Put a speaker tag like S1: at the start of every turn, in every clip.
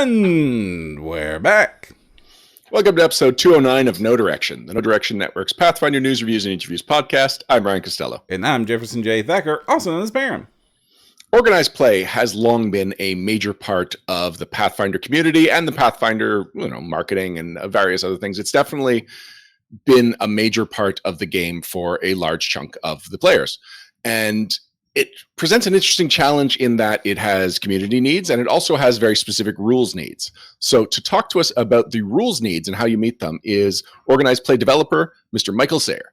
S1: And we're back.
S2: Welcome to episode 209 of No Direction, the No Direction Network's Pathfinder News, Reviews, and Interviews podcast. I'm Brian Costello.
S1: And I'm Jefferson J. Thacker, also known as Baron.
S2: Organized play has long been a major part of the Pathfinder community and the Pathfinder, marketing and various other things. It's definitely been a major part of the game for a large chunk of the players. And it presents an interesting challenge in that it has community needs and it also has very specific rules needs. So to talk to us about the rules needs and how you meet them is organized play developer, Mr. Michael Sayre.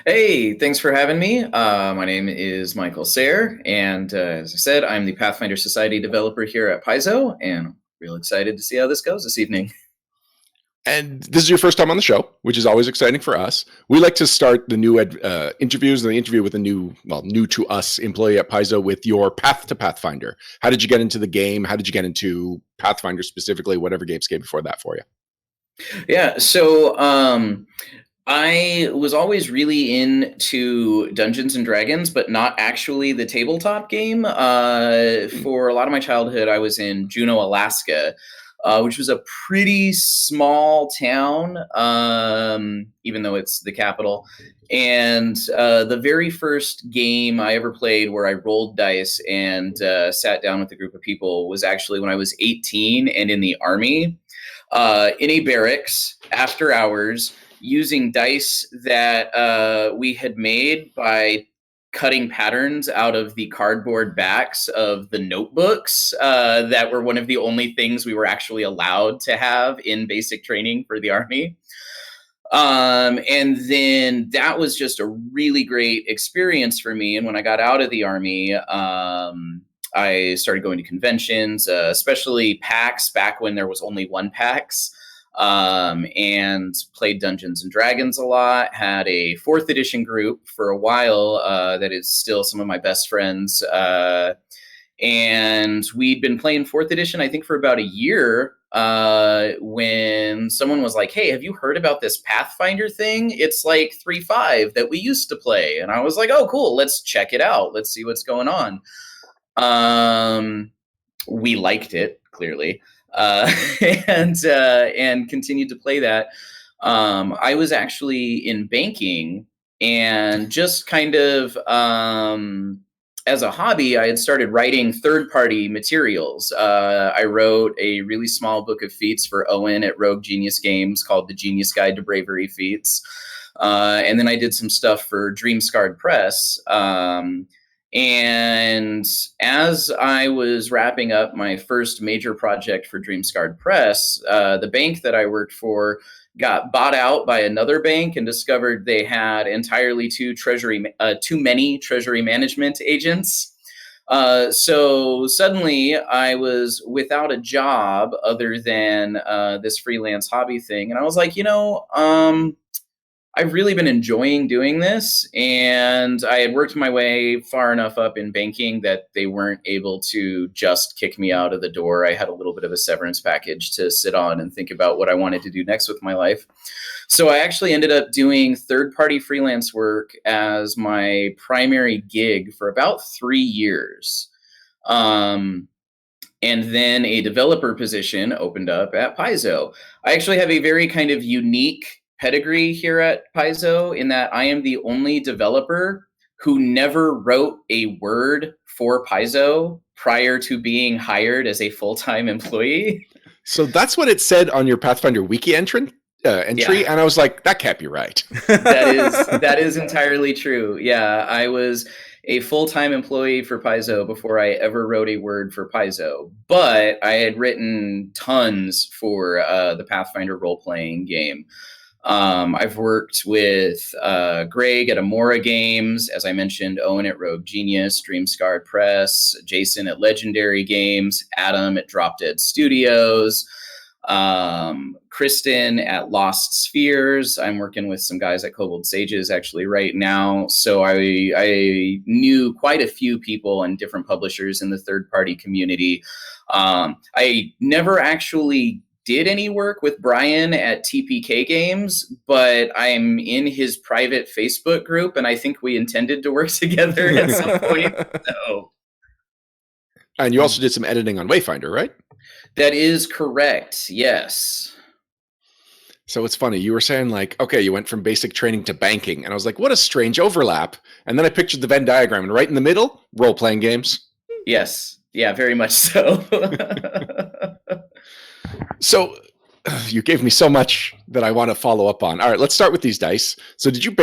S3: Hey, thanks for having me. My name is Michael Sayre, and as I said, I'm the Pathfinder Society developer here at Paizo, and I'm real excited to see how this goes this evening.
S2: And this is your first time on the show, which is always exciting for us. We like to start the new interviews and the interview with a new to us employee at Paizo with your path to Pathfinder. How did you get into the game? How did you get into Pathfinder specifically? Whatever games came before that for you?
S3: Yeah, so I was always really into Dungeons and Dragons, but not actually the tabletop game. For a lot of my childhood, I was in Juneau, Alaska, which was a pretty small town, even though it's the capital. And the very first game I ever played where I rolled dice and sat down with a group of people was actually when I was 18 and in the Army, in a barracks after hours, using dice that we had made by cutting patterns out of the cardboard backs of the notebooks that were one of the only things we were actually allowed to have in basic training for the Army. And then that was just a really great experience for me. And when I got out of the Army, I started going to conventions, especially PAX, back when there was only one PAX. And played Dungeons and Dragons a lot, had a 4th edition group for a while that is still some of my best friends. And we'd been playing 4th edition, I think, for about a year when someone was like, hey, have you heard about this Pathfinder thing? It's like 3.5 that we used to play. And I was like, oh, cool, let's check it out. Let's see what's going on. We liked it, clearly. And continued to play that. I was actually in banking and just kind of as a hobby, I had started writing third-party materials. I wrote a really small book of feats for Owen at Rogue Genius Games called The Genius Guide to Bravery Feats. And then I did some stuff for Dream Scarred Press. And as I was wrapping up my first major project for Dream Scarred Press, the bank that I worked for got bought out by another bank and discovered they had entirely too many treasury management agents. So suddenly I was without a job other than this freelance hobby thing. And I was like, I've really been enjoying doing this, and I had worked my way far enough up in banking that they weren't able to just kick me out of the door. I had a little bit of a severance package to sit on and think about what I wanted to do next with my life. So I actually ended up doing third-party freelance work as my primary gig for about 3 years. And then a developer position opened up at Paizo. I actually have a very kind of unique pedigree here at Paizo in that I am the only developer who never wrote a word for Paizo prior to being hired as a full-time employee.
S2: So that's what it said on your Pathfinder wiki entry,
S3: Yeah.
S2: and I was like, that can't be right.
S3: That is entirely true. Yeah, I was a full-time employee for Paizo before I ever wrote a word for Paizo, but I had written tons for the Pathfinder role-playing game. I've worked with Greg at Amora Games, as I mentioned, Owen at Rogue Genius, Dream Scarred Press, Jason at Legendary Games, Adam at Drop Dead Studios, Kristen at Lost Spheres. I'm working with some guys at Kobold Sages actually right now. So I knew quite a few people and different publishers in the third-party community. I never actually did any work with Brian at TPK Games, but I'm in his private Facebook group, and I think we intended to work together at some point. So.
S2: And you also did some editing on Wayfinder, right?
S3: That is correct. Yes.
S2: So it's funny. You were saying like, okay, you went from basic training to banking. And I was like, what a strange overlap. And then I pictured the Venn diagram, and right in the middle, role-playing games.
S3: Yes. Yeah, very much so.
S2: So you gave me so much that I want to follow up on. All right, let's start with these dice. So did you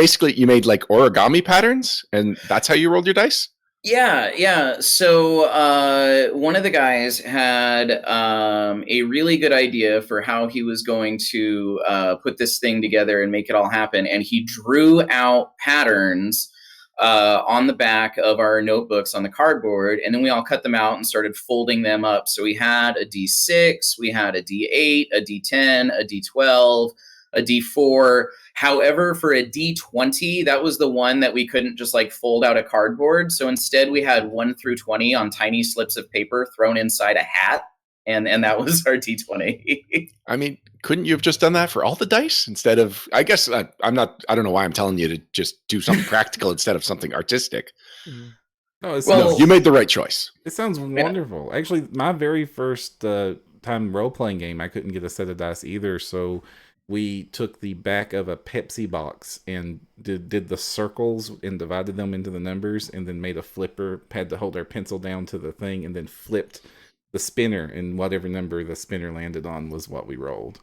S2: made like origami patterns, and that's how you rolled your dice?
S3: Yeah. So one of the guys had a really good idea for how he was going to put this thing together and make it all happen. And he drew out patterns on the back of our notebooks on the cardboard. And then we all cut them out and started folding them up. So we had a D6, we had a D8, a D10, a D12, a D4. However, for a D20, that was the one that we couldn't just like fold out a cardboard. So instead we had 1 through 20 on tiny slips of paper thrown inside a hat. And that was our D20.
S2: I mean, couldn't you have just done that for all the dice instead of, I guess I don't know why I'm telling you to just do something practical instead of something artistic.
S1: No,
S2: No, you made the right choice.
S1: It sounds wonderful. Actually, my very first time role-playing game, I couldn't get a set of dice either, so we took the back of a Pepsi box and did the circles and divided them into the numbers, and then made a flipper, had to hold our pencil down to the thing, and then flipped the spinner, and whatever number the spinner landed on was what we rolled.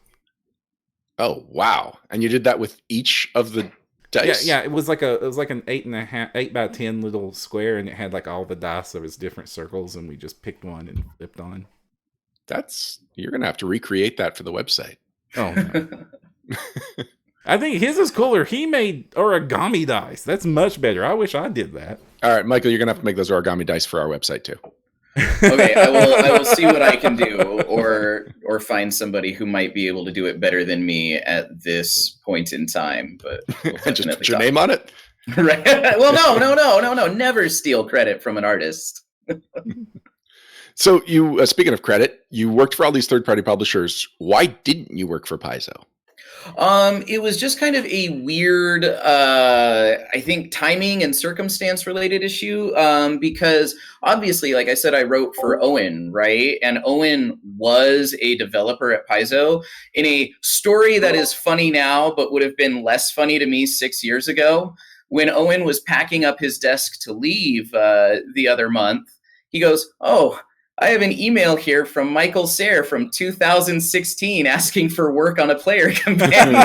S2: Oh wow! And you did that with each of the dice?
S1: Yeah. It was like an 8 by 10 little square, and it had like all the dice of its different circles, and we just picked one and flipped on.
S2: You're gonna have to recreate that for the website.
S1: Oh no. I think his is cooler. He made origami dice. That's much better. I wish I did that.
S2: All right, Michael, you're gonna have to make those origami dice for our website too.
S3: Okay, I will see what I can do, or find somebody who might be able to do it better than me at this point in time. But we'll
S2: just put your name on it.
S3: Right? Well, no. Never steal credit from an artist.
S2: So you, speaking of credit, you worked for all these third-party publishers. Why didn't you work for Paizo?
S3: It was just kind of a weird, I think, timing and circumstance related issue. Because obviously, like I said, I wrote for Owen, right? And Owen was a developer at Paizo in a story that is funny now, but would have been less funny to me 6 years ago. When Owen was packing up his desk to leave the other month, he goes, "Oh, I have an email here from Michael Sayre from 2016 asking for work on a player companion."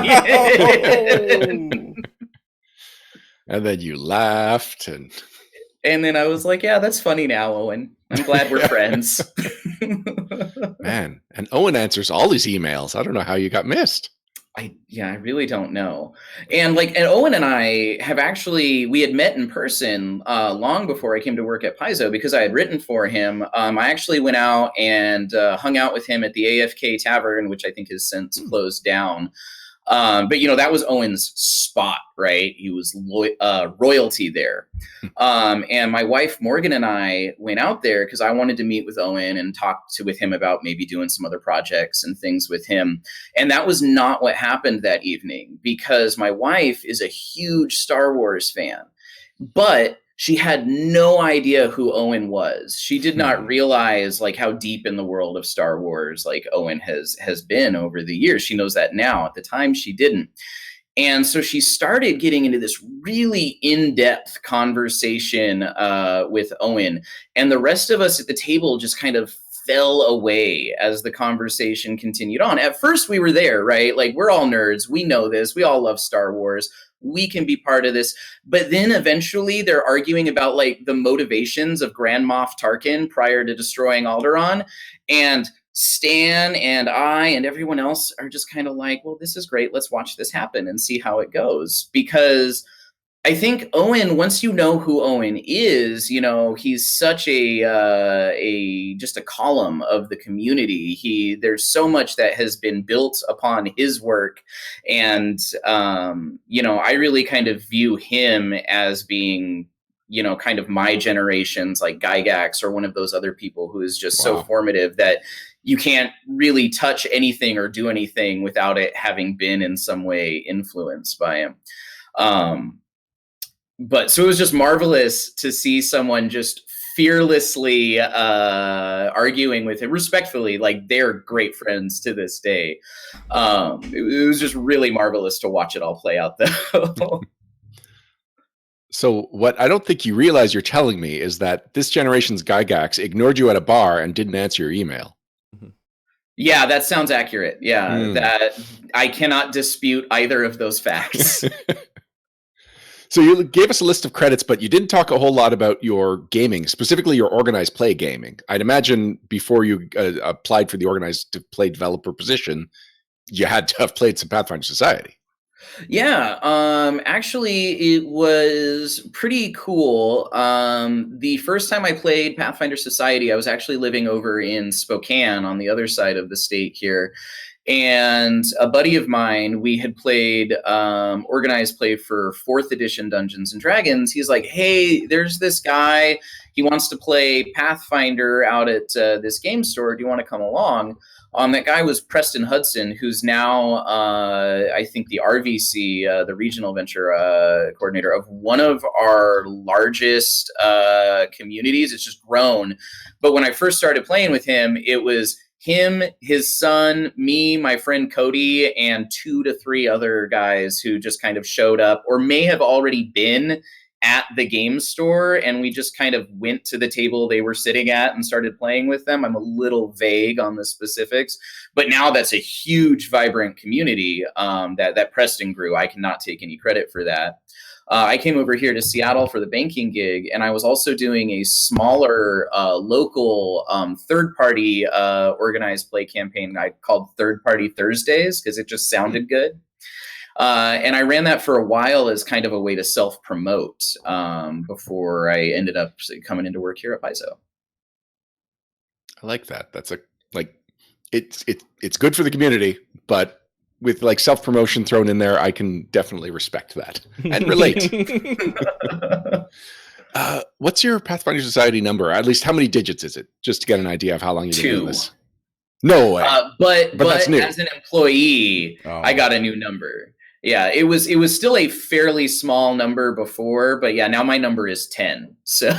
S2: And then you laughed. And
S3: then I was like, yeah, that's funny now, Owen. I'm glad we're friends.
S2: Man, and Owen answers all these emails. I don't know how you got missed.
S3: I really don't know. And Owen and I we had met in person long before I came to work at Paizo because I had written for him. I actually went out and hung out with him at the AFK Tavern, which I think has since closed down. But that was Owen's spot, right? He was royalty there. And my wife Morgan and I went out there because I wanted to meet with Owen and talk with him about maybe doing some other projects and things with him. And that was not what happened that evening because my wife is a huge Star Wars fan, but she had no idea who Owen was. She did not realize how deep in the world of Star Wars Owen has been over the years. She knows that now. At the time, she didn't. And so she started getting into this really in-depth conversation with Owen. And the rest of us at the table just kind of fell away as the conversation continued on. At first, we were there, right? We're all nerds. We know this. We all love Star Wars. We can be part of this. But then eventually they're arguing about the motivations of Grand Moff Tarkin prior to destroying Alderaan. And Stan and I and everyone else are just kind of well, this is great. Let's watch this happen and see how it goes. Because I think Owen, once you know who Owen is, he's such just a column of the community. There's so much that has been built upon his work. And, I really kind of view him as being, kind of my generation's Gygax or one of those other people who is just so formative that you can't really touch anything or do anything without it having been in some way influenced by him. But so it was just marvelous to see someone just fearlessly arguing with him respectfully. Like, they're great friends to this day. It was just really marvelous to watch it all play out, though.
S2: So what I don't think you realize you're telling me is that this generation's Gygax ignored you at a bar and didn't answer your email.
S3: Yeah, that sounds accurate. Yeah, that I cannot dispute either of those facts.
S2: So you gave us a list of credits, but you didn't talk a whole lot about your gaming, specifically your organized play gaming. I'd imagine before you applied for the organized play developer position, you had to have played some Pathfinder Society.
S3: Yeah, actually, it was pretty cool. The first time I played Pathfinder Society, I was actually living over in Spokane on the other side of the state here. And a buddy of mine, we had played organized play for 4th edition Dungeons and Dragons. He's like, hey, there's this guy. He wants to play Pathfinder out at this game store. Do you want to come along? That guy was Preston Hudson, who's now, I think, the RVC, the Regional Venture Coordinator of one of our largest communities. It's just grown. But when I first started playing with him, it was him, his son, me, my friend Cody, and 2 to 3 other guys who just kind of showed up or may have already been at the game store, and we just kind of went to the table they were sitting at and started playing with them. I'm a little vague on the specifics, but now that's a huge, vibrant community that Preston grew. I cannot take any credit for that. I came over here to Seattle for the banking gig, and I was also doing a smaller local third-party organized play campaign I called Third Party Thursdays because it just sounded good. And I ran that for a while as kind of a way to self-promote before I ended up coming into work here at Paizo.
S2: I like that. That's it's good for the community, but with like self-promotion thrown in there, I can definitely respect that and relate. What's your Pathfinder Society number? At least how many digits is it? Just to get an idea of how long you've been doing this. No way.
S3: But that's new. As an employee, I got a new number. Yeah, it was still a fairly small number before, but yeah, now my number is 10. So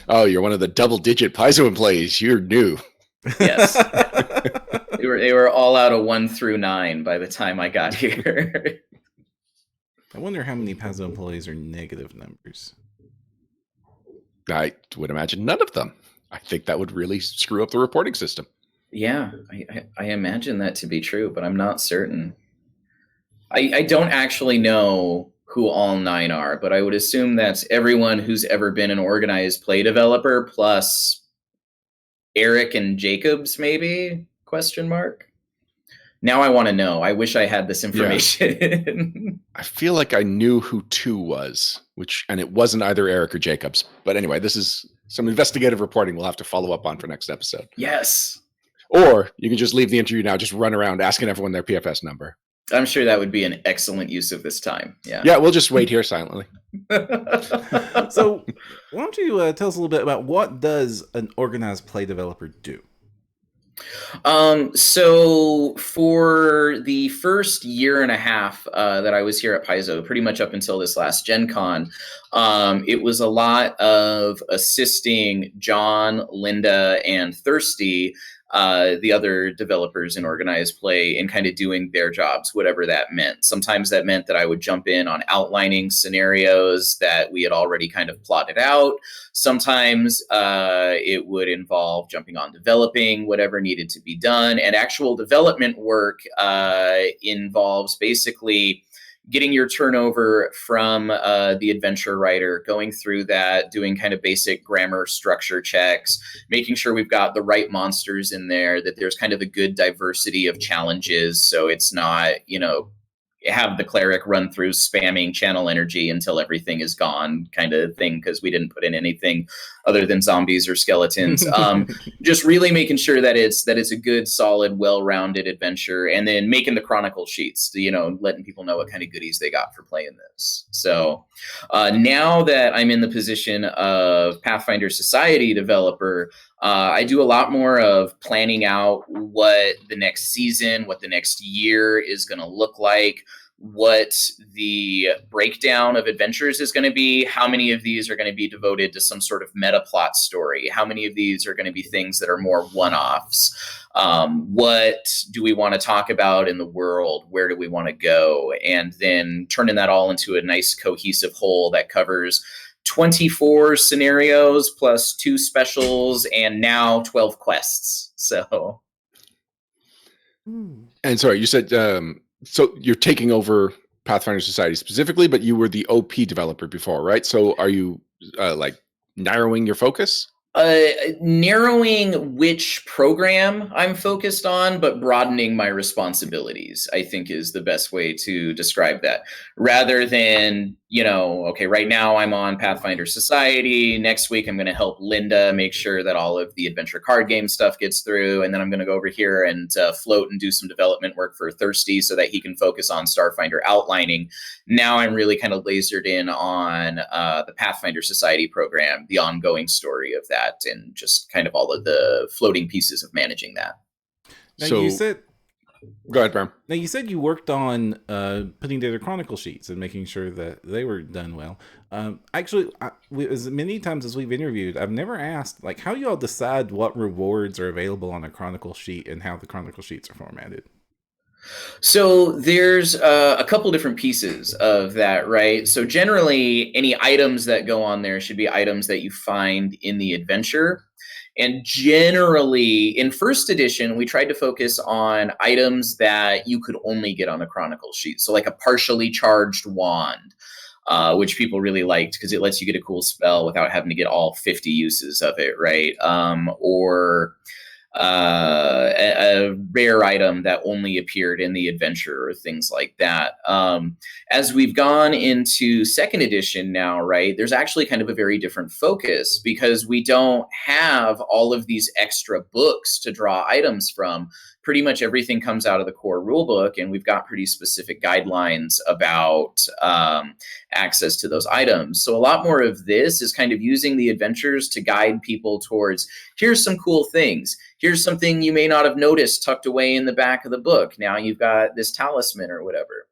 S2: oh, you're one of the double-digit Paizo employees. You're new.
S3: Yes. They were all out of 1 through 9 by the time I got here.
S1: I wonder how many Paizo employees are negative numbers.
S2: I would imagine none of them. I think that would really screw up the reporting system.
S3: Yeah, I imagine that to be true, but I'm not certain. I don't actually know who all 9 are, but I would assume that's everyone who's ever been an organized play developer plus Eric and Jacobs, maybe? Question mark. Now I want to know. I wish I had this information. Yeah.
S2: I feel like I knew who 2 was, and it wasn't either Eric or Jacobs. But anyway, this is some investigative reporting we'll have to follow up on for next episode.
S3: Yes.
S2: Or you can just leave the interview now, just run around asking everyone their PFS number.
S3: I'm sure that would be an excellent use of this time. Yeah.
S2: Yeah, we'll just wait here silently.
S1: So why don't you tell us a little bit about what does an organized play developer do?
S3: So for the first year and a half that I was here at Paizo, pretty much up until this last Gen Con, it was a lot of assisting John, Linda, and Thirsty, the other developers in organized play, in kind of doing their jobs, whatever that meant. Sometimes that meant that I would jump in on outlining scenarios that we had already kind of plotted out. Sometimes it would involve jumping on developing whatever needed to be done. And actual development work involves basically getting your turnover from the adventure writer, going through that, doing kind of basic grammar structure checks, making sure we've got the right monsters in there, that there's kind of a good diversity of challenges. So it's not, have the cleric run through spamming channel energy until everything is gone kind of thing, because we didn't put in anything other than zombies or skeletons. Just really making sure that it's a good, solid, well-rounded adventure, and then making the chronicle sheets, letting people know what kind of goodies they got for playing this. So now that I'm in the position of Pathfinder Society developer, I do a lot more of planning out what the next season, what the next year is going to look like. what the breakdown of adventures is going to be, how many of these are going to be devoted to some sort of meta plot story, how many of these are going to be things that are more one-offs, what do we want to talk about in the world, where do we want to go, and then turning that all into a nice cohesive whole that covers 24 scenarios plus 2 specials and now 12 quests. So
S2: And sorry, you said so you're taking over Pathfinder Society specifically, but you were the OP developer before, right? So are you like narrowing your focus?
S3: Narrowing which program I'm focused on, but broadening my responsibilities, I think, is the best way to describe that. Rather than, okay, right now I'm on Pathfinder Society. Next week I'm going to help Linda make sure that all of the adventure card game stuff gets through. And then I'm going to go over here and float and do some development work for Thirsty so that he can focus on Starfinder outlining. Now I'm really kind of lasered in on the Pathfinder Society program, the ongoing story of that, and just kind of all of the floating pieces of managing that.
S1: Now you said,
S2: go ahead, Bram.
S1: Now you said you worked on putting together chronicle sheets and making sure that they were done well. Actually, as many times as we've interviewed, I've never asked, like, how you all decide what rewards are available on a chronicle sheet and how the chronicle sheets are formatted.
S3: So there's a couple different pieces of that, right? So generally, any items that go on there should be items that you find in the adventure. And generally, in first edition, we tried to focus on items that you could only get on a chronicle sheet. So like a partially charged wand, which people really liked because it lets you get a cool spell without having to get all 50 uses of it, right? Or a rare item that only appeared in the adventure or things like that. As we've gone into second edition now, right, there's actually kind of a very different focus because we don't have all of these extra books to draw items from. Pretty much everything comes out of the core rulebook, and we've got pretty specific guidelines about access to those items. So a lot more of this is kind of using the adventures to guide people towards, here's some cool things. Here's something you may not have noticed tucked away in the back of the book. Now you've got this talisman or whatever.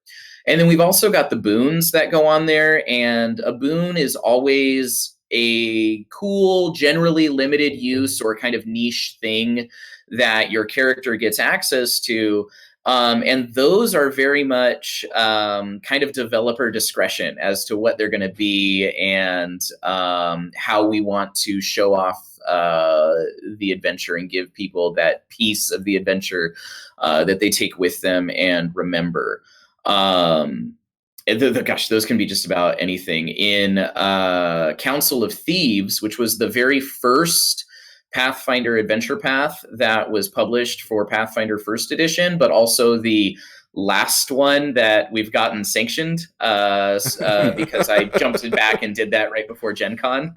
S3: And then we've also got the boons that go on there. And a boon is always a cool, generally limited use or kind of niche thing that your character gets access to. And those are very much kind of developer discretion as to what they're going to be and how we want to show off the adventure and give people that piece of the adventure that they take with them and remember. Gosh, those can be just about anything. In Council of Thieves, which was the very first Pathfinder adventure path that was published for Pathfinder First Edition, but also the last one that we've gotten sanctioned because I jumped back and did that right before Gen Con.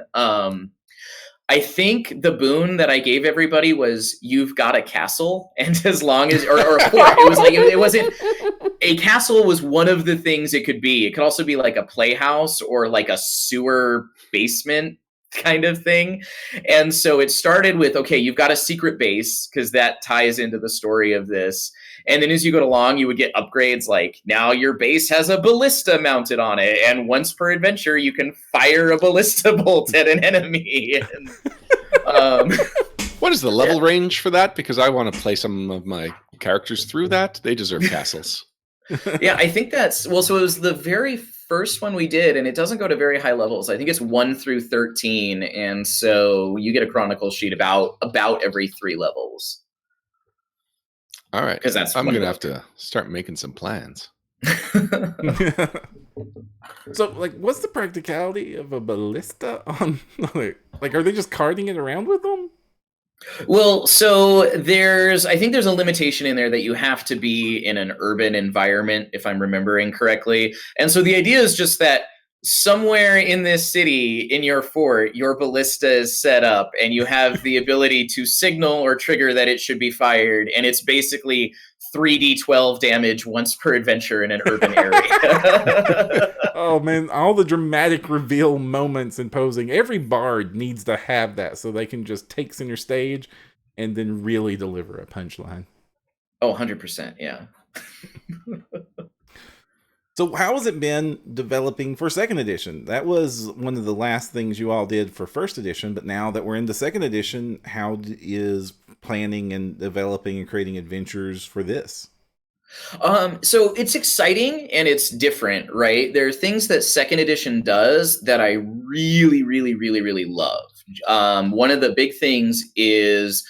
S3: I think the boon that I gave everybody was you've got a castle, and as long as or a fort, it was like it wasn't a castle was one of the things it could be. It could also be like a playhouse or like a sewer basement kind of thing. And so it started with, okay, you've got a secret base because that ties into the story of this. And then as you go along, you would get upgrades like now your base has a ballista mounted on it. And once per adventure, you can fire a ballista bolt at an enemy. And,
S2: what is the level range for that? Because I want to play some of my characters through that. They deserve castles.
S3: Yeah, I think that's, well, so it was the very first one we did, and it doesn't go to very high levels. I think it's 1 through 13, and so you get a chronicle sheet about every 3 levels.
S2: All right,
S3: because that's
S2: I'm gonna have to start making some plans.
S1: So, like, what's the practicality of a ballista on? Like, are they just carting it around with them?
S3: Well, so I think there's a limitation in there that you have to be in an urban environment, if I'm remembering correctly. And so the idea is just that somewhere in this city, in your fort, your ballista is set up and you have the ability to signal or trigger that it should be fired. And it's basically 3d12 damage once per adventure in an urban area.
S1: Oh man, all the dramatic reveal moments in posing. Every bard needs to have that so they can just take center stage and then really deliver a punchline.
S3: Oh, 100%, yeah.
S1: So how has it been developing for second edition? That was one of the last things you all did for first edition, but now that we're into second edition, is planning and developing and creating adventures for this?
S3: So it's exciting and it's different, right? There are things that second edition does that I really, really, really, really love. One of the big things is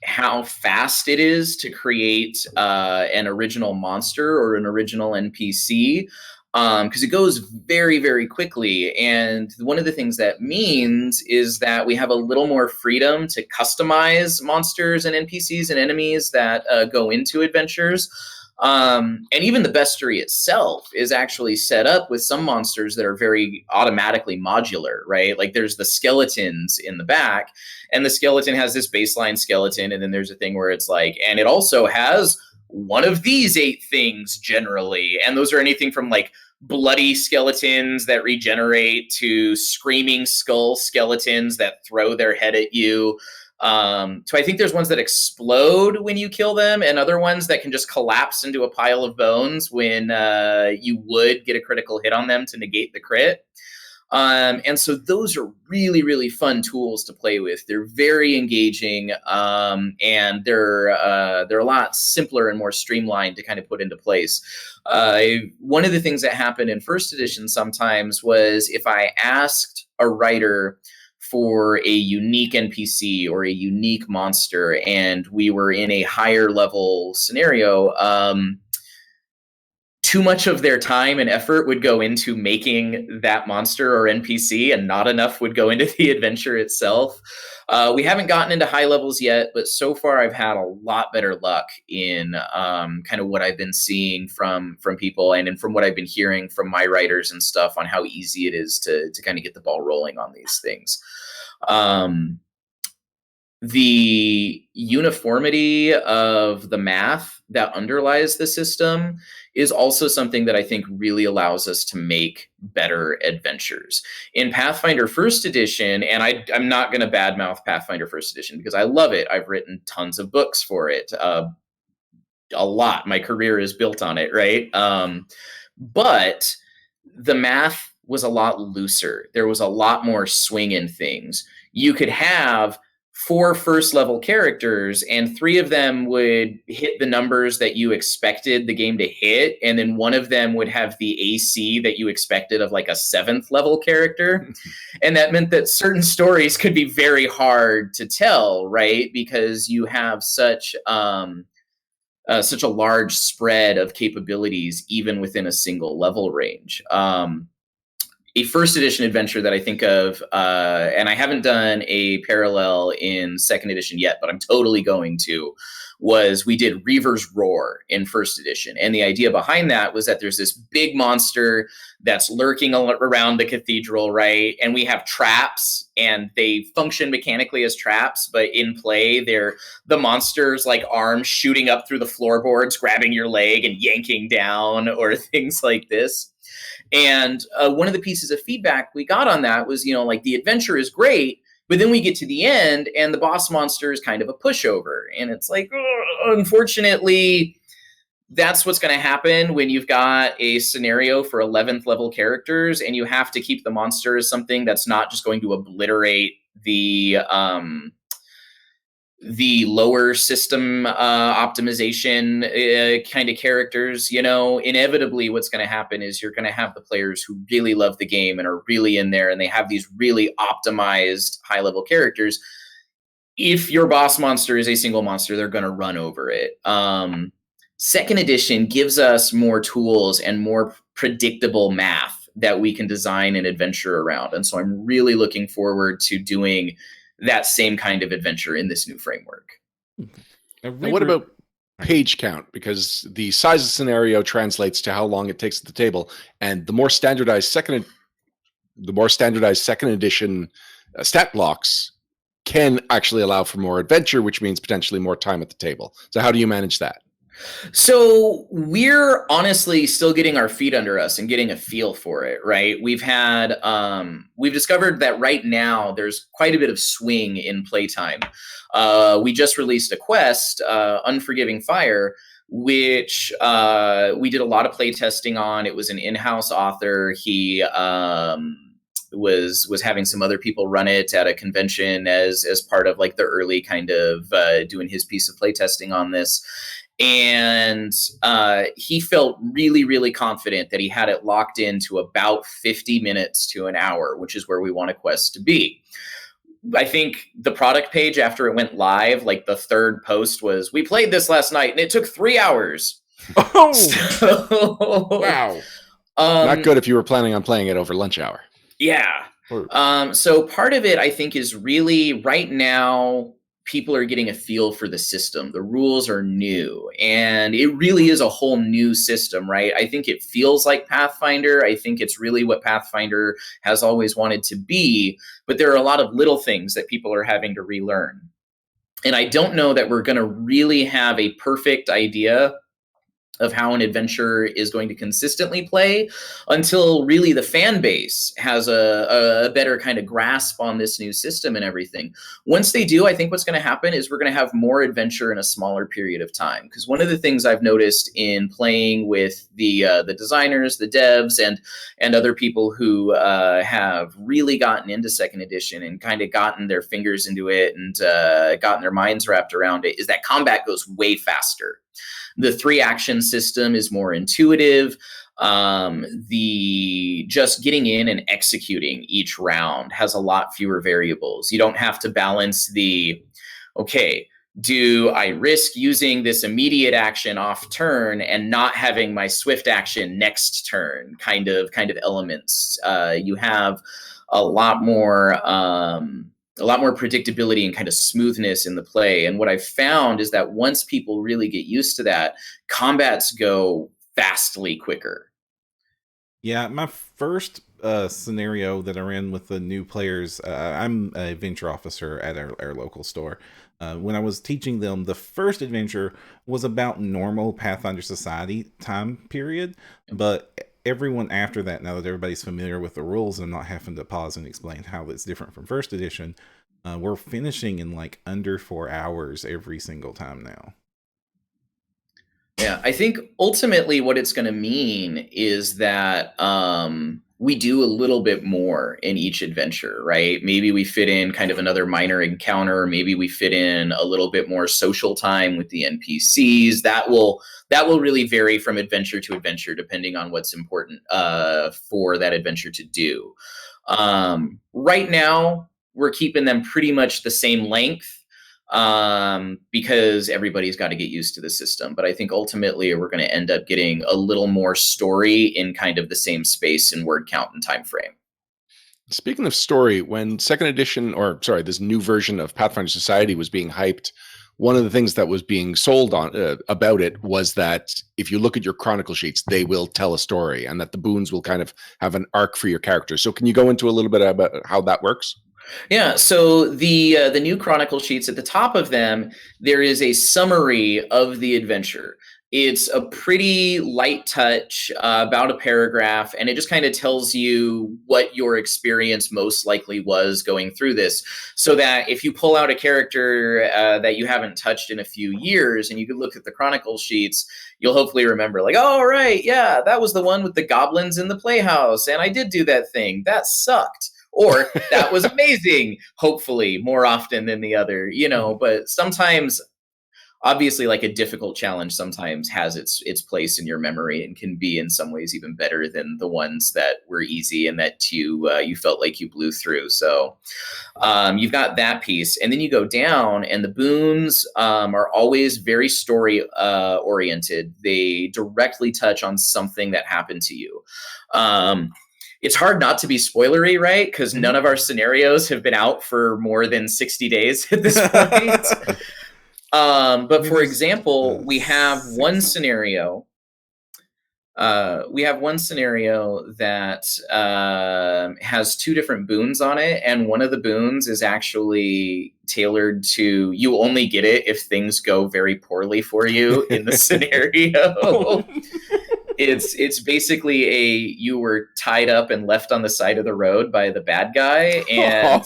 S3: how fast it is to create an original monster or an original NPC. Because it goes very, very quickly. And one of the things that means is that we have a little more freedom to customize monsters and NPCs and enemies that go into adventures. And even the bestiary itself is actually set up with some monsters that are very automatically modular, right? Like there's the skeletons in the back, and the skeleton has this baseline skeleton. And then there's a thing where it's like, and it also has one of these 8 things generally. And those are anything from like bloody skeletons that regenerate to screaming skull skeletons that throw their head at you. So I think there's ones that explode when you kill them, and other ones that can just collapse into a pile of bones when you would get a critical hit on them to negate the crit. And so those are really, really fun tools to play with. They're very engaging, and they're a lot simpler and more streamlined to kind of put into place. One of the things that happened in first edition sometimes was if I asked a writer for a unique NPC or a unique monster, and we were in a higher level scenario, too much of their time and effort would go into making that monster or NPC, and not enough would go into the adventure itself. We haven't gotten into high levels yet, but so far I've had a lot better luck in kind of what I've been seeing from people, and from what I've been hearing from my writers and stuff on how easy it is to kind of get the ball rolling on these things. The uniformity of the math that underlies the system is also something that I think really allows us to make better adventures. In Pathfinder First Edition, and I'm not going to badmouth Pathfinder First Edition because I love it. I've written tons of books for it, a lot. My career is built on it, right? But the math was a lot looser. There was a lot more swing in things. You could have 4 first level characters, and 3 of them would hit the numbers that you expected the game to hit, and then one of them would have the AC that you expected of like a 7th level character. And that meant that certain stories could be very hard to tell, right? Because you have such a large spread of capabilities even within a single level range. A first edition adventure that I think of, and I haven't done a parallel in second edition yet, but I'm totally going to, was we did Reaver's Roar in first edition. And the idea behind that was that there's this big monster that's lurking around the cathedral, right? And we have traps, and they function mechanically as traps, but in play, they're the monster's like arms shooting up through the floorboards, grabbing your leg and yanking down, or things like this. And one of the pieces of feedback we got on that was, like the adventure is great, but then we get to the end and the boss monster is kind of a pushover. And it's like, unfortunately, that's what's going to happen when you've got a scenario for 11th level characters, and you have to keep the monster as something that's not just going to obliterate the lower system optimization kind of characters. Inevitably what's going to happen is you're going to have the players who really love the game and are really in there, and they have these really optimized high level characters. If your boss monster is a single monster, they're going to run over it. Second edition gives us more tools and more predictable math that we can design an adventure around. And so I'm really looking forward to doing that same kind of adventure in this new framework.
S2: And what about page count? Because the size of the scenario translates to how long it takes at the table, and the more standardized second edition stat blocks can actually allow for more adventure, which means potentially more time at the table. So how do you manage that?
S3: So we're honestly still getting our feet under us and getting a feel for it, right? We've discovered that right now there's quite a bit of swing in playtime. We just released a quest, Unforgiving Fire, which we did a lot of play testing on. It was an in-house author. He was having some other people run it at a convention as part of like the early kind of doing his piece of play testing on this. And he felt really, really confident that he had it locked into about 50 minutes to an hour, which is where we want a quest to be. I think the product page after it went live, like the third post was, "We played this last night and it took 3 hours."
S1: Oh,
S3: So,
S1: wow.
S2: Not good if you were planning on playing it over lunch hour.
S3: Yeah. So part of it, I think, is really right now, people are getting a feel for the system. The rules are new, and it really is a whole new system, right? I think it feels like Pathfinder. I think it's really what Pathfinder has always wanted to be, but there are a lot of little things that people are having to relearn. And I don't know that we're going to really have a perfect idea of how an adventure is going to consistently play until really the fan base has a better kind of grasp on this new system and everything. Once they do, I think what's going to happen is we're going to have more adventure in a smaller period of time. Because one of the things I've noticed in playing with the designers, the devs, and other people who have really gotten into second edition and kind of gotten their fingers into it and gotten their minds wrapped around it, is that combat goes way faster. The 3-action system is more intuitive. The just getting in and executing each round has a lot fewer variables. You don't have to balance the, okay, do I risk using this immediate action off turn and not having my swift action next turn kind of elements. You have a lot more predictability and kind of smoothness in the play. And what I've found is that once people really get used to that, combats go vastly quicker.
S1: Yeah, my first scenario that I ran with the new players, I'm a adventure officer at our local store. When I was teaching them, the first adventure was about normal Pathfinder Society time period, but everyone after that, now that everybody's familiar with the rules and not having to pause and explain how it's different from first edition, we're finishing in like under 4 hours every single time now.
S3: Yeah, I think ultimately what it's going to mean is that we do a little bit more in each adventure, right? Maybe we fit in kind of another minor encounter. Maybe we fit in a little bit more social time with the NPCs. That will really vary from adventure to adventure, depending on what's important for that adventure to do. Right now, we're keeping them pretty much the same length, because everybody's got to get used to the system. But I think ultimately we're going to end up getting a little more story in kind of the same space and word count and time frame.
S2: Speaking of story, when second edition, or sorry, this new version of Pathfinder Society was being hyped, one of the things that was being sold on about it was that if you look at your chronicle sheets, they will tell a story, and that the boons will kind of have an arc for your character. So can you go into a little bit about how that works?
S3: Yeah, so the new chronicle sheets, at the top of them, there is a summary of the adventure. It's a pretty light touch, about a paragraph, and it just kind of tells you what your experience most likely was going through this, so that if you pull out a character that you haven't touched in a few years and you could look at the chronicle sheets, you'll hopefully remember, like, oh, right, yeah, that was the one with the goblins in the playhouse, and I did do that thing. That sucked. Or that was amazing, hopefully, more often than the other, but sometimes, obviously, like a difficult challenge sometimes has its place in your memory and can be in some ways even better than the ones that were easy and that you felt like you blew through. So you've got that piece, and then you go down, and the boons are always very story oriented. They directly touch on something that happened to you. It's hard not to be spoilery, right? Because none of our scenarios have been out for more than 60 days at this point. But for example, we have one scenario. We have one scenario that has 2 different boons on it, and one of the boons is actually tailored to, you only get it if things go very poorly for you in the scenario. It's basically you were tied up and left on the side of the road by the bad guy, and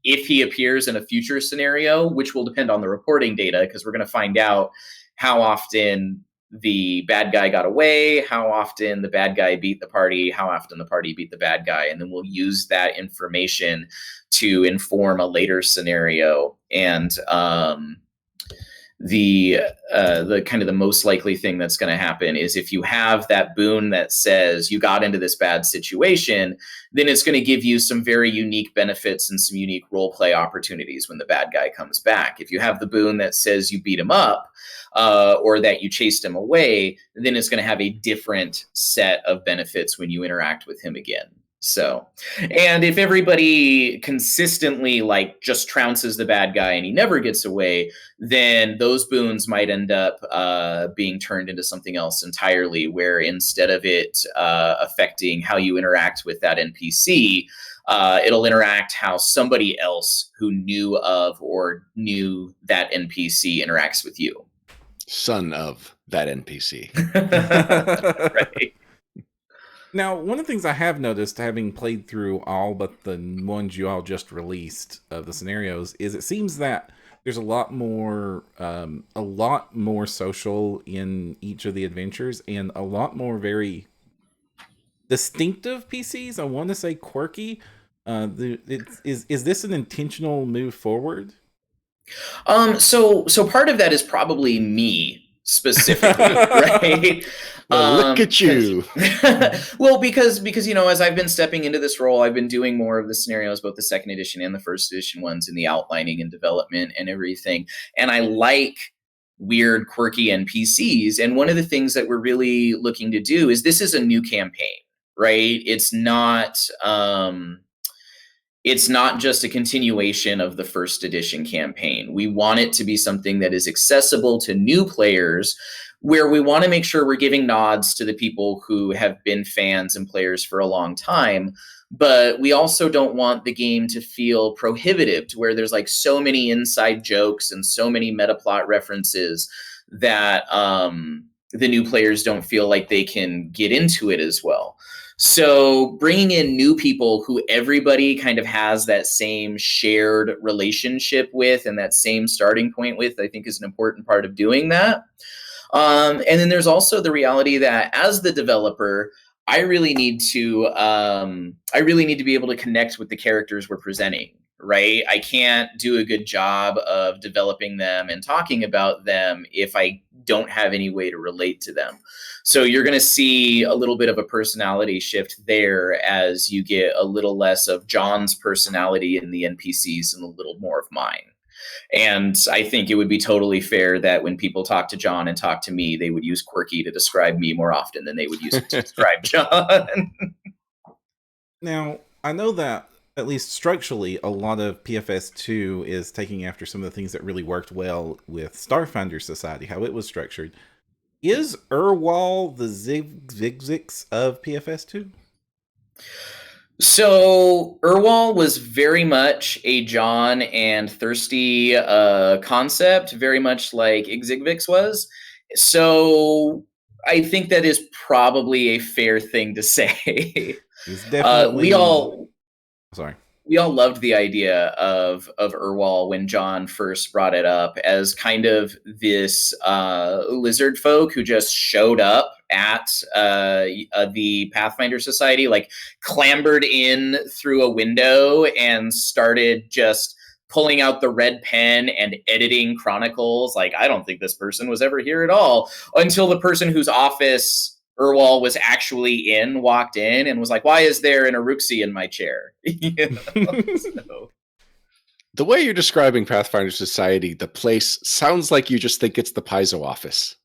S3: if he appears in a future scenario, which will depend on the reporting data, because we're going to find out how often the bad guy got away, how often the bad guy beat the party, how often the party beat the bad guy, and then we'll use that information to inform a later scenario. And the kind of the most likely thing that's going to happen is if you have that boon that says you got into this bad situation, then it's going to give you some very unique benefits and some unique role play opportunities when the bad guy comes back. If you have the boon that says you beat him up, or that you chased him away, then it's going to have a different set of benefits when you interact with him again. So, and if everybody consistently like just trounces the bad guy and he never gets away, then those boons might end up being turned into something else entirely, where instead of it affecting how you interact with that NPC, it'll interact how somebody else who knew of or knew that NPC interacts with you.
S2: Son of that NPC.
S3: Right.
S1: Now, one of the things I have noticed, having played through all but the ones you all just released of the scenarios, is it seems that there's a lot more social in each of the adventures, and a lot more very distinctive PCs. I want to say quirky. Is this an intentional move forward?
S3: So part of that is probably me specifically, right?
S2: Well, look at you.
S3: Well, because as I've been stepping into this role, I've been doing more of the scenarios, both the second edition and the first edition ones, in the outlining and development and everything. And I like weird, quirky NPCs. And one of the things that we're really looking to do is, this is a new campaign, right? It's not just a continuation of the first edition campaign. We want it to be something that is accessible to new players, where we want to make sure we're giving nods to the people who have been fans and players for a long time. But we also don't want the game to feel prohibitive, to where there's like so many inside jokes and so many meta plot references that the new players don't feel like they can get into it as well. So bringing in new people who everybody kind of has that same shared relationship with and that same starting point with, I think is an important part of doing that. And then there's also the reality that as the developer, I really need to be able to connect with the characters we're presenting, right? I can't do a good job of developing them and talking about them if I don't have any way to relate to them. So you're going to see a little bit of a personality shift there, as you get a little less of John's personality in the NPCs and a little more of mine. And I think it would be totally fair that when people talk to John and talk to me, they would use quirky to describe me more often than they would use it to describe John.
S1: Now, I know that at least structurally, a lot of PFS2 is taking after some of the things that really worked well with Starfinder Society, how it was structured. Is Urwal the Zigzix of PFS2?
S3: So Urwal was very much a John and Thirsty concept, very much like Igzigvix was. So I think that is probably a fair thing to say.
S1: It's definitely...
S3: We all loved the idea of Urwal when John first brought it up, as kind of this lizard folk who just showed up at the Pathfinder Society, like clambered in through a window and started just pulling out the red pen and editing chronicles. Like, I don't think this person was ever here at all, until the person whose office Urwal was actually in walked in and was like, "Why is there an Aruxi in my chair?" So.
S2: The way you're describing Pathfinder Society, the place sounds like you just think it's the Paizo office.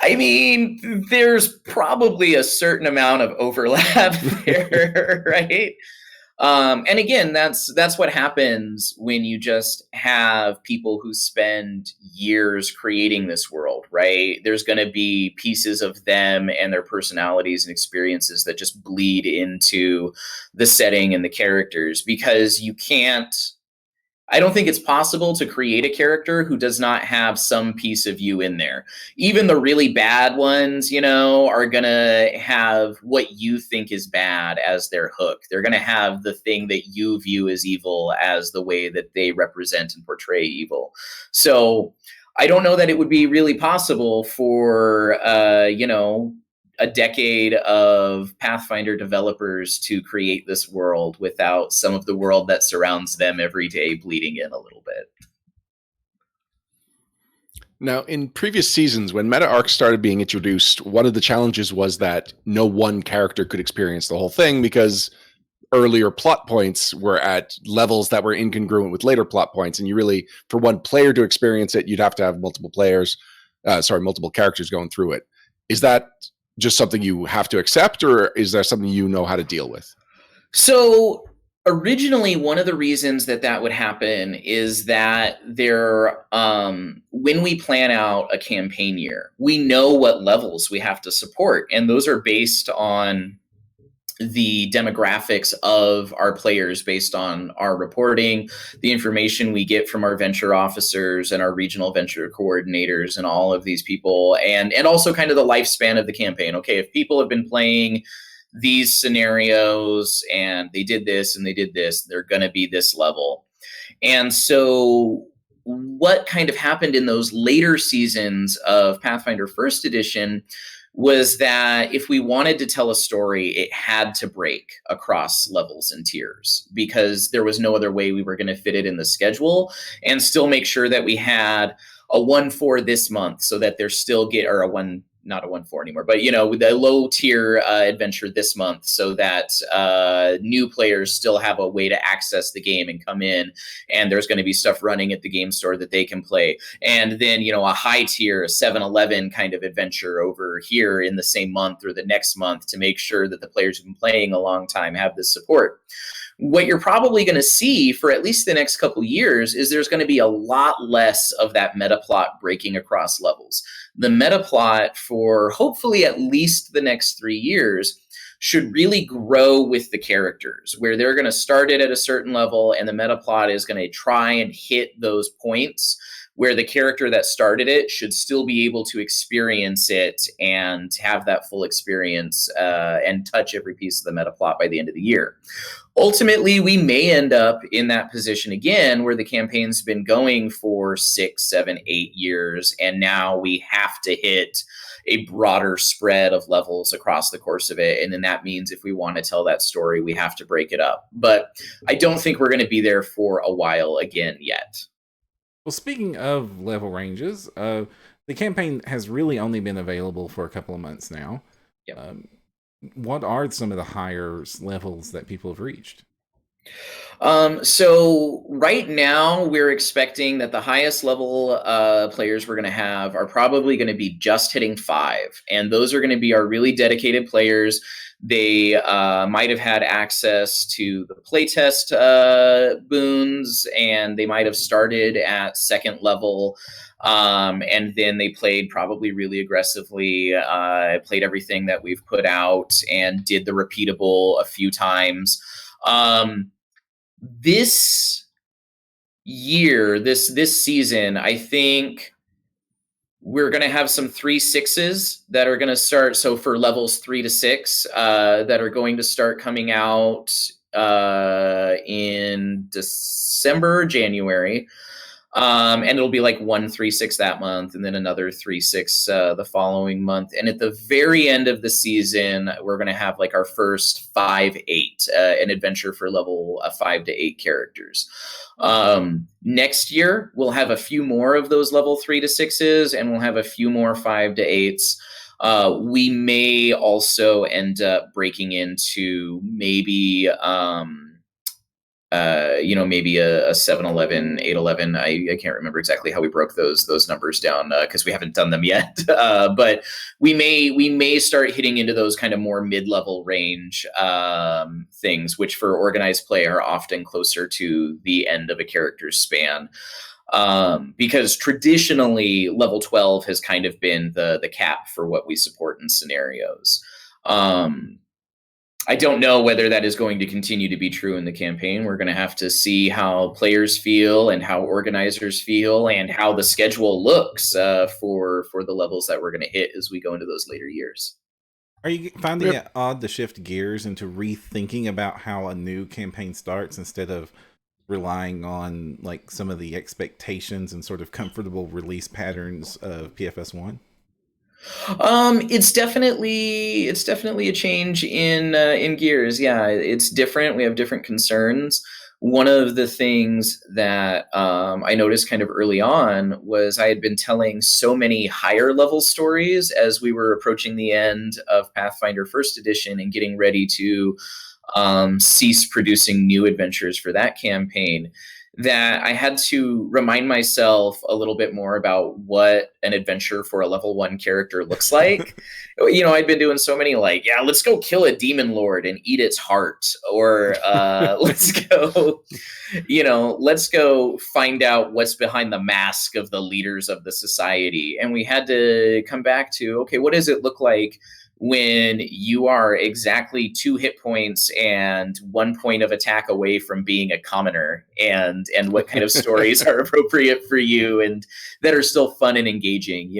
S3: I mean, there's probably a certain amount of overlap there, right? And again, that's what happens when you just have people who spend years creating this world, right? There's going to be pieces of them and their personalities and experiences that just bleed into the setting and the characters, because I don't think it's possible to create a character who does not have some piece of you in there. Even the really bad ones, are going to have what you think is bad as their hook. They're going to have the thing that you view as evil as the way that they represent and portray evil. So I don't know that it would be really possible for a decade of Pathfinder developers to create this world without some of the world that surrounds them every day bleeding in a little bit.
S2: Now, in previous seasons, when meta arcs started being introduced, one of the challenges was that no one character could experience the whole thing because earlier plot points were at levels that were incongruent with later plot points. And you really, for one player to experience it, you'd have to have multiple characters going through it. Is that just something you have to accept, or is there something you know how to deal with?
S3: So originally, one of the reasons that would happen is that when we plan out a campaign year, we know what levels we have to support, and those are based on the demographics of our players, based on our reporting, the information we get from our venture officers and our regional venture coordinators and all of these people, and also kind of the lifespan of the campaign. Okay, if people have been playing these scenarios and they did this and they did this, they're going to be this level. And so what kind of happened in those later seasons of Pathfinder First Edition was that if we wanted to tell a story, it had to break across levels and tiers, because there was no other way we were going to fit it in the schedule and still make sure that we had a 1-4 this month, so that they're still or a 1, not a 1-4 anymore, but with a low tier adventure this month, so that new players still have a way to access the game and come in, and there's going to be stuff running at the game store that they can play. And then, a high tier 7-11 kind of adventure over here in the same month or the next month, to make sure that the players who've been playing a long time have this support. What you're probably going to see for at least the next couple years is there's going to be a lot less of that meta plot breaking across levels. The meta plot for hopefully at least the next 3 years should really grow with the characters, where they're going to start it at a certain level, and the meta plot is going to try and hit those points where the character that started it should still be able to experience it and have that full experience and touch every piece of the meta plot by the end of the year. Ultimately, we may end up in that position again, where the campaign's been going for 6, 7, 8 years, and now we have to hit a broader spread of levels across the course of it. And then that means if we want to tell that story, we have to break it up. But I don't think we're going to be there for a while again yet.
S1: Well, speaking of level ranges, the campaign has really only been available for a couple of months now.
S3: Yep.
S1: What are some of the higher levels that people have reached?
S3: So right now we're expecting that the highest level players we're going to have are probably going to be just hitting 5. And those are going to be our really dedicated players. They might have had access to the playtest boons, and they might have started at 2nd level. And then they played probably really aggressively, played everything that we've put out, and did the repeatable a few times. This year, this season, I think we're going to have some 3-6s that are going to start. So for levels 3 to 6, that are going to start coming out in December, January. And it'll be like 1 3-6 that month, and then another 3-6 the following month. And at the very end of the season, we're going to have like our first 5-8, an adventure for level 5 to 8 characters. Next year, we'll have a few more of those level 3 to 6s, and we'll have a few more 5 to 8s. We may also end up breaking into maybe maybe a 7-11, 8-11. I can't remember exactly how we broke those numbers down, because we haven't done them yet. But we may start hitting into those kind of more mid-level range things, which for organized play are often closer to the end of a character's span. Because traditionally level 12 has kind of been the cap for what we support in scenarios. I don't know whether that is going to continue to be true in the campaign. We're going to have to see how players feel and how organizers feel and how the schedule looks for the levels that we're going to hit as we go into those later years.
S1: Are you finding it odd to shift gears into rethinking about how a new campaign starts instead of relying on like some of the expectations and sort of comfortable release patterns of PFS1?
S3: It's definitely a change in gears. Yeah, it's different. We have different concerns. One of the things that I noticed kind of early on was I had been telling so many higher level stories as we were approaching the end of Pathfinder First Edition and getting ready to cease producing new adventures for that campaign, that I had to remind myself a little bit more about what an adventure for a level 1 character looks like. I'd been doing so many like, yeah, let's go kill a demon lord and eat its heart, or let's go find out what's behind the mask of the leaders of the society. And we had to come back to, okay, what does it look like when you are exactly 2 hit points and 1 point of attack away from being a commoner, and what kind of stories are appropriate for you and that are still fun and engaging.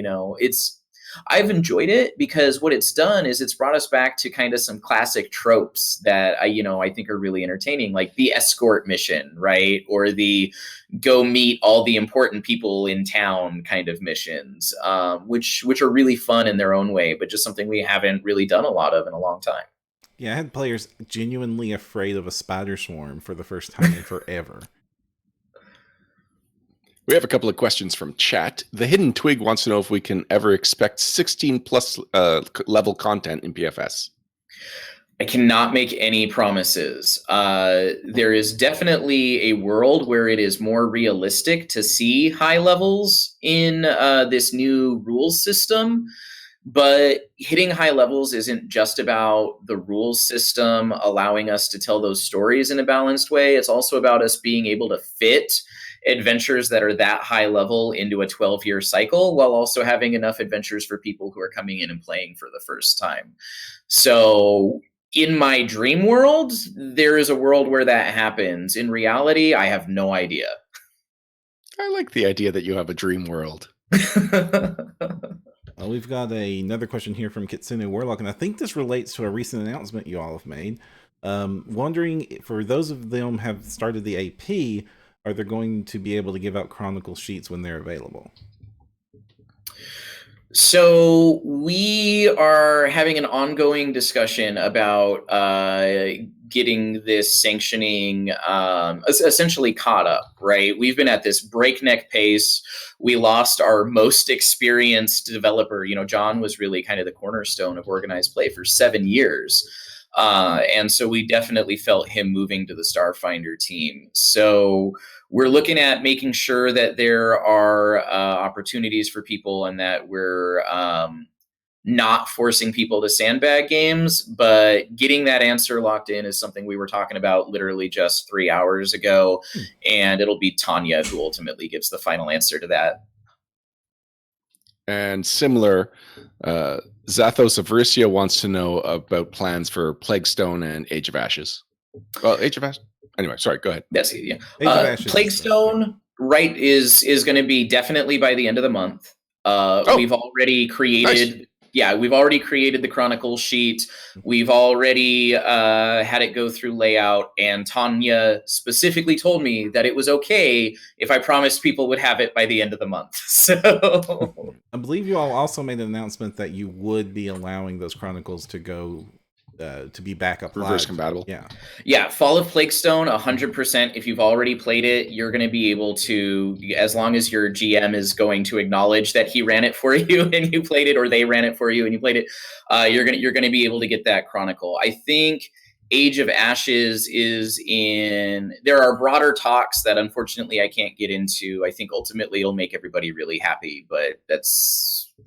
S3: I've enjoyed it because what it's done is it's brought us back to kind of some classic tropes that I think are really entertaining, like the escort mission, right? Or the go meet all the important people in town kind of missions, which are really fun in their own way, but just something we haven't really done a lot of in a long time.
S1: Yeah, I had players genuinely afraid of a spider swarm for the first time in forever.
S2: We have a couple of questions from chat. The Hidden Twig wants to know if we can ever expect 16 plus level content in PFS.
S3: I cannot make any promises. There is definitely a world where it is more realistic to see high levels in this new rules system. But hitting high levels isn't just about the rules system allowing us to tell those stories in a balanced way. It's also about us being able to fit adventures that are that high level into a 12-year cycle, while also having enough adventures for people who are coming in and playing for the first time. So in my dream world, there is a world where that happens. In reality, I have no idea.
S2: I like the idea that you have a dream world.
S1: Well, we've got another question here from Kitsune Warlock, and I think this relates to a recent announcement you all have made. Wondering, for those of them have started the AP, are they going to be able to give out Chronicle sheets when they're available?
S3: So we are having an ongoing discussion about getting this sanctioning essentially caught up, right? We've been at this breakneck pace. We lost our most experienced developer. John was really kind of the cornerstone of organized play for 7 years. And so we definitely felt him moving to the Starfinder team. So we're looking at making sure that there are opportunities for people and that we're not forcing people to sandbag games, but getting that answer locked in is something we were talking about literally just 3 hours ago. And it'll be Tanya who ultimately gives the final answer to that.
S2: And similar, Zathos of Erissia wants to know about plans for Plaguestone and Age of Ashes. Well, Age of Ashes. Anyway, sorry, go ahead.
S3: That's it, yeah. Plaguestone, right, is going to be definitely by the end of the month. We've already created... Nice. Yeah, we've already created the Chronicle sheet. We've already had it go through layout, and Tanya specifically told me that it was okay if I promised people would have it by the end of the month. So
S1: I believe you all also made an announcement that you would be allowing those Chronicles to go to be backup
S2: reverse
S1: live.
S2: compatible.
S3: Yeah, Fall of Plaguestone, 100%. If you've already played it, you're going to be able to, as long as your GM is going to acknowledge that he ran it for you and you played it, or they ran it for you and you played it, you're going to be able to get that Chronicle. I think Age of Ashes is in... There are broader talks that unfortunately I can't get into. I think ultimately it'll make everybody really happy, but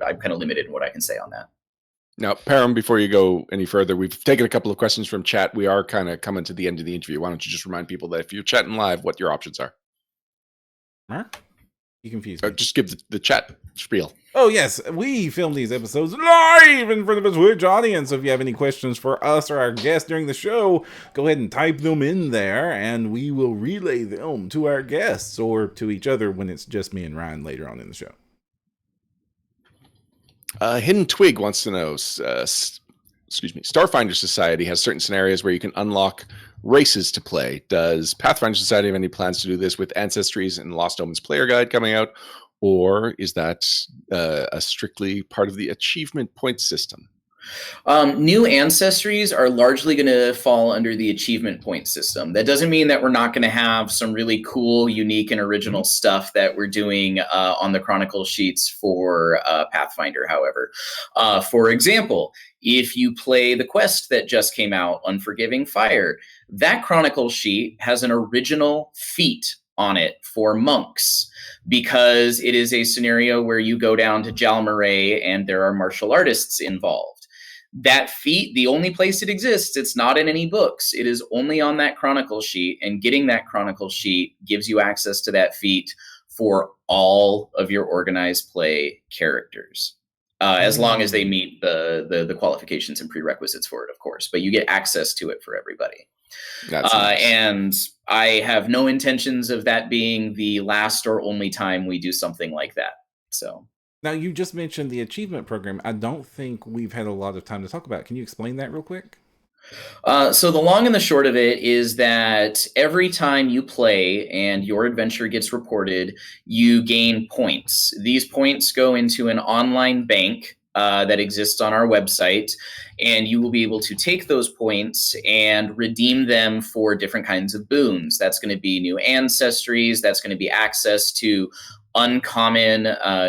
S3: I'm kind of limited in what I can say on that.
S2: Now, Param, before you go any further, we've taken a couple of questions from chat. We are kind of coming to the end of the interview. Why don't you just remind people that if you're chatting live, what your options are?
S1: Huh? You confused me.
S2: Just give the chat spiel.
S1: Oh, yes. We film these episodes live in front of a Twitch audience. So if you have any questions for us or our guests during the show, go ahead and type them in there, and we will relay them to our guests or to each other when it's just me and Ryan later on in the show.
S2: Hidden Twig wants to know, Starfinder Society has certain scenarios where you can unlock races to play. Does Pathfinder Society have any plans to do this with Ancestries and Lost Omens Player Guide coming out? Or is that a strictly part of the achievement point system?
S3: New ancestries are largely going to fall under the achievement point system. That doesn't mean that we're not going to have some really cool, unique, and original stuff that we're doing on the Chronicle sheets for Pathfinder, however. For example, if you play the quest that just came out, Unforgiving Fire, that Chronicle sheet has an original feat on it for monks, because it is a scenario where you go down to Jalmaray and there are martial artists involved. That feat, the only place it exists, it's not in any books. It is only on that Chronicle sheet, and getting that Chronicle sheet gives you access to that feat for all of your organized play characters, as long as they meet the qualifications and prerequisites for it, of course. But you get access to it for everybody.
S2: That's nice.
S3: And I have no intentions of that being the last or only time we do something like that. So.
S1: Now, you just mentioned the achievement program. I don't think we've had a lot of time to talk about it. Can you explain that real quick?
S3: So the long and the short of it is that every time you play and your adventure gets reported, you gain points. These points go into an online bank that exists on our website, and you will be able to take those points and redeem them for different kinds of boons. That's going to be new ancestries. That's going to be access to uncommon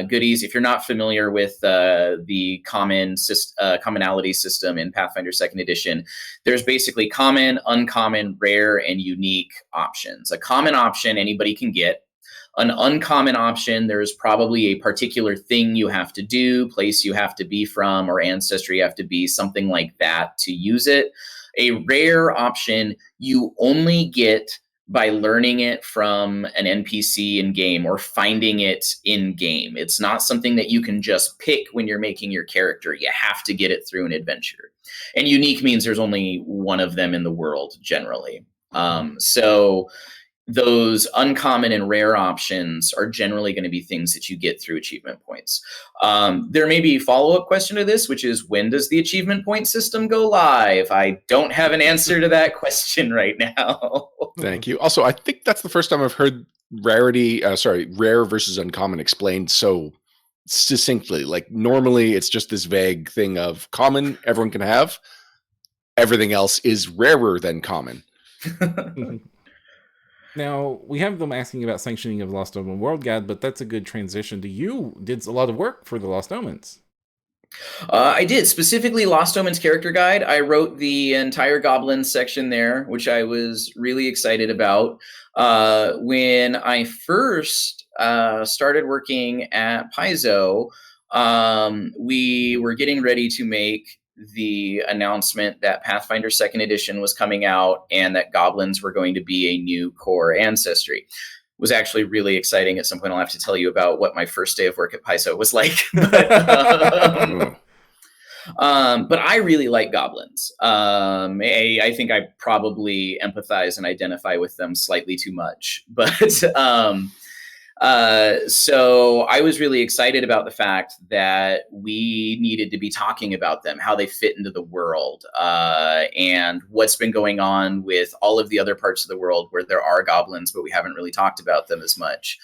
S3: goodies. If you're not familiar with the commonality system in Pathfinder 2nd Edition, there's basically common, uncommon, rare, and unique options. A common option anybody can get. An uncommon option, there's probably a particular thing you have to do, place you have to be from, or ancestry you have to be, something like that to use it. A rare option you only get by learning it from an NPC in game or finding it in game. It's not something that you can just pick when you're making your character. You have to get it through an adventure. And unique means there's only one of them in the world generally. So those uncommon and rare options are generally going to be things that you get through achievement points. There may be a follow-up question to this, which is, when does the achievement point system go live? I don't have an answer to that question right now.
S2: Thank you. Also, I think that's the first time I've heard rare versus uncommon explained so succinctly. Like, normally it's just this vague thing of common, everyone can have. Everything else is rarer than common.
S1: Now, we have them asking about sanctioning of Lost Omen World Guide, but that's a good transition to you. Did a lot of work for the Lost Omens.
S3: I did. Specifically, Lost Omens Character Guide. I wrote the entire Goblin section there, which I was really excited about. When I first started working at Paizo, we were getting ready to make the announcement that Pathfinder 2nd Edition was coming out and that Goblins were going to be a new core ancestry. It was actually really exciting. At some point, I'll have to tell you about what my first day of work at Paizo was like. But I really like Goblins. I think I probably empathize and identify with them slightly too much. But so I was really excited about the fact that we needed to be talking about them, how they fit into the world, and what's been going on with all of the other parts of the world where there are goblins, but we haven't really talked about them as much.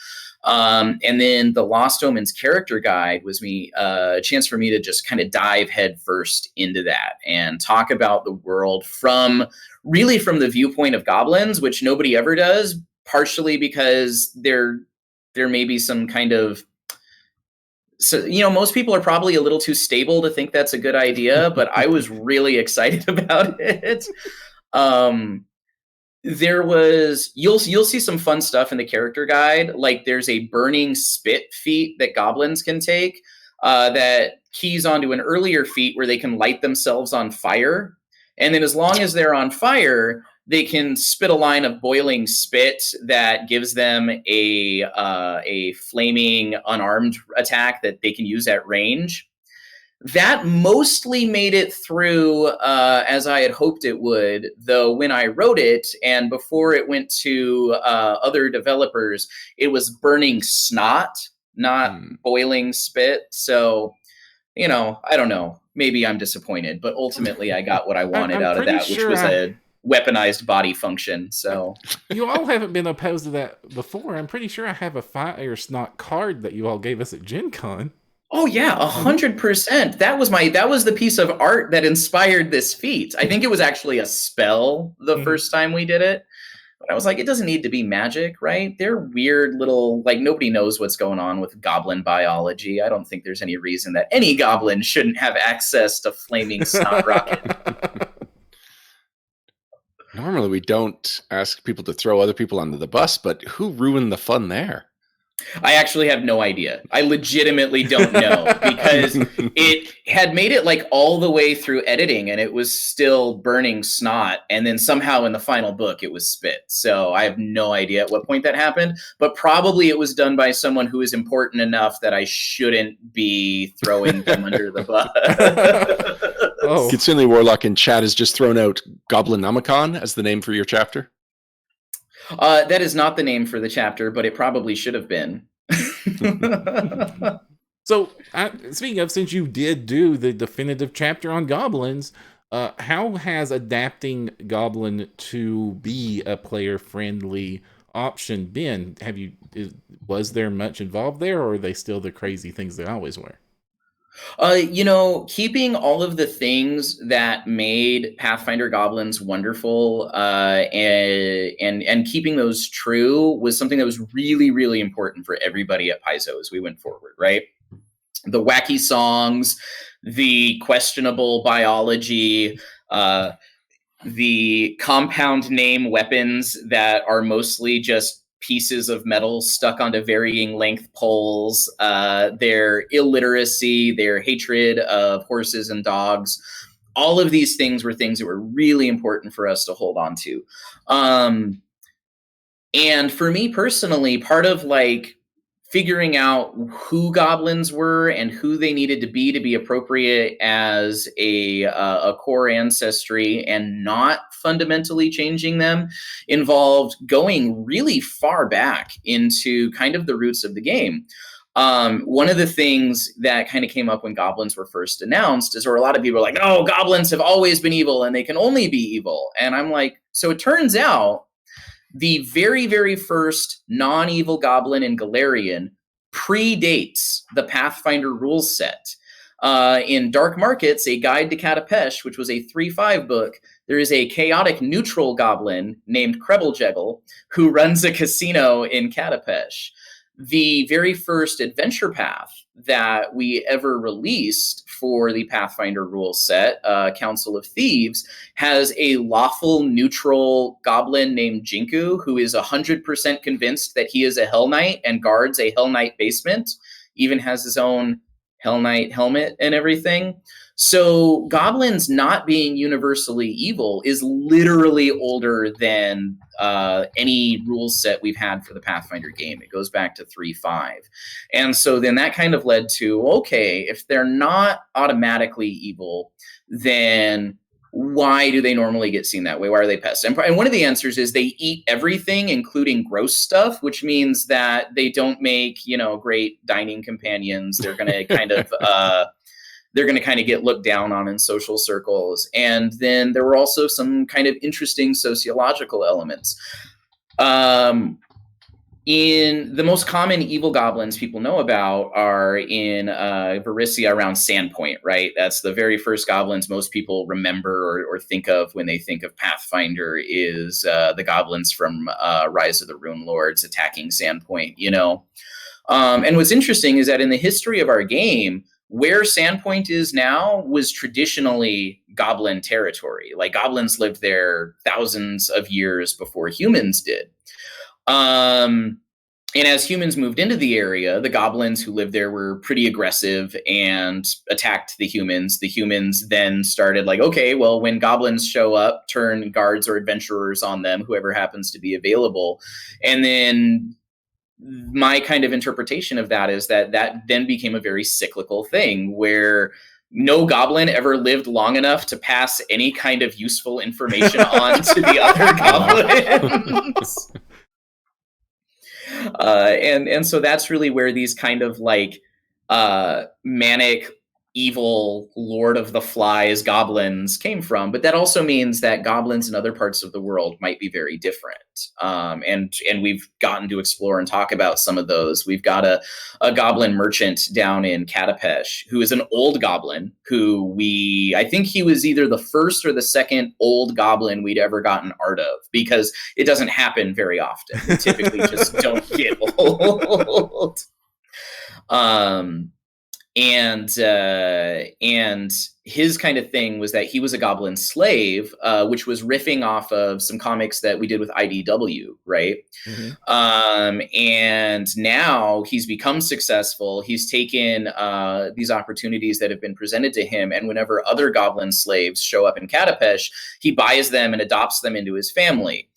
S3: And then the Lost Omens Character Guide was a chance for me to just kind of dive headfirst into that and talk about the world from the viewpoint of goblins, which nobody ever does, partially because there may be some kind of, most people are probably a little too stable to think that's a good idea, but I was really excited about it. You'll see some fun stuff in the character guide. Like, there's a burning spit feat that goblins can take that keys onto an earlier feat where they can light themselves on fire. And then as long as they're on fire, they can spit a line of boiling spit that gives them a flaming unarmed attack that they can use at range. That mostly made it through as I had hoped it would, though when I wrote it and before it went to other developers, it was burning snot, not boiling spit. So, I don't know. Maybe I'm disappointed, but ultimately I got what I wanted out of that, which was a weaponized body function. So
S1: you all haven't been opposed to that before. I'm pretty sure I have a fire snot card that you all gave us at Gen Con.
S3: Oh yeah, 100%. That was the piece of art that inspired this feat. I think it was actually a spell the first time we did it. But I was like, it doesn't need to be magic, right? They're weird little, like, nobody knows what's going on with goblin biology. I don't think there's any reason that any goblin shouldn't have access to flaming snot rocket.
S2: Normally, we don't ask people to throw other people under the bus, but who ruined the fun there?
S3: I actually have no idea. I legitimately don't know, because it had made it like all the way through editing and it was still burning snot. And then somehow in the final book, it was spit. So I have no idea at what point that happened, but probably it was done by someone who is important enough that I shouldn't be throwing them under the bus.
S2: Oh. Kitsune Warlock in chat has just thrown out Goblinomicon as the name for your chapter.
S3: That is not the name for the chapter, but it probably should have been.
S1: So, speaking of, since you did do the definitive chapter on goblins, how has adapting Goblin to be a player-friendly option been? Was there much involved there, or are they still the crazy things they always were?
S3: Keeping all of the things that made Pathfinder Goblins wonderful, and keeping those true was something that was really, really important for everybody at Paizo as we went forward, right? The wacky songs, the questionable biology, the compound name weapons that are mostly just pieces of metal stuck onto varying length poles, their illiteracy, their hatred of horses and dogs. All of these things were things that were really important for us to hold on to. And for me personally, part of like figuring out who goblins were and who they needed to be appropriate as a core ancestry and not fundamentally changing them involved going really far back into kind of the roots of the game. One of the things that kind of came up when goblins were first announced is, or a lot of people are like, oh, goblins have always been evil and they can only be evil. And I'm like, so it turns out the very, very first non-evil goblin in Galarian predates the Pathfinder rules set. In Dark Markets, A Guide to Catapesh, which was a 3-5 book, there is a chaotic neutral goblin named Krebeljeggle who runs a casino in Catapesh. The very first adventure path that we ever released for the Pathfinder rule set, Council of Thieves, has a lawful neutral goblin named Jinku who is 100% convinced that he is a Hell Knight and guards a Hell Knight basement, even has his own Hell Knight helmet and everything. So goblins not being universally evil is literally older than any rule set we've had for the Pathfinder game. It goes back to 3.5. And so then that kind of led to, okay, if they're not automatically evil, then why do they normally get seen that way? Why are they pests? And one of the answers is they eat everything, including gross stuff, which means that they don't make, great dining companions. They're going to kind of... they're going to kind of get looked down on in social circles. And then there were also some kind of interesting sociological elements. In the most common evil goblins people know about are in Varisia around Sandpoint, right? That's the very first goblins most people remember or think of when they think of Pathfinder is the goblins from Rise of the Rune Lords attacking Sandpoint, And what's interesting is that in the history of our game, where Sandpoint is now was traditionally goblin territory. Like goblins lived there thousands of years before humans did. And as humans moved into the area, the goblins who lived there were pretty aggressive and attacked the humans. The humans then started like, okay, well, when goblins show up, turn guards or adventurers on them, whoever happens to be available. And then my kind of interpretation of that is that then became a very cyclical thing where no goblin ever lived long enough to pass any kind of useful information on to the other goblins. And so that's really where these kind of like manic evil Lord of the Flies goblins came from. But that also means that goblins in other parts of the world might be very different. And we've gotten to explore and talk about some of those. We've got a goblin merchant down in Katapesh who is an old goblin who I think he was either the first or the second old goblin we'd ever gotten art of, because it doesn't happen very often. We typically just don't get old. And his kind of thing was that he was a goblin slave, which was riffing off of some comics that we did with IDW, right? Mm-hmm. And now he's become successful. He's taken these opportunities that have been presented to him, and whenever other goblin slaves show up in Katapesh, he buys them and adopts them into his family.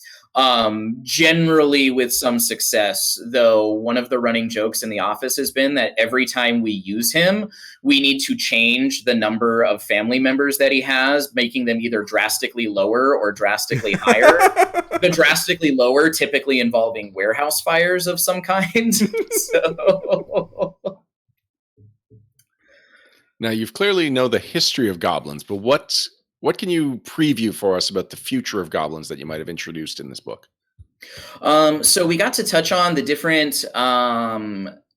S3: Generally with some success, though. One of the running jokes in the office has been that every time we use him, we need to change the number of family members that he has, making them either drastically lower or drastically higher. The drastically lower typically involving warehouse fires of some kind. So...
S2: Now, you've clearly know the history of goblins, but what can you preview for us about the future of goblins that you might have introduced in this book?
S3: So we got to touch on the different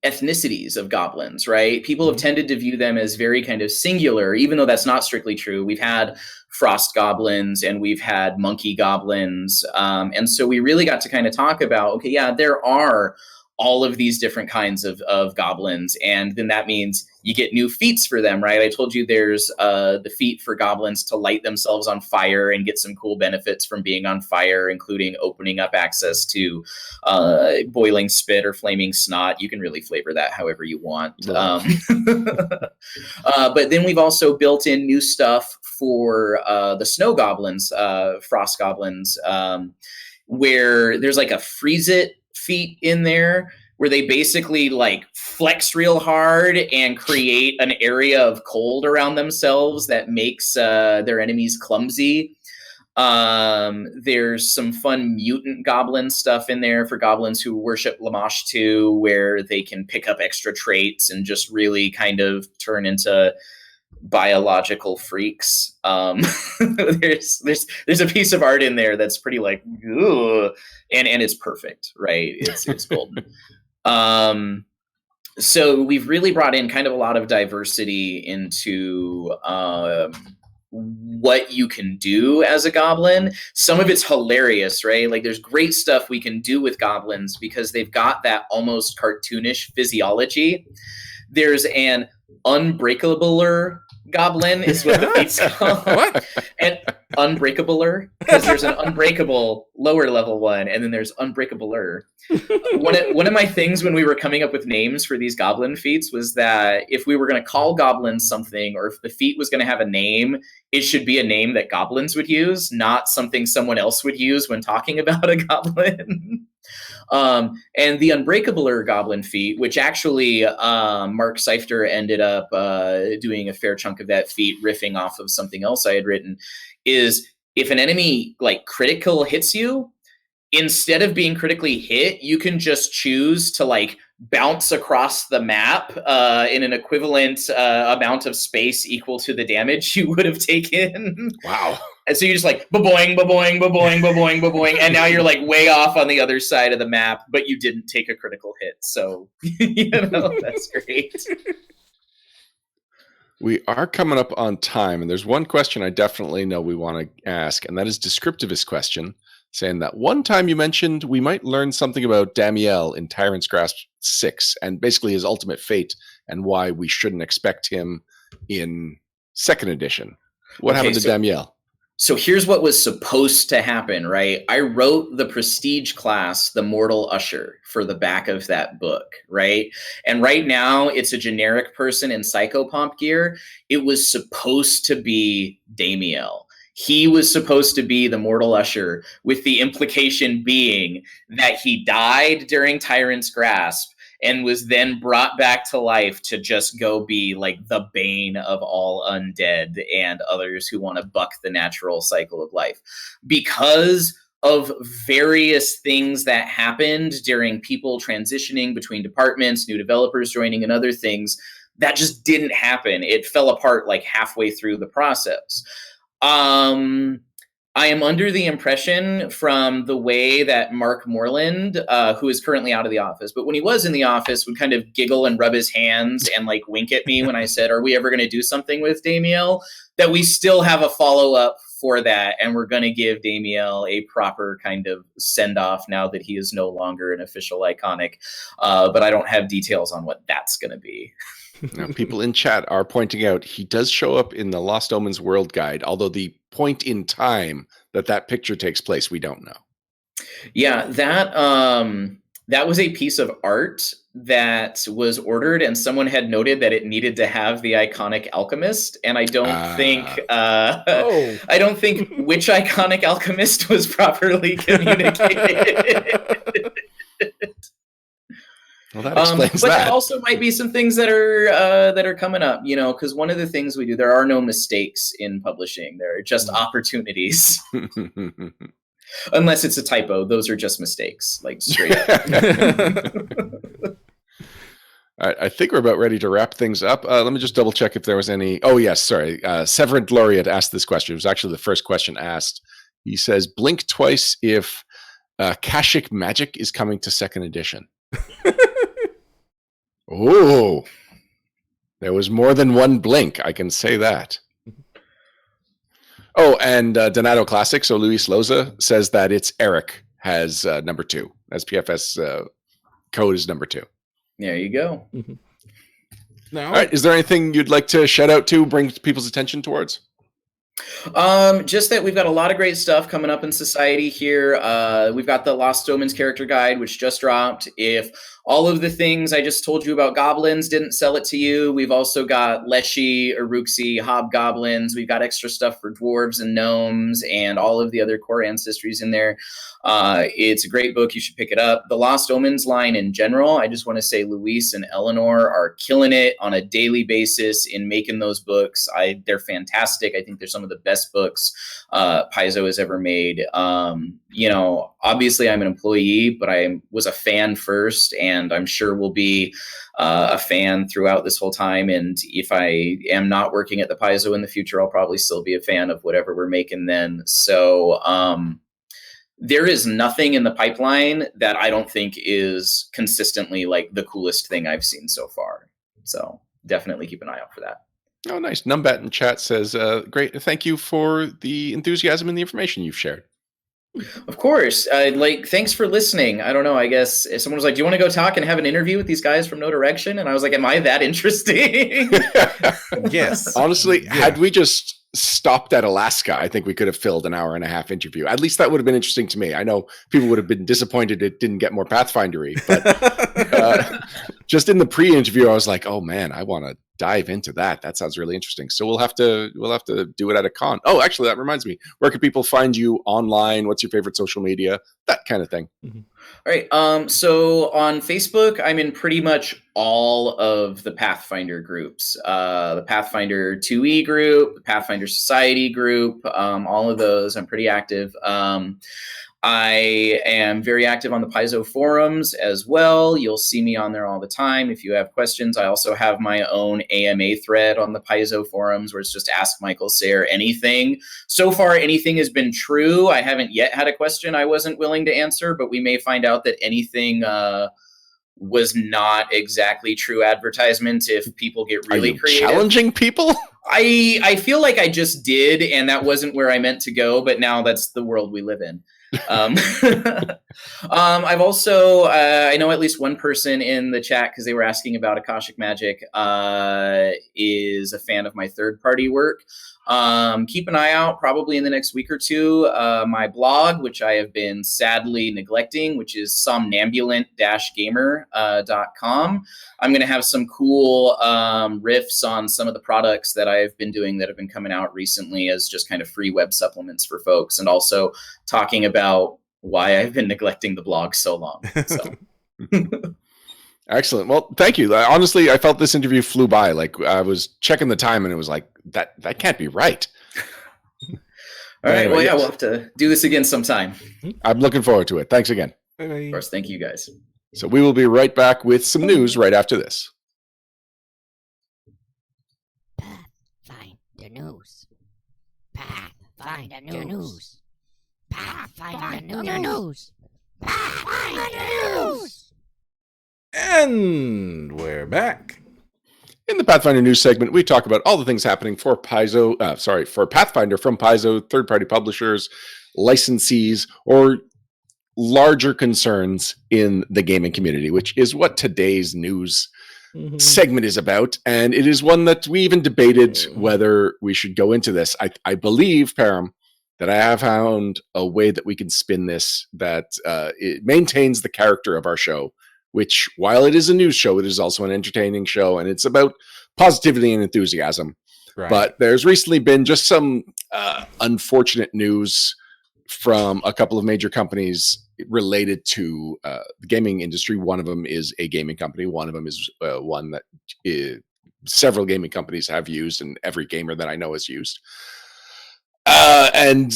S3: ethnicities of goblins, right? People have tended to view them as very kind of singular, even though that's not strictly true. We've had frost goblins and we've had monkey goblins. And so we really got to kind of talk about, okay, yeah, there are all of these different kinds of goblins. And then that means you get new feats for them, right? I told you there's the feat for goblins to light themselves on fire and get some cool benefits from being on fire, including opening up access to boiling spit or flaming snot. You can really flavor that however you want. But then we've also built in new stuff for the snow goblins, frost goblins, where there's like a freeze it feat in there where they basically like flex real hard and create an area of cold around themselves that makes their enemies clumsy. There's some fun mutant goblin stuff in there for goblins who worship Lamash 2, where they can pick up extra traits and just really kind of turn into biological freaks. There's a piece of art in there that's pretty like, ugh, and it's perfect, right? It's golden. So we've really brought in kind of a lot of diversity into what you can do as a goblin. Some of it's hilarious, right? Like there's great stuff we can do with goblins because they've got that almost cartoonish physiology. There's an unbreakabler goblin is what the feat's called. What? And unbreakabler, because there's an unbreakable lower level one, and then there's unbreakabler. One of my things when we were coming up with names for these goblin feats was that if we were going to call goblins something, or if the feat was going to have a name, it should be a name that goblins would use, not something someone else would use when talking about a goblin. And the unbreakabler goblin feat, which actually Mark Seifter ended up doing a fair chunk of that feat, riffing off of something else I had written, is if an enemy like critical hits you, instead of being critically hit, you can just choose to like bounce across the map in an equivalent amount of space equal to the damage you would have taken.
S2: Wow.
S3: And so you're just like, ba-boing, ba-boing, ba-boing, ba-boing, ba-boing. And now you're like way off on the other side of the map, but you didn't take a critical hit. So, that's great.
S2: We are coming up on time, and there's one question I definitely know we want to ask, and that is Descriptivist question, saying that one time you mentioned we might learn something about Damiel in Tyrant's Grasp 6, and basically his ultimate fate, and why we shouldn't expect him in 2nd edition. What happened to Damiel?
S3: So here's what was supposed to happen, right? I wrote the prestige class, the Mortal Usher, for the back of that book, right? And right now it's a generic person in psychopomp gear. It was supposed to be Damiel. He was supposed to be the Mortal Usher, with the implication being that he died during Tyrant's Grasp and was then brought back to life to just go be like the bane of all undead and others who want to buck the natural cycle of life. Because of various things that happened during people transitioning between departments, new developers joining, and other things, that just didn't happen. It fell apart like halfway through the process. I am under the impression from the way that Mark Moreland, who is currently out of the office, but when he was in the office, would kind of giggle and rub his hands and like wink at me when I said, are we ever going to do something with Damiel? That we still have a follow-up for that, and we're going to give Damiel a proper kind of send-off now that he is no longer an official iconic. But I don't have details on what that's going to be.
S2: Now, people in chat are pointing out he does show up in the Lost Omens World Guide, although the point in time that picture takes place, we don't know.
S3: Yeah, that was a piece of art that was ordered, and someone had noted that it needed to have the iconic alchemist, and I don't think I don't think which iconic alchemist was properly communicated.
S2: Well, that explains
S3: but
S2: that.
S3: there also might be some things that are coming up, you know, because one of the things we do, there are no mistakes in publishing. There are just opportunities. Unless it's a typo. Those are just mistakes, like straight up.
S2: All right, I think we're about ready to wrap things up. Let me just double check if there was any. Oh, yes, sorry. Severant Laureate asked this question. It was actually the first question asked. He says, blink twice if Kashik Magic is coming to 2nd edition. Oh, there was more than one blink. I can say that. Oh, and Donato Classic. So Luis Loza says that it's Eric has number 2. As PFS code is number 2.
S3: There you go.
S2: All right. Is there anything you'd like to shout out to, bring people's attention towards?
S3: Just that we've got a lot of great stuff coming up in society here. We've got the Lost Omens character guide, which just dropped. If all of the things I just told you about goblins didn't sell it to you, we've also got Leshy, Uruxi, hobgoblins. We've got extra stuff for dwarves and gnomes and all of the other core ancestries in there. It's a great book. You should pick it up. The Lost Omens line in general, I just want to say Luis and Eleanor are killing it on a daily basis in making those books. They're fantastic. I think they're some of the best books Paizo has ever made. You know, obviously I'm an employee, but I was a fan first, and I'm sure will be a fan throughout this whole time. And if I am not working at the Paizo in the future, I'll probably still be a fan of whatever we're making then. So there is nothing in the pipeline that I don't think is consistently like the coolest thing I've seen so far. So definitely keep an eye out for that.
S2: Oh, nice. Numbat in chat says, great. Thank you for the enthusiasm and the information you've shared.
S3: Of course. Thanks for listening. I don't know. I guess if someone was like, do you want to go talk and have an interview with these guys from No Direction? And I was like, am I that interesting?
S1: Yes.
S2: Honestly, had we just stopped at Alaska, I think we could have filled an 1.5-hour interview. At least that would have been interesting to me. I know people would have been disappointed it didn't get more Pathfindery, but just in the pre-interview, I was like, oh man, I want to dive into that. That sounds really interesting. So we'll have to do it at a con. Oh, actually, that reminds me. Where can people find you online? What's your favorite social media? That kind of thing.
S3: Mm-hmm. All right. So on Facebook, I'm in pretty much all of the Pathfinder groups. The Pathfinder 2E group, the Pathfinder Society group, all of those. I'm pretty active. I am very active on the Paizo forums as well. You'll see me on there all the time if you have questions. I also have my own AMA thread on the Paizo forums where it's just ask Michael Sayre anything. So far, anything has been true. I haven't yet had a question I wasn't willing to answer, but we may find out that anything was not exactly true advertisement if people get really creative.
S2: Challenging people?
S3: I feel like I just did, and that wasn't where I meant to go, but now that's the world we live in. I've also, I know at least one person in the chat, because they were asking about Akashic Magic, is a fan of my third-party work. Keep an eye out probably in the next week or two. My blog, which I have been sadly neglecting, which is somnambulant-gamer.com. I'm going to have some cool riffs on some of the products that I've been doing that have been coming out recently as just kind of free web supplements for folks, and also talking about why I've been neglecting the blog so long. So.
S2: Excellent. Well, thank you. Honestly, I felt this interview flew by. Like I was checking the time and it was like, that can't be right.
S3: All right. Well, yeah, we'll have to do this again sometime.
S2: I'm looking forward to it. Thanks again.
S1: Bye-bye.
S3: Of course. Thank you guys.
S2: So we will be right back with some news right after this.
S4: news. Pathfinder news. Pathfinder news. Pathfinder news.
S1: And we're back.
S2: In the Pathfinder news segment, we talk about all the things happening for for Pathfinder from Paizo, third-party publishers, licensees, or larger concerns in the gaming community, which is what today's news segment is about. And it is one that we even debated whether we should go into this. I believe, Param, that I have found a way that we can spin this that it maintains the character of our show, which, while it is a news show, it is also an entertaining show, and it's about positivity and enthusiasm.
S1: Right.
S2: But there's recently been just some unfortunate news from a couple of major companies related to the gaming industry. One of them is a gaming company. One of them is one that several gaming companies have used, and every gamer that I know has used. And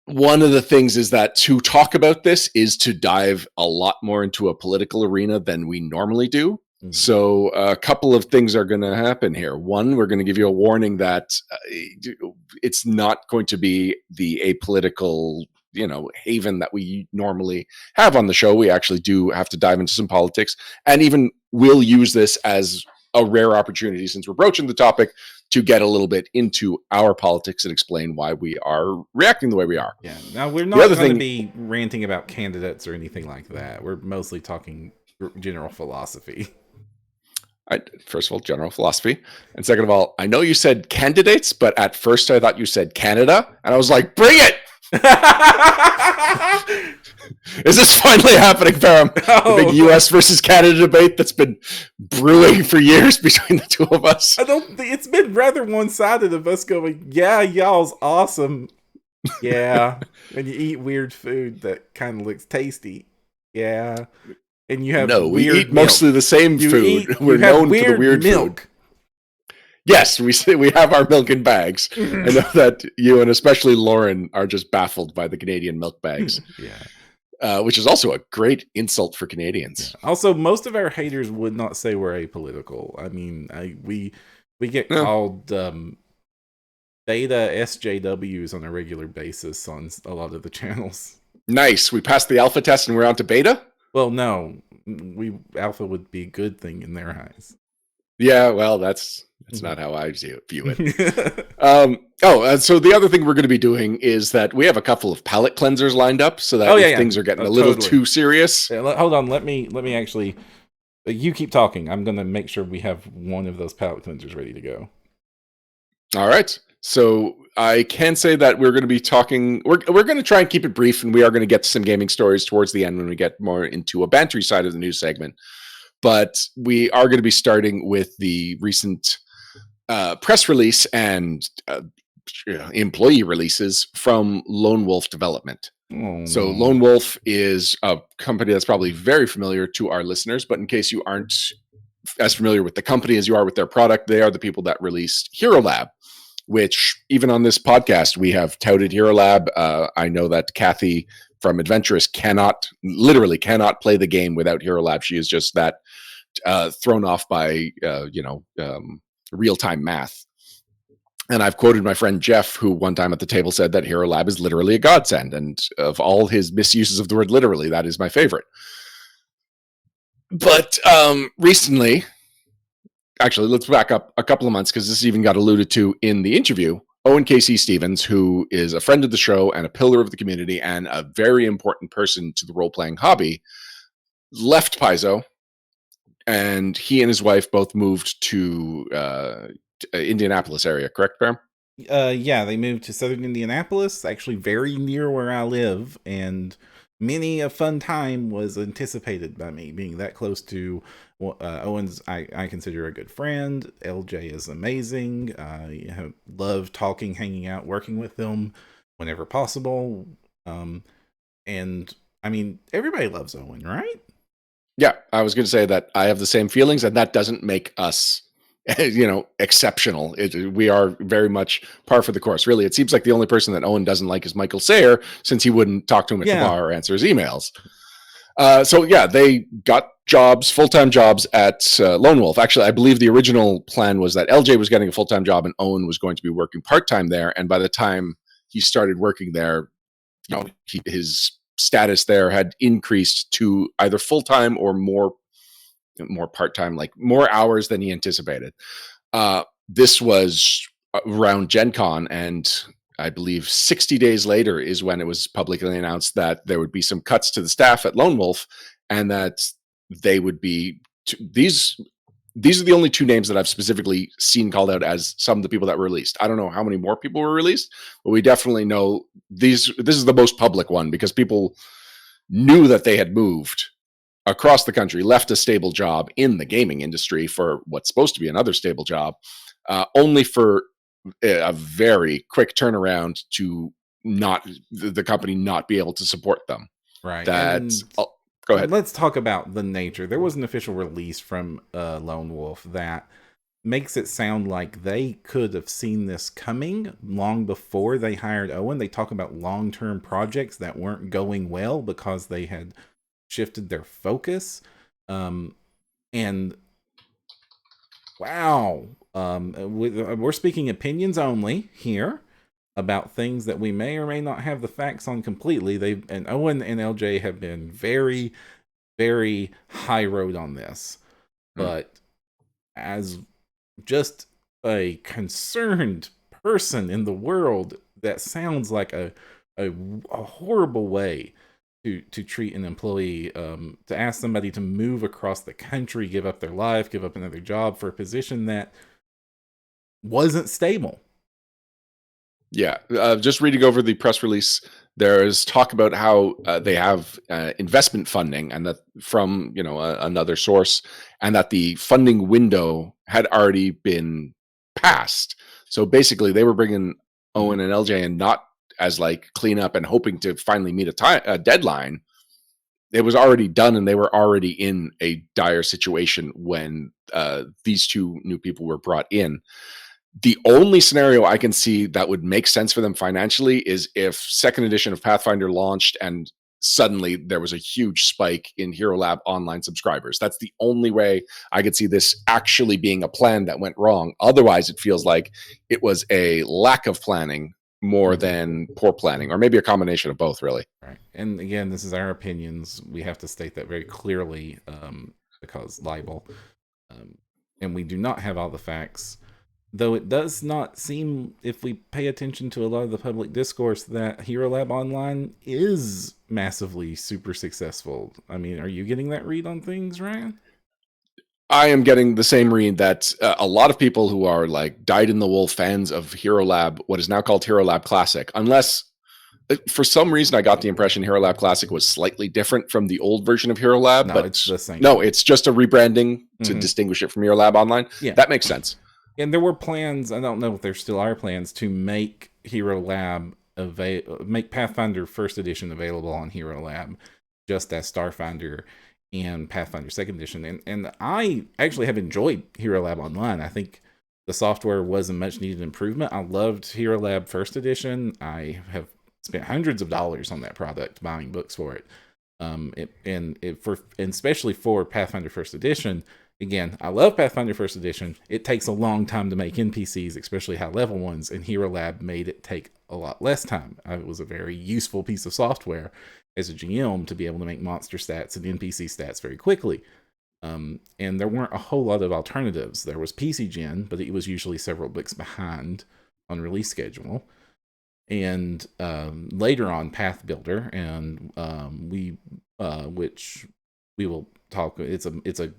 S2: one of the things is that to talk about this is to dive a lot more into a political arena than we normally do. Mm-hmm. So a couple of things are going to happen here. One, we're going to give you a warning that it's not going to be the apolitical, haven that we normally have on the show. We actually do have to dive into some politics, and even we'll use this as a rare opportunity, since we're broaching the topic, to get a little bit into our politics and explain why we are reacting the way we are.
S1: Yeah. Now, we're not going to be ranting about candidates or anything like that. We're mostly talking general philosophy.
S2: First of all, general philosophy. And second of all, I know you said candidates, but at first I thought you said Canada. And I was like, bring it! Is this finally happening, Param? No. The big US versus Canada debate that's been brewing for years between the two of us.
S1: I don't think it's been rather one-sided of us going, yeah, y'all's awesome. Yeah. And you eat weird food that kind of looks tasty. Yeah. And you have
S2: we eat mostly the same food. We're known for the weird milk. Food. Yes, we have our milk in bags. I know that you and especially Lauren are just baffled by the Canadian milk bags.
S1: Yeah.
S2: Which is also a great insult for Canadians.
S1: Yeah. Also, most of our haters would not say we're apolitical. I mean, we get called beta SJWs on a regular basis on a lot of the channels.
S2: Nice. We passed the alpha test and we're on to beta?
S1: Well, no. Alpha would be a good thing in their eyes.
S2: Yeah, well, that's not how I view it. So the other thing we're going to be doing is that we have a couple of palette cleansers lined up, so that things are getting a little too serious.
S1: Yeah, hold on, let me actually. You keep talking. I'm going to make sure we have one of those palette cleansers ready to go.
S2: All right. So I can say that we're going to be talking. We're going to try and keep it brief, and we are going to get to some gaming stories towards the end when we get more into a bantery side of the news segment. But we are going to be starting with the recent press release and employee releases from Lone Wolf Development. So Lone Wolf is a company that's probably very familiar to our listeners, but in case you aren't as familiar with the company as you are with their product, they are the people that released Hero Lab, which even on this podcast, we have touted Hero Lab. I know that Kathy from Adventurous literally cannot play the game without Hero Lab. She is just that thrown off by, real-time math. And I've quoted my friend Jeff, who one time at the table said that Hero Lab is literally a godsend. And of all his misuses of the word literally, that is my favorite. But recently, actually, let's back up a couple of months, because this even got alluded to in the interview. Owen K.C. Stevens, who is a friend of the show and a pillar of the community and a very important person to the role-playing hobby, left Paizo, and he and his wife both moved to Indianapolis area, correct, Pam?
S1: Yeah, they moved to southern Indianapolis, actually very near where I live, and many a fun time was anticipated by me being that close to Owen's. I consider a good friend. LJ is amazing. I love talking, hanging out, working with them whenever possible. And I mean, everybody loves Owen, right?
S2: Yeah, I was going to say that I have the same feelings, and that doesn't make us, exceptional. We are very much par for the course. Really, it seems like the only person that Owen doesn't like is Michael Sayre, since he wouldn't talk to him at the bar or answer his emails. So yeah, they got jobs, full-time jobs at Lone Wolf. Actually, I believe the original plan was that LJ was getting a full-time job and Owen was going to be working part-time there. And by the time he started working there, his status there had increased to either full-time or more part-time, like more hours than he anticipated. This was around Gen Con, and I believe 60 days later is when it was publicly announced that there would be some cuts to the staff at Lone Wolf, and that they would be these are the only two names that I've specifically seen called out as some of the people that were released. I don't know how many more people were released, but we definitely know this is the most public one, because people knew that they had moved across the country, left a stable job in the gaming industry for what's supposed to be another stable job, only for a very quick turnaround to not the company not be able to support them.
S1: Right.
S2: That's go ahead.
S1: Let's talk about the nature. There was an official release from Lone Wolf that makes it sound like they could have seen this coming long before they hired Owen. They talk about long-term projects that weren't going well because they had shifted their focus. And wow, we're speaking opinions only here about things that we may or may not have the facts on completely. And Owen and LJ have been very, very high road on this. But as just a concerned person in the world, that sounds like a horrible way to treat an employee, to ask somebody to move across the country, give up their life, give up another job for a position that wasn't stable.
S2: Yeah, just reading over the press release, there's talk about how they have investment funding, and that from another source, and that the funding window had already been passed. So basically, they were bringing Owen and LJ in not as like cleanup and hoping to finally meet a deadline. It was already done, and they were already in a dire situation when these two new people were brought in. The only scenario I can see that would make sense for them financially is if second edition of Pathfinder launched and suddenly there was a huge spike in Hero Lab online subscribers. That's the only way I could see this actually being a plan that went wrong. Otherwise, it feels like it was a lack of planning more than poor planning, or maybe a combination of both, really.
S1: Right. And again, this is our opinions. We have to state that very clearly, because libel. And we do not have all the facts. Though it does not seem, if we pay attention to a lot of the public discourse, that Hero Lab Online is massively super successful. I mean, are you getting that read on things, Ryan?
S2: I am getting the same read that a lot of people who are like dyed-in-the-wool fans of Hero Lab, what is now called Hero Lab Classic, unless for some reason I got the impression Hero Lab Classic was slightly different from the old version of Hero Lab.
S1: No,
S2: but
S1: it's the same.
S2: No, it's just a rebranding to distinguish it from Hero Lab Online.
S1: Yeah.
S2: That makes sense.
S1: And there were plans, I don't know if there still are plans, to make Hero Lab make Pathfinder First Edition available on Hero Lab, just as Starfinder and Pathfinder Second Edition. And I actually have enjoyed Hero Lab Online. I think the software was a much needed improvement. I loved Hero Lab First Edition. I have spent hundreds of dollars on that product, buying books for it. And especially for Pathfinder First Edition. Again, I love Pathfinder First Edition. It takes a long time to make NPCs, especially high-level ones, and Hero Lab made it take a lot less time. It was a very useful piece of software as a GM to be able to make monster stats and NPC stats very quickly. And there weren't a whole lot of alternatives. There was PC Gen, but it was usually several books behind on release schedule. And later on, Path Builder, and which we will talk. It's a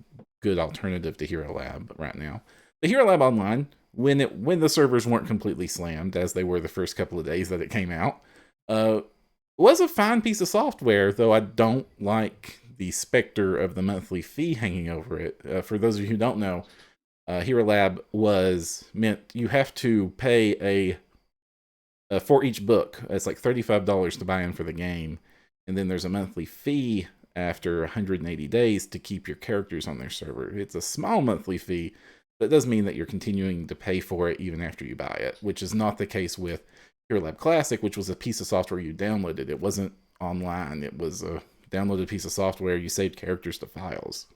S1: good alternative to Hero Lab right now. The Hero Lab Online, when the servers weren't completely slammed, as they were the first couple of days that it came out, was a fine piece of software, though I don't like the specter of the monthly fee hanging over it. For those of you who don't know, Hero Lab meant you have to pay for each book. It's like $35 to buy in for the game, and then there's a monthly fee after 180 days to keep your characters on their server. It's a small monthly fee, but it does mean that you're continuing to pay for it even after you buy it, which is not the case with Hero Lab Classic, which was a piece of software you downloaded. It wasn't online. It was a downloaded a piece of software, you saved characters to files.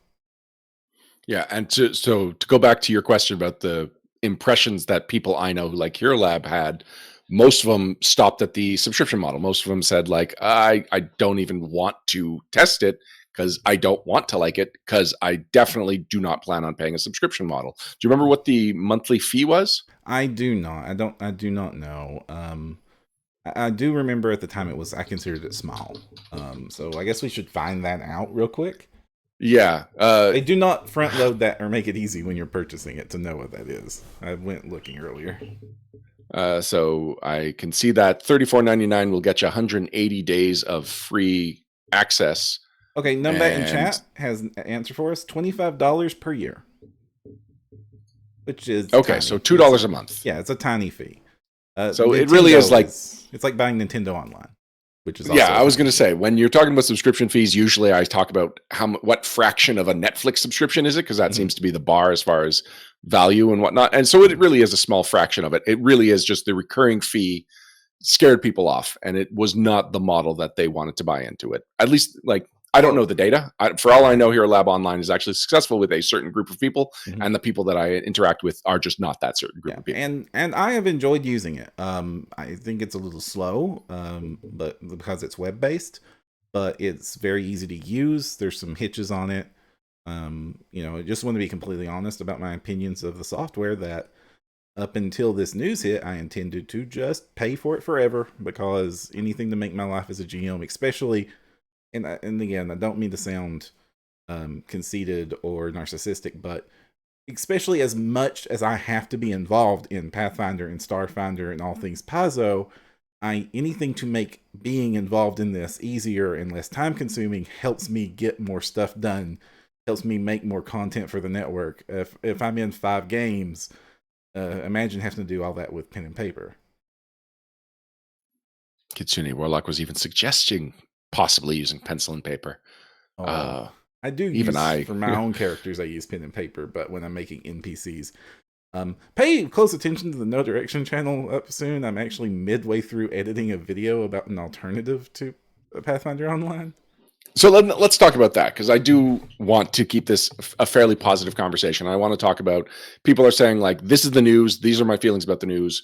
S2: Yeah, and to go back to your question about the impressions that people I know who like Hero Lab had, most of them stopped at the subscription model. Most of them said like, I don't even want to test it because I don't want to like it, because I definitely do not plan on paying a subscription model. Do you remember what the monthly fee was?
S1: I do not. I do not know. I do remember at the time I considered it small. So I guess we should find that out real quick.
S2: Yeah.
S1: They do not front load that or make it easy when you're purchasing it to know what that is. I went looking earlier.
S2: So I can see that $34.99 will get you 180 days of free access.
S1: Okay, Numbat in chat has an answer for us: $25 per year, which is
S2: okay.
S1: tiny.
S2: So $2 a month.
S1: Yeah, it's a tiny fee.
S2: So it really is like
S1: it's like buying Nintendo Online, which is
S2: I was going to say, when you're talking about subscription fees, usually I talk about what fraction of a Netflix subscription is it, because that seems to be the bar as far as value and whatnot. And so it really is a small fraction of it. It really is just the recurring fee scared people off, and it was not the model that they wanted to buy into it. At least, like, I don't know the data. For all I know, Hero Lab Online is actually successful with a certain group of people, and the people that I interact with are just not that certain group of people.
S1: And I have enjoyed using it. I think it's a little slow, but because it's web based, but it's very easy to use. There's some hitches on it. I just want to be completely honest about my opinions of the software. That up until this news hit, I intended to just pay for it forever, because anything to make my life as a GM, especially. And again, I don't mean to sound conceited or narcissistic, but especially as much as I have to be involved in Pathfinder and Starfinder and all things Paizo, anything to make being involved in this easier and less time consuming helps me get more stuff done, helps me make more content for the network. If I'm in 5 games, imagine having to do all that with pen and paper.
S2: Kitsune Warlock was even suggesting possibly using pencil and paper.
S1: I do for my own characters, I use pen and paper, but when I'm making NPCs, pay close attention to the No Direction channel up soon. I'm actually midway through editing a video about an alternative to Pathfinder Online.
S2: So let's talk about that, because I do want to keep this a fairly positive conversation. I want to talk about, people are saying like, this is the news, these are my feelings about the news.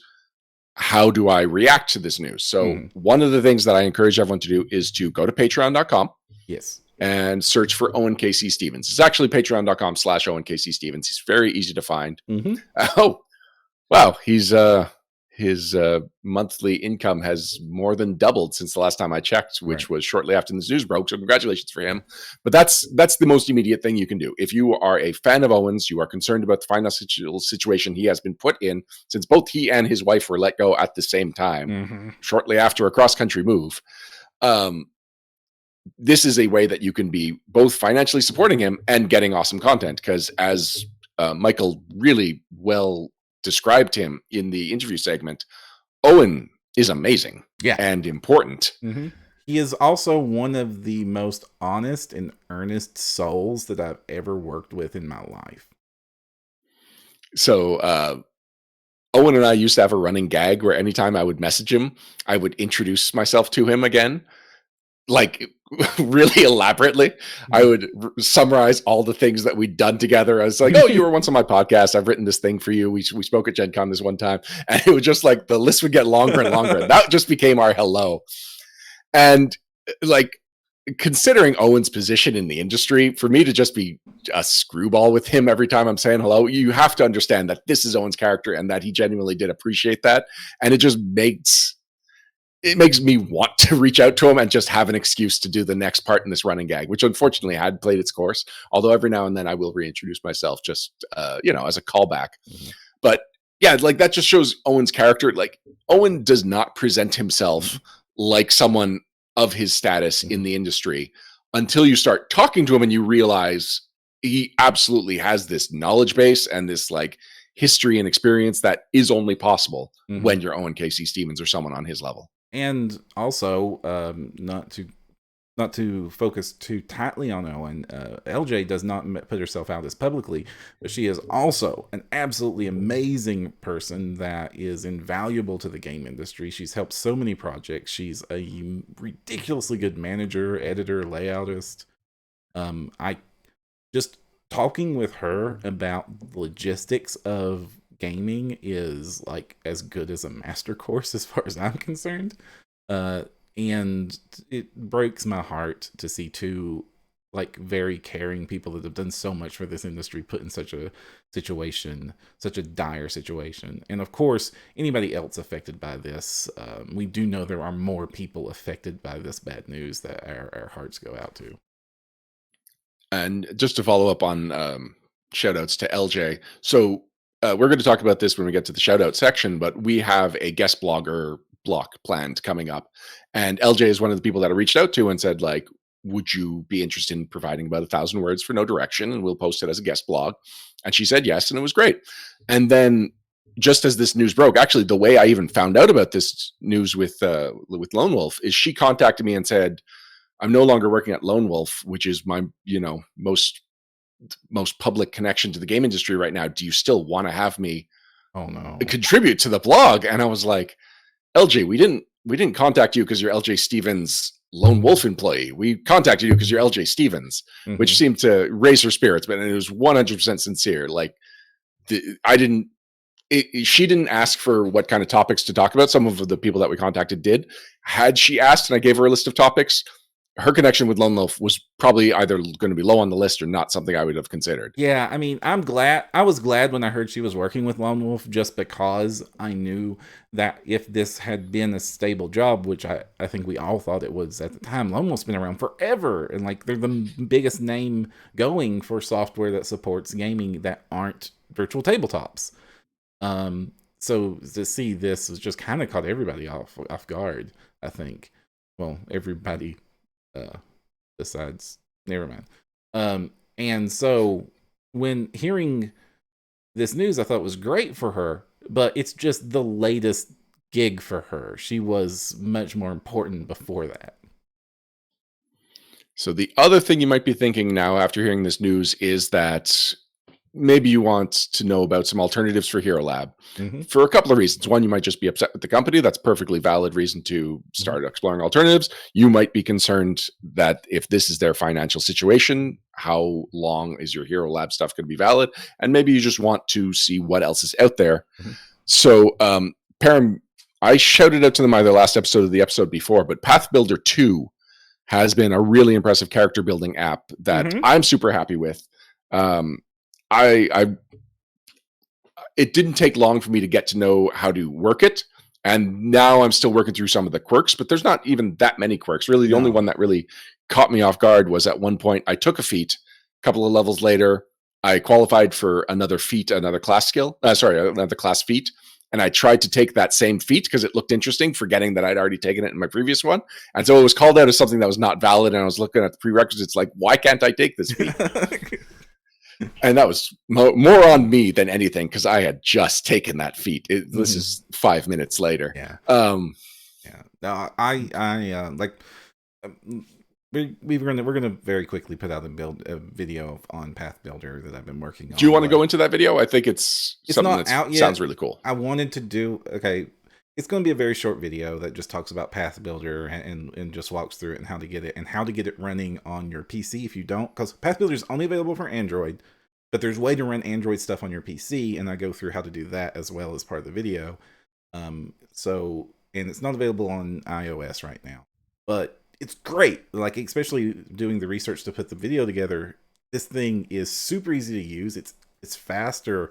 S2: How do I react to this news? So one of the things that I encourage everyone to do is to go to patreon.com.
S1: Yes.
S2: And search for Owen K.C. Stevens. It's actually patreon.com/Owen K.C. Stevens. He's very easy to find. Oh, wow. His monthly income has more than doubled since the last time I checked, which was shortly after this news broke. So congratulations for him. But that's the most immediate thing you can do. If you are a fan of Owen's, you are concerned about the financial situation he has been put in, since both he and his wife were let go at the same time, shortly after a cross-country move. This is a way that you can be both financially supporting him and getting awesome content, because as Michael really well described him in the interview segment, Owen is amazing and important.
S1: He is also one of the most honest and earnest souls that I've ever worked with in my life.
S2: So Owen and I used to have a running gag where anytime I would message him, I would introduce myself to him again, like really elaborately. I would summarize all the things that we'd done together. I was like, oh, you were once on my podcast. I've written this thing for you. We spoke at Gen Con this one time. And it would just like, the list would get longer and longer. And that just became our hello. And like, considering Owen's position in the industry, for me to just be a screwball with him every time I'm saying hello, you have to understand that this is Owen's character and that he genuinely did appreciate that. And it just makes me want to reach out to him and just have an excuse to do the next part in this running gag, which unfortunately had played its course. Although every now and then I will reintroduce myself just, as a callback. But yeah, like that just shows Owen's character. Like Owen does not present himself like someone of his status in the industry until you start talking to him and you realize he absolutely has this knowledge base and this like history and experience that is only possible when you're Owen K.C. Stevens or someone on his level.
S1: And also, not to not to focus too tightly on Owen, LJ does not put herself out as publicly, but she is also an absolutely amazing person that is invaluable to the game industry. She's helped so many projects. She's a ridiculously good manager, editor, layoutist. I just talking with her about the logistics of gaming is like as good as a master course as far as I'm concerned. And it breaks my heart to see two like very caring people that have done so much for this industry put in such a situation, such a dire situation. And of course, anybody else affected by this, we do know there are more people affected by this bad news that our hearts go out to.
S2: And just to follow up on shout outs to LJ. So we're going to talk about this when we get to the shout out section, but we have a guest blogger block planned coming up. And LJ is one of the people that I reached out to and said, like, would you be interested in providing about 1,000 words for no direction? And we'll post it as a guest blog. And she said yes, and it was great. And then just as this news broke, actually, the way I even found out about this news with Lone Wolf is she contacted me and said, I'm no longer working at Lone Wolf, which is my, most public connection to the game industry right now. Do you still want to have me contribute to the blog? And I was like, LJ, we didn't contact you because you're LJ Stevens' Lone Wolf employee. We contacted you because you're LJ Stevens, which seemed to raise her spirits, but it was 100% sincere. Like, she didn't ask for what kind of topics to talk about. Some of the people that we contacted did. Had she asked and I gave her a list of topics, her connection with Lone Wolf was probably either going to be low on the list or not something I would have considered.
S1: Yeah, I mean, I was glad when I heard she was working with Lone Wolf, just because I knew that if this had been a stable job, which I think we all thought it was at the time, Lone Wolf's been around forever. And like, they're the biggest name going for software that supports gaming that aren't virtual tabletops. So to see this was just kind of caught everybody off guard, I think. Well, everybody besides, never mind. And so when hearing this news, I thought it was great for her, but it's just the latest gig for her. She was much more important before that.
S2: So the other thing you might be thinking now after hearing this news is that maybe you want to know about some alternatives for Hero Lab for a couple of reasons. One, you might just be upset with the company. That's perfectly valid reason to start exploring alternatives. You might be concerned that if this is their financial situation, how long is your Hero Lab stuff going to be valid? And maybe you just want to see what else is out there. So, Param, I shouted out to them either last episode or the episode before, but Path Builder 2 has been a really impressive character building app that I'm super happy with. It didn't take long for me to get to know how to work it. And now I'm still working through some of the quirks, but there's not even that many quirks. Really, the only one that really caught me off guard was at one point I took a feat. A couple of levels later, I qualified for another feat, another class feat. And I tried to take that same feat because it looked interesting, forgetting that I'd already taken it in my previous one. And so it was called out as something that was not valid. And I was looking at the prerequisites like, why can't I take this feat? And that was more on me than anything because I had just taken that feat. This is 5 minutes later.
S1: Yeah. No, we're gonna very quickly put out a video on Path Builder that I've been working on.
S2: Do you want to go into that video? I think it's something
S1: not out yet.
S2: Sounds really cool.
S1: I wanted to do it's going to be a very short video that just talks about Path Builder and just walks through it and how to get it running on your PC. If you don't, because Path Builder is only available for Android, but there's a way to run Android stuff on your PC, and I go through how to do that as well as part of the video. And it's not available on iOS right now, but it's great. Like, especially doing the research to put the video together, this thing is super easy to use. It's faster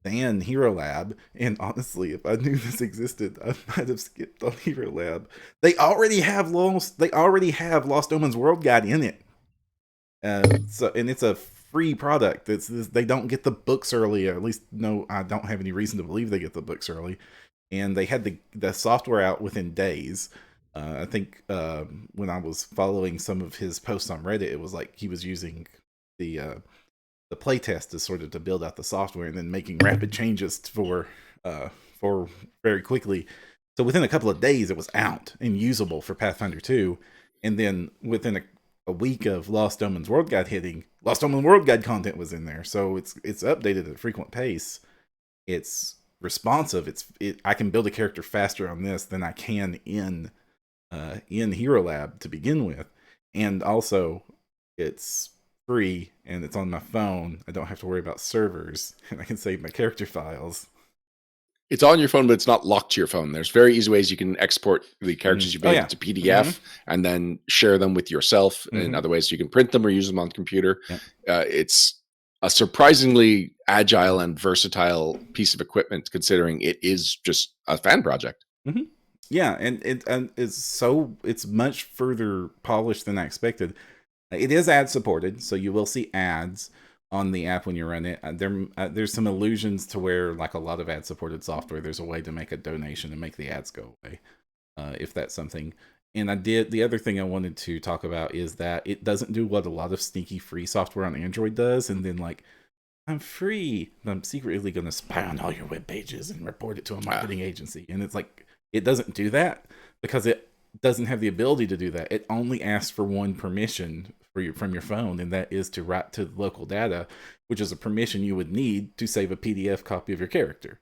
S1: than Hero Lab, and honestly, if I knew this existed, I might have skipped on Hero Lab. They already have Lost Omens World Guide in it, and it's a free product. They don't get the books early, or at least no, I don't have any reason to believe they get the books early, and they had the software out within days. I think when I was following some of his posts on Reddit, it was like he was using the playtest is sort of to build out the software and then making rapid changes for very quickly. So within a couple of days, it was out and usable for Pathfinder 2. And then within a week of Lost Omens World Guide hitting, Lost Omens World Guide content was in there. So it's updated at a frequent pace. It's responsive. I can build a character faster on this than I can in Hero Lab to begin with. And also it's free and it's on my phone. I don't have to worry about servers, and I can save my character files.
S2: It's on your phone, but it's not locked to your phone. There's very easy ways you can export the characters you've made to PDF and then share them with yourself. In other ways, you can print them or use them on the computer. It's a surprisingly agile and versatile piece of equipment, considering it is just a fan project.
S1: Yeah, and it's much further polished than I expected. It is ad supported, so you will see ads on the app when you run it. There's some illusions to where, like a lot of ad supported software, there's a way to make a donation and make the ads go away, if that's something. And the other thing I wanted to talk about is that it doesn't do what a lot of sneaky free software on Android does, and then like, I'm free, but I'm secretly going to spy on all your web pages and report it to a marketing agency. And it's like, it doesn't do that because it doesn't have the ability to do that. It only asks for one permission from your phone, and that is to write to local data, which is a permission you would need to save a PDF copy of your character.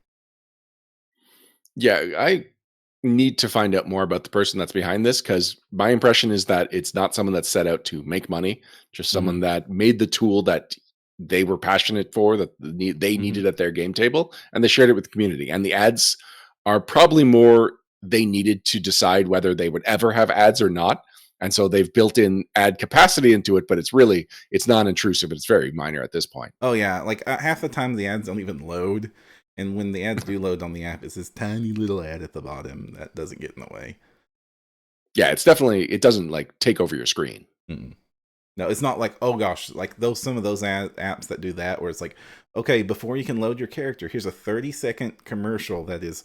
S2: Yeah, I need to find out more about the person that's behind this, because my impression is that it's not someone that's set out to make money, just someone that made the tool that they were passionate for, that they needed at their game table, and they shared it with the community. And the ads are probably more they needed to decide whether they would ever have ads or not. And so they've built in ad capacity into it, but it's non-intrusive. It's very minor at this point.
S1: Oh yeah, like half the time the ads don't even load. And when the ads do load on the app, it's this tiny little ad at the bottom that doesn't get in the way.
S2: Yeah, it doesn't like take over your screen.
S1: No, it's not like, oh gosh, like some of those apps that do that, where it's like, okay, before you can load your character, here's a 30-second commercial that is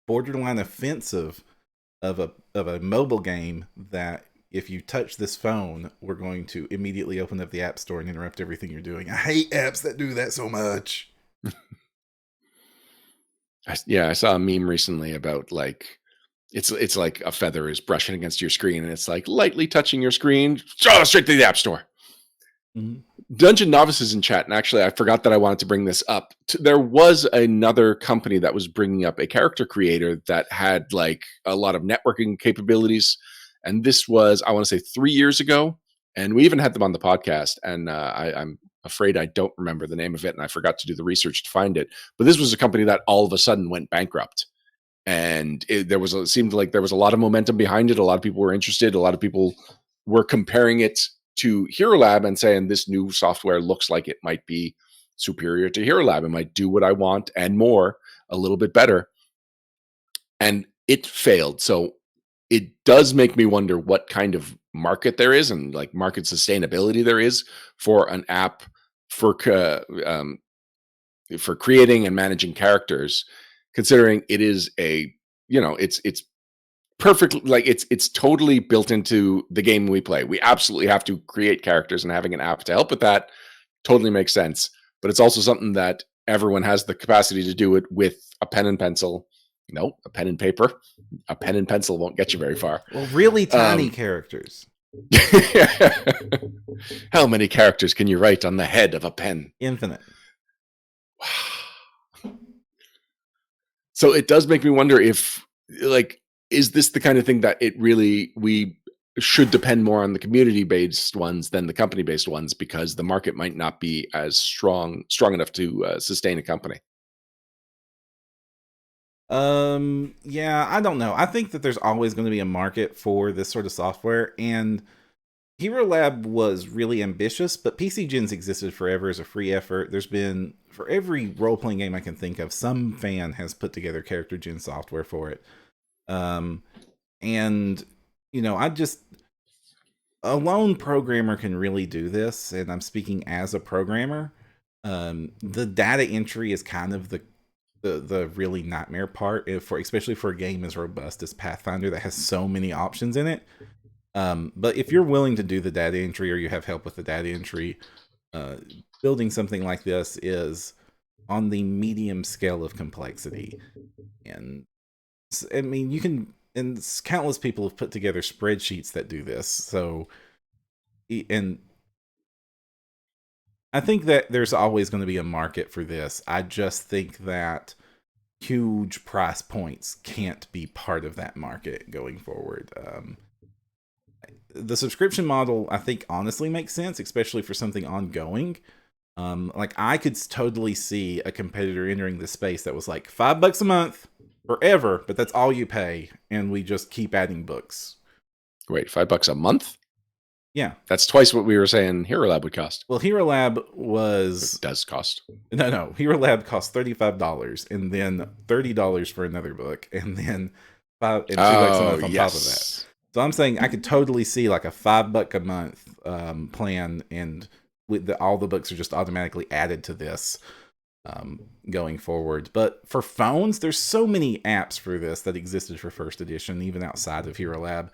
S1: borderline offensive of a mobile game that if you touch this phone, we're going to immediately open up the app store and interrupt everything you're doing. I hate apps that do that so much.
S2: I saw a meme recently about like, it's like a feather is brushing against your screen and it's like lightly touching your screen, straight to the app store. Dungeon Novices in chat, and actually I forgot that I wanted to bring this up. There was another company that was bringing up a character creator that had like a lot of networking capabilities, and this was, I want to say, 3 years ago, and we even had them on the podcast, and I'm afraid I don't remember the name of it, and I forgot to do the research to find it. But this was a company that all of a sudden went bankrupt, and it seemed like there was a lot of momentum behind it. A lot of people were interested. A lot of people were comparing it to Hero Lab and saying this new software looks like it might be superior to Hero Lab. It might do what I want and more, a little bit better. And it failed. So it does make me wonder what kind of market there is and like market sustainability there is for an app for creating and managing characters, considering it is it's perfectly, like it's totally built into the game we play. We absolutely have to create characters, and having an app to help with that totally makes sense. But it's also something that everyone has the capacity to do it with a pen and pencil. No, a pen and paper. A pen and pencil won't get you very far.
S1: Well, really tiny characters.
S2: How many characters can you write on the head of a pen?
S1: Infinite.
S2: So it does make me wonder if, like, is this the kind of thing that we should depend more on the community-based ones than the company-based ones, because the market might not be as strong enough to sustain a company?
S1: Yeah, I don't know. I think that there's always going to be a market for this sort of software, and Hero Lab was really ambitious, but PC Gens existed forever as a free effort. There's been, for every role-playing game I can think of, some fan has put together character gen software for it. And a lone programmer can really do this, and I'm speaking as a programmer. The data entry is kind of the really nightmare part, especially for a game as robust as Pathfinder that has so many options in it. But if you're willing to do the data entry, or you have help with the data entry, building something like this is on the medium scale of complexity. And I mean, you can and countless people have put together spreadsheets that do this. So, and I think that there's always going to be a market for this. I just think that huge price points can't be part of that market going forward. The subscription model, I think, honestly makes sense, especially for something ongoing. Like I could totally see a competitor entering this space that was like $5 a month forever, but that's all you pay, and we just keep adding books.
S2: Wait, $5 a month?
S1: Yeah,
S2: that's twice what we were saying Hero Lab would cost.
S1: Well, Hero Lab does
S2: cost.
S1: No. Hero Lab costs $35, and then $30 for another book, and then $2 a month on top of that. So I'm saying I could totally see like a $5 a month plan, and with all the books are just automatically added to this going forward. But for phones, there's so many apps for this that existed for first edition, even outside of Hero Lab.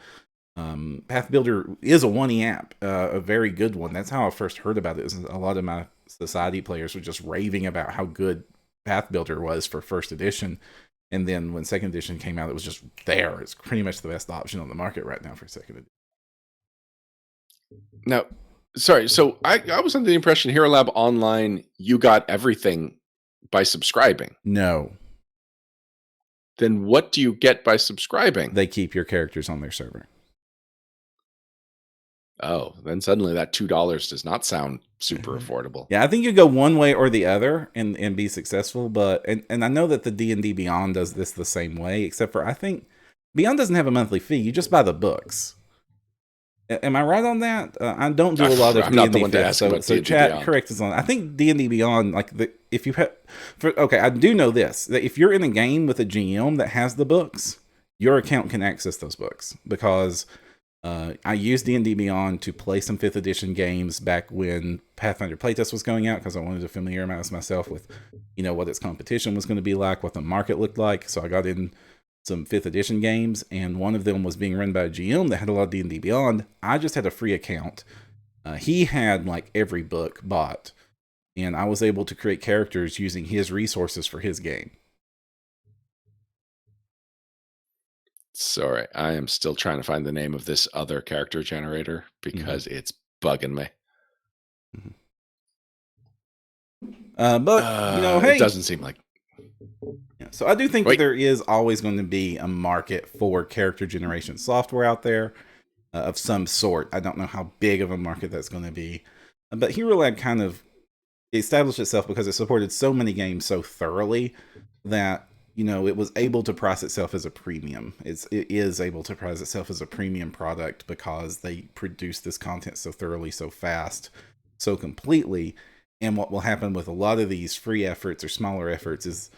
S1: Path Builder is a 1E app, a very good one. That's how I first heard about it. A lot of my society players were just raving about how good Path Builder was for first edition. And then when second edition came out, it was just there. It's pretty much the best option on the market right now for second edition.
S2: Now, sorry, so I was under the impression Hero Lab Online, you got everything by subscribing.
S1: No.
S2: Then what do you get by subscribing?
S1: They keep your characters on their server.
S2: Oh, then suddenly that $2 does not sound super affordable.
S1: Yeah, I think you go one way or the other and be successful. But and I know that the D&D Beyond does this the same way, except for I think Beyond doesn't have a monthly fee. You just buy the books. Am I right on that? I don't do a lot of
S2: I'm not the
S1: D&D
S2: one to ask about
S1: so
S2: D&D
S1: chat
S2: Beyond.
S1: correct us on. I think D&D Beyond, like if you have, I do know this, that if you're in a game with a GM that has the books, your account can access those books, because I used D&D Beyond to play some 5th edition games back when Pathfinder playtest was going out, because I wanted to familiarize myself with, what its competition was going to be like, what the market looked like. So I got in some 5th edition games, and one of them was being run by a GM that had a lot of D&D Beyond. I just had a free account. He had like every book bought, and I was able to create characters using his resources for his game.
S2: Sorry, I am still trying to find the name of this other character generator because it's bugging me.
S1: But hey,
S2: it doesn't seem like.
S1: Yeah, so I do think that there is always going to be a market for character generation software out there of some sort. I don't know how big of a market that's going to be, but Hero Lab kind of established itself because it supported so many games so thoroughly that it was able to price itself as a premium. It is able to price itself as a premium product because they produce this content so thoroughly, so fast, so completely. And what will happen with a lot of these free efforts or smaller efforts is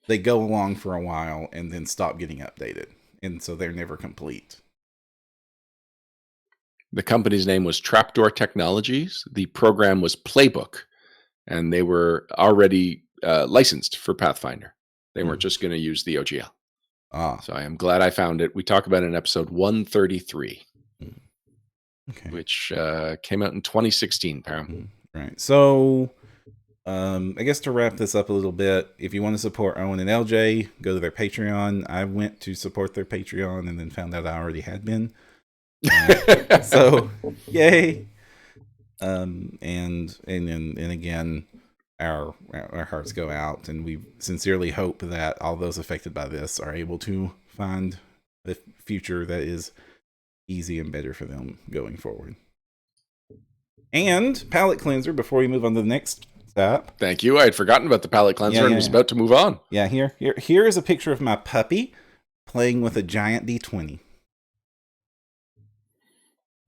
S1: they go along for a while and then stop getting updated. And so they're never complete.
S2: The company's name was Trapdoor Technologies. The program was Playbook, and they were already licensed for Pathfinder. They weren't just going to use the OGL. So I am glad I found it. We talk about it in episode 133, which came out in 2016, Param.
S1: Right. So I guess to wrap this up a little bit, if you want to support Owen and LJ, go to their Patreon. I went to support their Patreon and then found out I already had been. So yay. And again, our hearts go out, and we sincerely hope that all those affected by this are able to find a future that is easy and better for them going forward. And palette cleanser before we move on to the next step.
S2: Thank you. I had forgotten about the palette cleanser and was about to move on.
S1: Yeah, here is a picture of my puppy playing with a giant D20.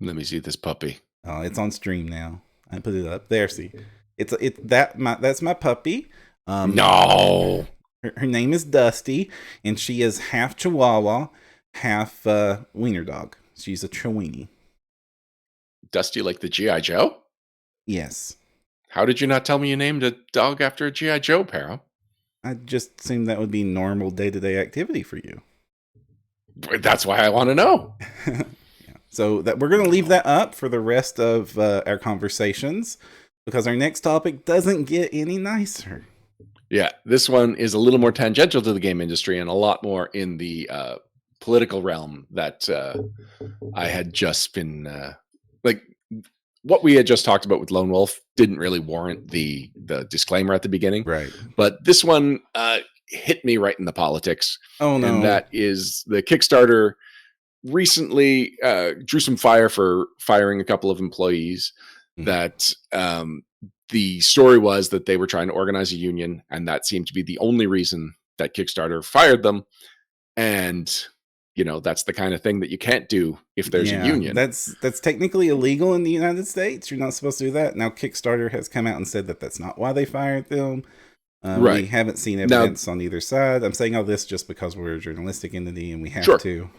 S2: Let me see this puppy.
S1: Oh, it's on stream now. I put it up there. See, that's my puppy.
S2: No,
S1: her name is Dusty, and she is half Chihuahua, half wiener dog. She's a Chiweenie.
S2: Dusty, like the G.I. Joe?
S1: Yes.
S2: How did you not tell me you named a dog after a G.I. Joe, Paro?
S1: I just assumed that would be normal day-to-day activity for you.
S2: That's why I want to know.
S1: Yeah. So that we're going to leave that up for the rest of our conversations, because our next topic doesn't get any nicer.
S2: Yeah, this one is a little more tangential to the game industry and a lot more in the political realm that I had just been like what we had just talked about with Lone Wolf didn't really warrant the disclaimer at the beginning,
S1: Right.
S2: but this one hit me right in the politics.
S1: Oh no.
S2: And that is the Kickstarter recently drew some fire for firing a couple of employees. That the story was that they were trying to organize a union, and that seemed to be the only reason that Kickstarter fired them. And that's the kind of thing that you can't do if there's a union.
S1: That's technically illegal in the United States. You're not supposed to do that. Now Kickstarter has come out and said that that's not why they fired them.
S2: Right.
S1: We haven't seen evidence on either side. I'm saying all this just because we're a journalistic entity and we have to.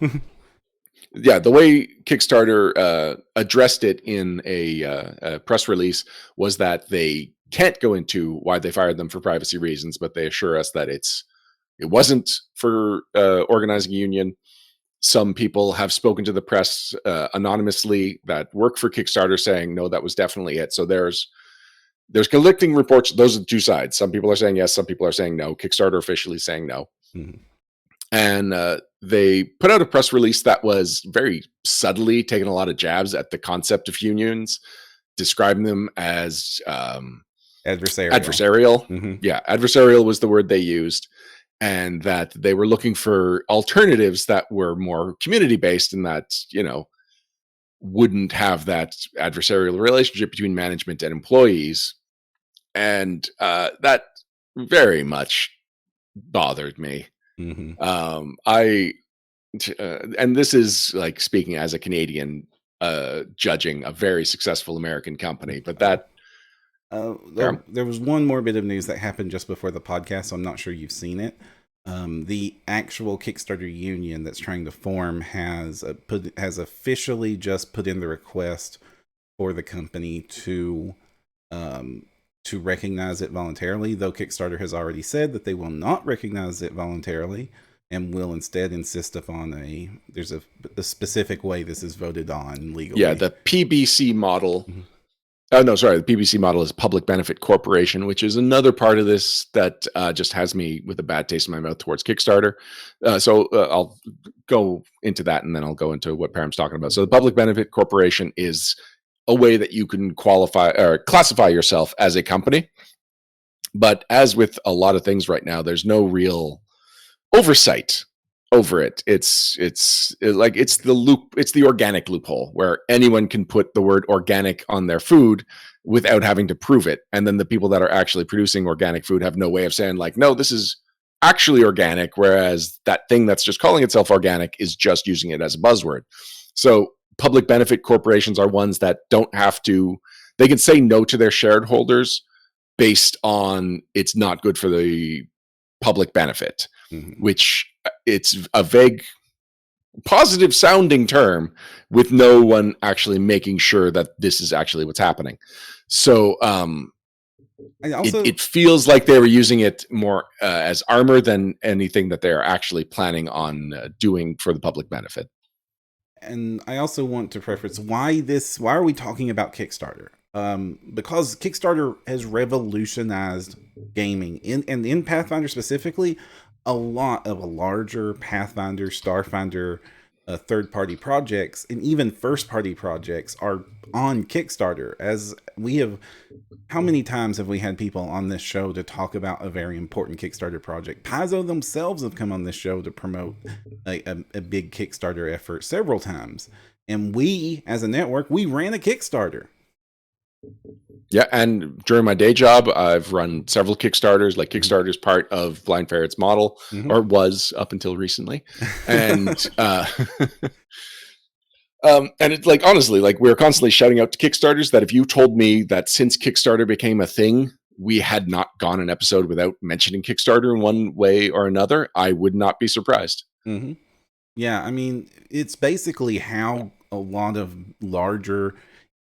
S2: Yeah, the way Kickstarter addressed it in a press release was that they can't go into why they fired them for privacy reasons, but they assure us that it wasn't for organizing a union. Some people have spoken to the press anonymously that work for Kickstarter saying, no, that was definitely it. So there's conflicting reports. Those are the two sides. Some people are saying yes, some people are saying no. Kickstarter officially saying no. And they put out a press release that was very subtly taking a lot of jabs at the concept of unions, describing them as adversarial. Yeah, adversarial was the word they used, and that they were looking for alternatives that were more community-based and that, wouldn't have that adversarial relationship between management and employees. And that very much bothered me. And this is like speaking as a Canadian judging a very successful American company, but that
S1: there was one more bit of news that happened just before the podcast, so I'm not sure you've seen it. The actual Kickstarter union that's trying to form has officially just put in the request for the company to recognize it voluntarily, though Kickstarter has already said that they will not recognize it voluntarily and will instead insist upon there's a specific way this is voted on legally.
S2: Yeah, the PBC model. Oh, no, sorry. The PBC model is Public Benefit Corporation, which is another part of this that just has me with a bad taste in my mouth towards Kickstarter. So I'll go into that and then I'll go into what Param's talking about. So the Public Benefit Corporation is a way that you can qualify or classify yourself as a company. But as with a lot of things right now, there's no real oversight over it. It's the organic loophole where anyone can put the word organic on their food without having to prove it. And then the people that are actually producing organic food have no way of saying like, no, this is actually organic. Whereas that thing that's just calling itself organic is just using it as a buzzword. So public benefit corporations are ones that don't have to, they can say no to their shareholders based on it's not good for the public benefit, which it's a vague, positive sounding term with no one actually making sure that this is actually what's happening. So it feels like they were using it more as armor than anything that they're actually planning on doing for the public benefit.
S1: And I also want to preface why are we talking about Kickstarter? Because Kickstarter has revolutionized gaming in Pathfinder specifically. A lot of larger Pathfinder, Starfinder, third-party projects and even first-party projects are on Kickstarter. As we have, how many times have we had people on this show to talk about a very important Kickstarter project? Paizo themselves have come on this show to promote a big Kickstarter effort several times. And we, as a network, we ran a Kickstarter.
S2: Yeah, and during my day job, I've run several Kickstarters. Like Kickstarter's part of Blind Ferret's model, or was up until recently. And and it's like, honestly, like we're constantly shouting out to Kickstarters that if you told me that since Kickstarter became a thing, we had not gone an episode without mentioning Kickstarter in one way or another, I would not be surprised.
S1: Yeah, I mean, it's basically how a lot of larger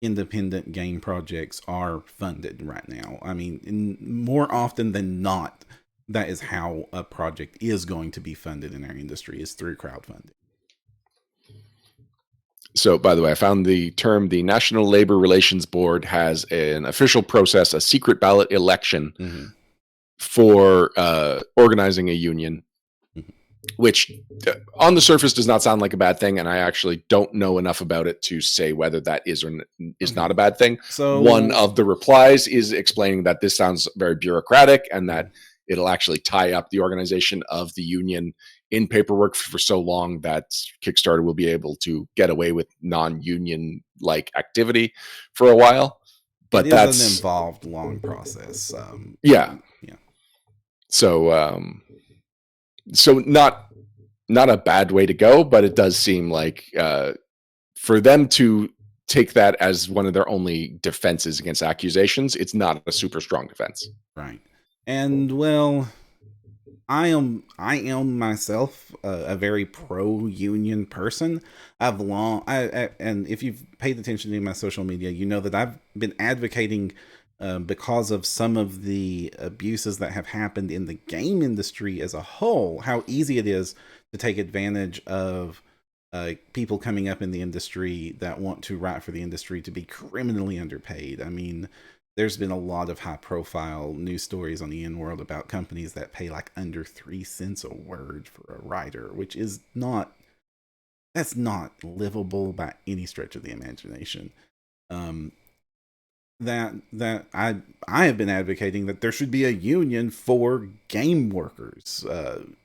S1: independent game projects are funded right now. I mean, more often than not, that is how a project is going to be funded in our industry, is through crowdfunding.
S2: So, by the way, I found the term, the National Labor Relations Board has an official process, a secret ballot election for organizing a union. which on the surface does not sound like a bad thing, and I actually don't know enough about it to say whether that is or is not a bad thing.
S1: So
S2: one of the replies is explaining that this sounds very bureaucratic and that it'll actually tie up the organization of the union in paperwork for so long that Kickstarter will be able to get away with non-union like activity for a while. But that's
S1: an involved, long process.
S2: Yeah.
S1: Yeah.
S2: So not a bad way to go, but it does seem like for them to take that as one of their only defenses against accusations, it's not a super strong defense.
S1: Right. And well, I am myself a very pro-union person. And if you've paid attention to my social media, you know that I've been advocating because of some of the abuses that have happened in the game industry as a whole, how easy it is to take advantage of people coming up in the industry that want to write for the industry to be criminally underpaid. I mean, there's been a lot of high-profile news stories on the in-world about companies that pay like under 3 cents a word for a writer, which is that's not livable by any stretch of the imagination. That I have been advocating that there should be a union for game workers,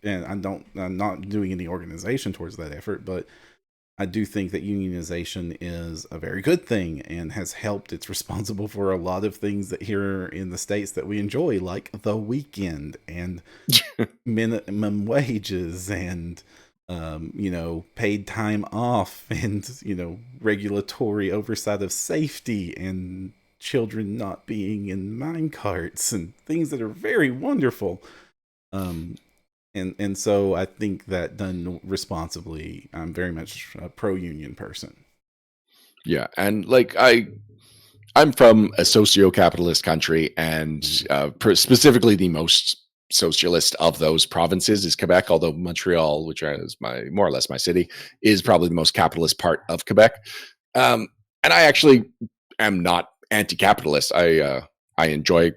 S1: and I'm not doing any organization towards that effort, but I do think that unionization is a very good thing and has helped. It's responsible for a lot of things that here in the States that we enjoy, like the weekend and minimum wages and, paid time off and, regulatory oversight of safety and children not being in mine carts and things that are very wonderful. And so I think that done responsibly, I'm very much a pro-union person.
S2: Yeah, and like I'm from a socio-capitalist country, and specifically the most socialist of those provinces is Quebec, although Montreal, which is more or less my city, is probably the most capitalist part of Quebec. And I actually am not anti-capitalist. I enjoy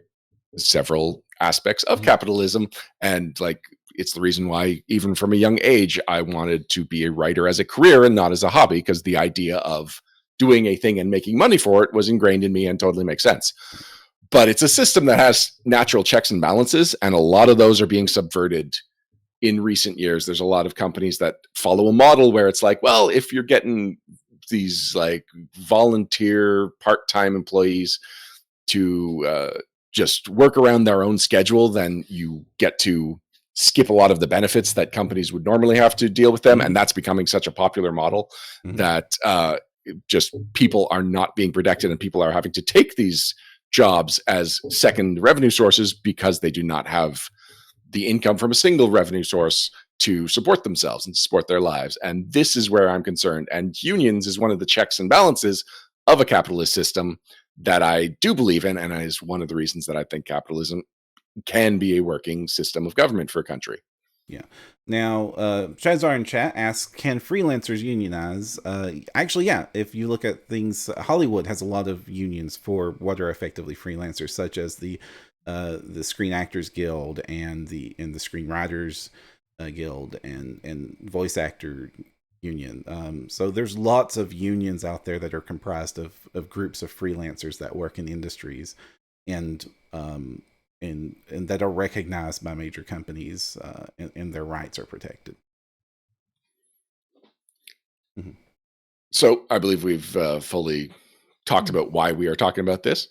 S2: several aspects of capitalism, and like it's the reason why even from a young age I wanted to be a writer as a career and not as a hobby, because the idea of doing a thing and making money for it was ingrained in me and totally makes sense. But it's a system that has natural checks and balances, and a lot of those are being subverted in recent years. There's a lot of companies that follow a model where it's like, well, if you're getting these like volunteer part-time employees to just work around their own schedule, then you get to skip a lot of the benefits that companies would normally have to deal with them. And that's becoming such a popular model that just people are not being protected, and people are having to take these jobs as second revenue sources because they do not have the income from a single revenue source to support themselves and support their lives. And this is where I'm concerned. And unions is one of the checks and balances of a capitalist system that I do believe in, and is one of the reasons that I think capitalism can be a working system of government for a country.
S1: Yeah. Now, Chazar in chat asks, can freelancers unionize? Actually, yeah. If you look at things, Hollywood has a lot of unions for what are effectively freelancers, such as the Screen Actors Guild and the Screenwriters Guild and voice actor union. So there's lots of unions out there that are comprised of groups of freelancers that work in industries and that are recognized by major companies, and their rights are protected.
S2: So I believe we've fully talked about why we are talking about this.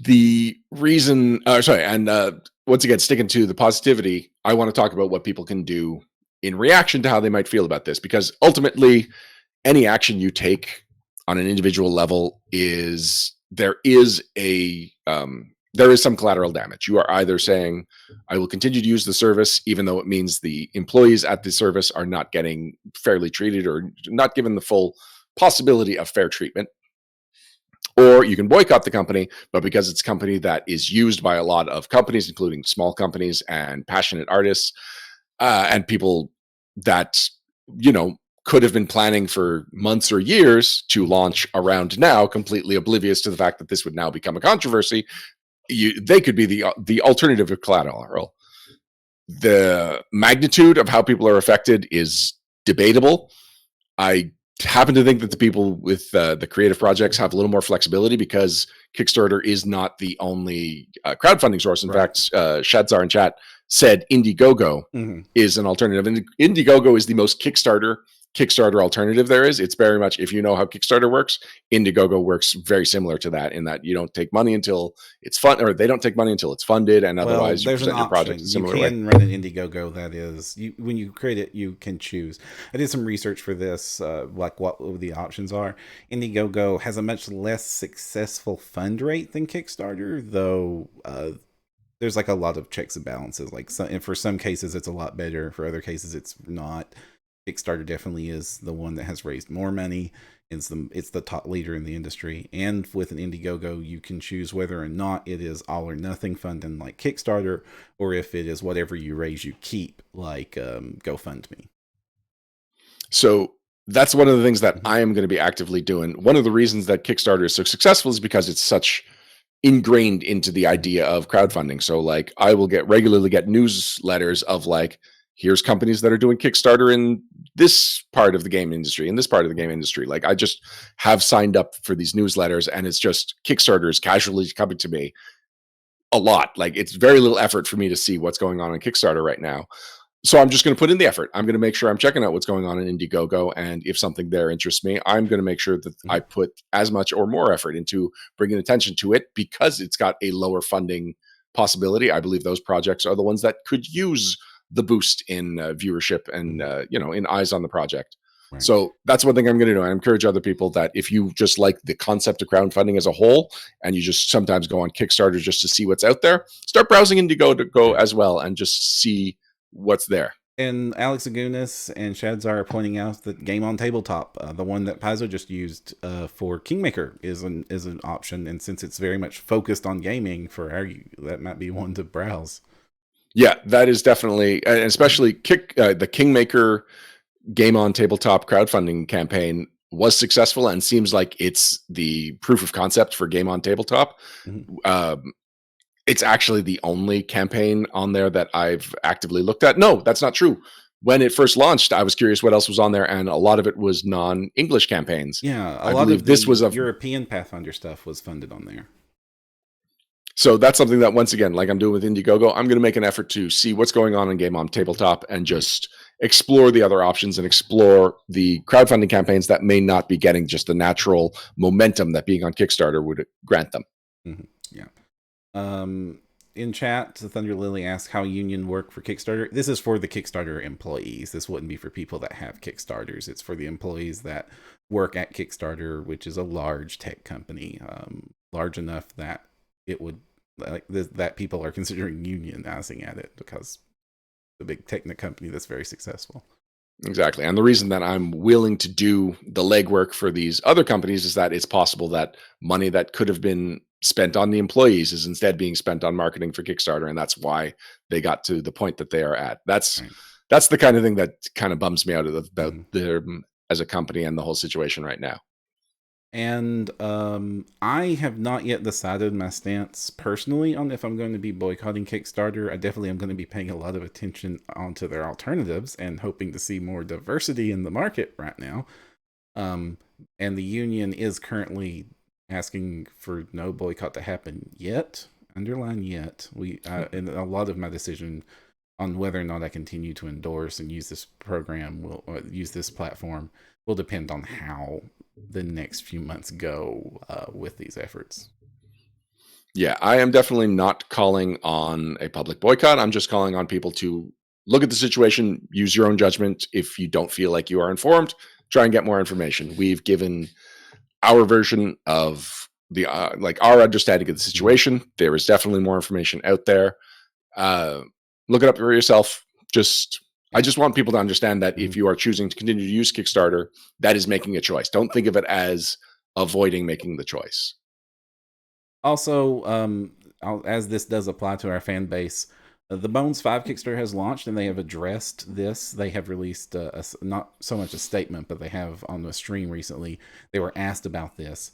S2: The reason, once again, sticking to the positivity, I want to talk about what people can do in reaction to how they might feel about this, because ultimately any action you take on an individual level there is some collateral damage. You are either saying, I will continue to use the service, even though it means the employees at the service are not getting fairly treated or not given the full possibility of fair treatment. Or you can boycott the company, but because it's a company that is used by a lot of companies, including small companies and passionate artists, and people that, could have been planning for months or years to launch around now, completely oblivious to the fact that this would now become a controversy, they could be the alternative of collateral. The magnitude of how people are affected is debatable. I happen to think that the people with the creative projects have a little more flexibility because Kickstarter is not the only crowdfunding source. In fact, Shadzar in chat said Indiegogo is an alternative. And Indiegogo is the most Kickstarter alternative there is. It's very much, if you know how Kickstarter works, Indiegogo works very similar to that, in that you don't take money until it's funded, or they don't take money until it's funded, and otherwise you present your project in a similar way.
S1: You can run an Indiegogo. That is, when you create it, you can choose. I did some research for this, like what the options are. Indiegogo has a much less successful fund rate than Kickstarter, though. There's like a lot of checks and balances. Like, and for some cases, it's a lot better. For other cases, it's not. Kickstarter definitely is the one that has raised more money. It's the top leader in the industry. And with an Indiegogo, you can choose whether or not it is all or nothing funding like Kickstarter, or if it is whatever you raise, you keep, like GoFundMe.
S2: So that's one of the things that I am going to be actively doing. One of the reasons that Kickstarter is so successful is because it's such ingrained into the idea of crowdfunding. So like, I will regularly get newsletters of like, here's companies that are doing Kickstarter in this part of the game industry, in this part of the game industry. Like, I just have signed up for these newsletters, and it's just Kickstarter is casually coming to me a lot. Like, it's very little effort for me to see what's going on Kickstarter right now. So I'm just going to put in the effort. I'm going to make sure I'm checking out what's going on in Indiegogo. And if something there interests me, I'm going to make sure that I put as much or more effort into bringing attention to it, because it's got a lower funding possibility. I believe those projects are the ones that could use the boost in viewership and in eyes on the project. Right. So that's one thing I'm going to do. I encourage other people that if you just like the concept of crowdfunding as a whole, and you just sometimes go on Kickstarter just to see what's out there, start browsing Indiegogo as well and just see what's there.
S1: And Alex Agunas and Shadzar are pointing out that Game on Tabletop, the one that Paizo just used for Kingmaker, is an option. And since it's very much focused on gaming, that might be one to browse.
S2: Yeah, that is definitely, and especially the Kingmaker Game on Tabletop crowdfunding campaign was successful, and seems like it's the proof of concept for Game on Tabletop. It's actually the only campaign on there that I've actively looked at. No, that's not true. When it first launched, I was curious what else was on there, and a lot of it was non-English campaigns.
S1: Yeah, a lot of this was European Pathfinder stuff was funded on there.
S2: So that's something that, once again, like I'm doing with Indiegogo, I'm going to make an effort to see what's going on in Game on Tabletop and just explore the other options and explore the crowdfunding campaigns that may not be getting just the natural momentum that being on Kickstarter would grant them.
S1: Yeah. In chat, Thunder Lily asks how union work for Kickstarter. This is for the Kickstarter employees. This wouldn't be for people that have Kickstarters. It's for the employees that work at Kickstarter, which is a large tech company, large enough that it would that people are considering unionizing at it, because the big tech company that's very successful.
S2: Exactly. And the reason that I'm willing to do the legwork for these other companies is that it's possible that money that could have been spent on the employees is instead being spent on marketing for Kickstarter, and that's why they got to the point that they are at. That's the kind of thing that kind of bums me out about them as a company and the whole situation right now.
S1: And I have not yet decided my stance personally on if I'm going to be boycotting Kickstarter. I definitely am going to be paying a lot of attention onto their alternatives and hoping to see more diversity in the market right now. And the union is currently asking for no boycott to happen yet. Underline yet. And a lot of my decision on whether or not I continue to endorse and use this program use this platform will depend on how the next few months go with these efforts.
S2: Yeah, I am definitely not calling on a public boycott. I'm just calling on people to look at the situation, use your own judgment. If you don't feel like you are informed, try and get more information. We've given our version of the our understanding of the situation. There is definitely more information out there. Look it up for yourself. I just want people to understand that if you are choosing to continue to use Kickstarter, that is making a choice. Don't think of it as avoiding making the choice.
S1: Also, as this does apply to our fan base, the Bones 5 Kickstarter has launched, and they have addressed this. They have released not so much a statement, but they have on the stream recently. They were asked about this,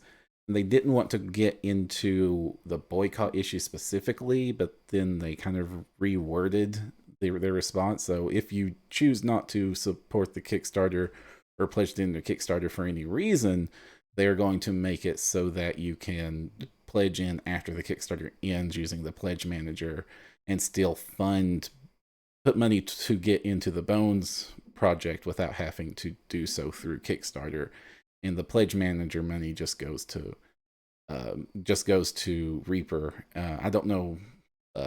S1: and they didn't want to get into the boycott issue specifically, but then they kind of reworded their response. So if you choose not to support the Kickstarter or pledge into Kickstarter for any reason, they're going to make it so that you can pledge in after the Kickstarter ends using the pledge manager and still put money to get into the Bones project without having to do so through Kickstarter. And the pledge manager money just goes to Reaper. I don't know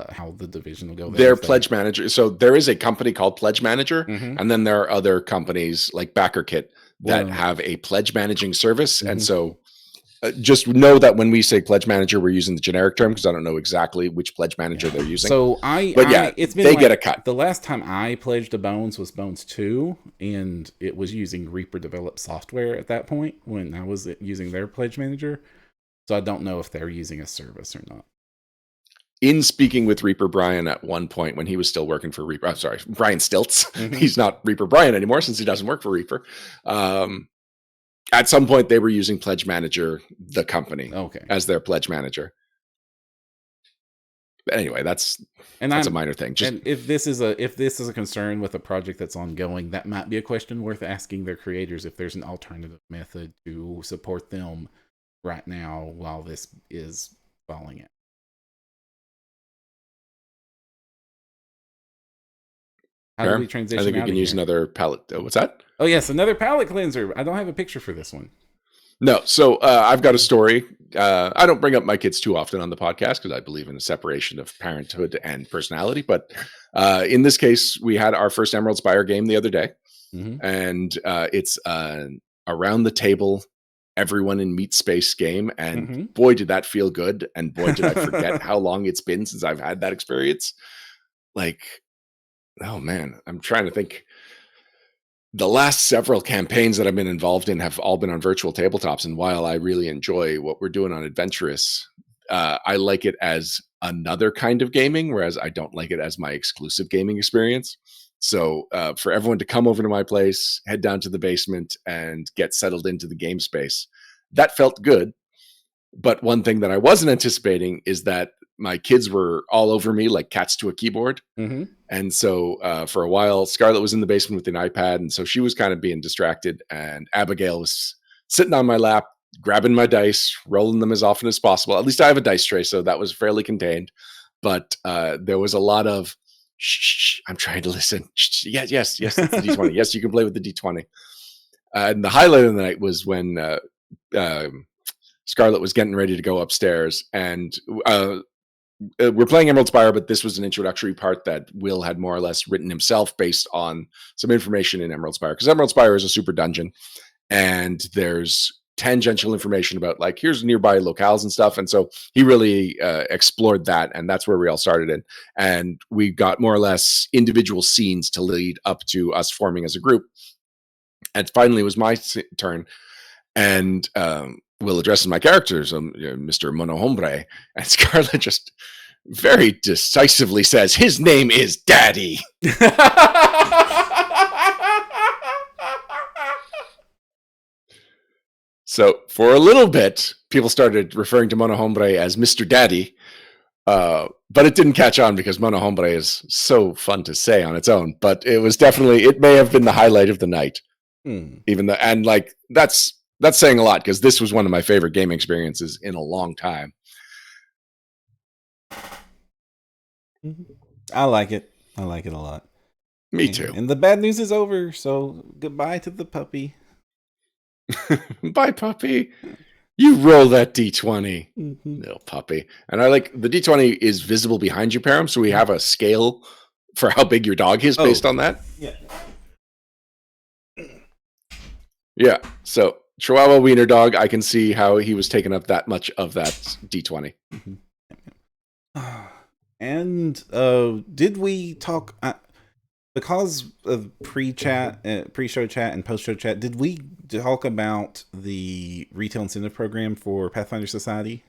S1: how the division will go there.
S2: Their pledge manager. So there is a company called Pledge Manager,
S1: Mhm.
S2: and then there are other companies like BackerKit that have a pledge managing service. And so just know that when we say pledge manager, we're using the generic term because I don't know exactly which pledge manager they're using.
S1: So it's been
S2: they get a cut.
S1: The last time I pledged to Bones was Bones 2, and it was using Reaper developed software at that point when I was using their pledge manager. So I don't know if they're using a service or not.
S2: In speaking with Reaper Brian at one point when he was still working for Reaper, I'm sorry, Brian Stilts. He's not Reaper Brian anymore since he doesn't work for Reaper. At some point, they were using Pledge Manager, the company, as their pledge manager. But anyway, that's a minor thing.
S1: And if this is a concern with a project that's ongoing, that might be a question worth asking their creators if there's an alternative method to support them right now while this is falling out. How do we transition?
S2: I think we can use another palette. What's that?
S1: Oh, yes, another palette cleanser. I don't have a picture for this one.
S2: No, so I've got a story. I don't bring up my kids too often on the podcast because I believe in the separation of parenthood and personality. But in this case, we had our first Emerald Spire game the other day, and it's around the table, everyone in meat space game, and boy, did that feel good, and boy, did I forget how long it's been since I've had that experience. Like, oh man, I'm trying to think. The last several campaigns that I've been involved in have all been on virtual tabletops. And while I really enjoy what we're doing on Adventurous, I like it as another kind of gaming, whereas I don't like it as my exclusive gaming experience. So for everyone to come over to my place, head down to the basement and get settled into the game space, that felt good. But one thing that I wasn't anticipating is that my kids were all over me like cats to a keyboard. And so for a while, Scarlett was in the basement with an iPad. And so she was kind of being distracted. And Abigail was sitting on my lap, grabbing my dice, rolling them as often as possible. At least I have a dice tray, so that was fairly contained. But there was a lot of, shh, I'm trying to listen. Shh, yes, it's the D20. Yes, you can play with the D20. And the highlight of the night was when Scarlett was getting ready to go upstairs. And we're playing Emerald Spire, but this was an introductory part that Will had more or less written himself based on some information in Emerald Spire. Because Emerald Spire is a super dungeon, and there's tangential information about like here's nearby locales and stuff. And so he really explored that, and that's where we all started in. And we got more or less individual scenes to lead up to us forming as a group. And finally, it was my turn, and Will addresses my characters, Mr. Mono Hombre, and Scarlett just very decisively says, his name is Daddy. So for a little bit, people started referring to Mono Hombre as Mr. Daddy, but it didn't catch on because Mono Hombre is so fun to say on its own. But it was definitely, it may have been the highlight of the night. Even though, and like that's saying a lot because this was one of my favorite game experiences in a long time.
S1: I like it. I like it a lot.
S2: Me too.
S1: And the bad news is over, so goodbye to the puppy.
S2: Bye, puppy. You roll that D20, little puppy. And I like the D20 is visible behind you, Param, so we have a scale for how big your dog is based on that. Yeah. So Chihuahua Wiener Dog, I can see how he was taking up that much of that D20.
S1: And did we talk because of pre-show chat and post-show chat? Did we talk about the retail incentive program for Pathfinder Society?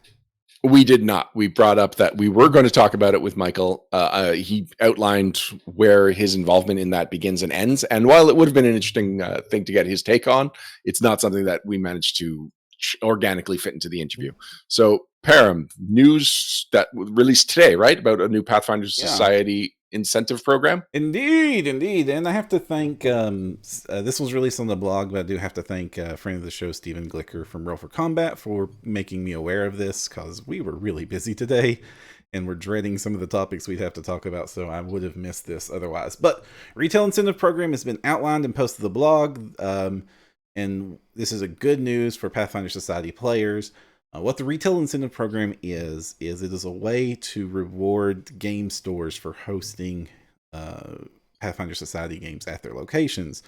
S2: We did not. We brought up that we were going to talk about it with Michael. He outlined where his involvement in that begins and ends. And while it would have been an interesting thing to get his take on, it's not something that we managed to organically fit into the interview. So, Param, news that released today, right? About a new Pathfinder Society incentive program.
S1: Indeed, indeed. And I have to thank, this was released on the blog, but I do have to thank a friend of the show, Stephen Glicker from Roll for Combat, for making me aware of this, because we were really busy today, and we're dreading some of the topics we'd have to talk about, so I would have missed this otherwise. But Retail Incentive Program has been outlined and posted to the blog, and this is a good news for Pathfinder Society players. What the Retail Incentive Program is it is a way to reward game stores for hosting Pathfinder Society games at their locations.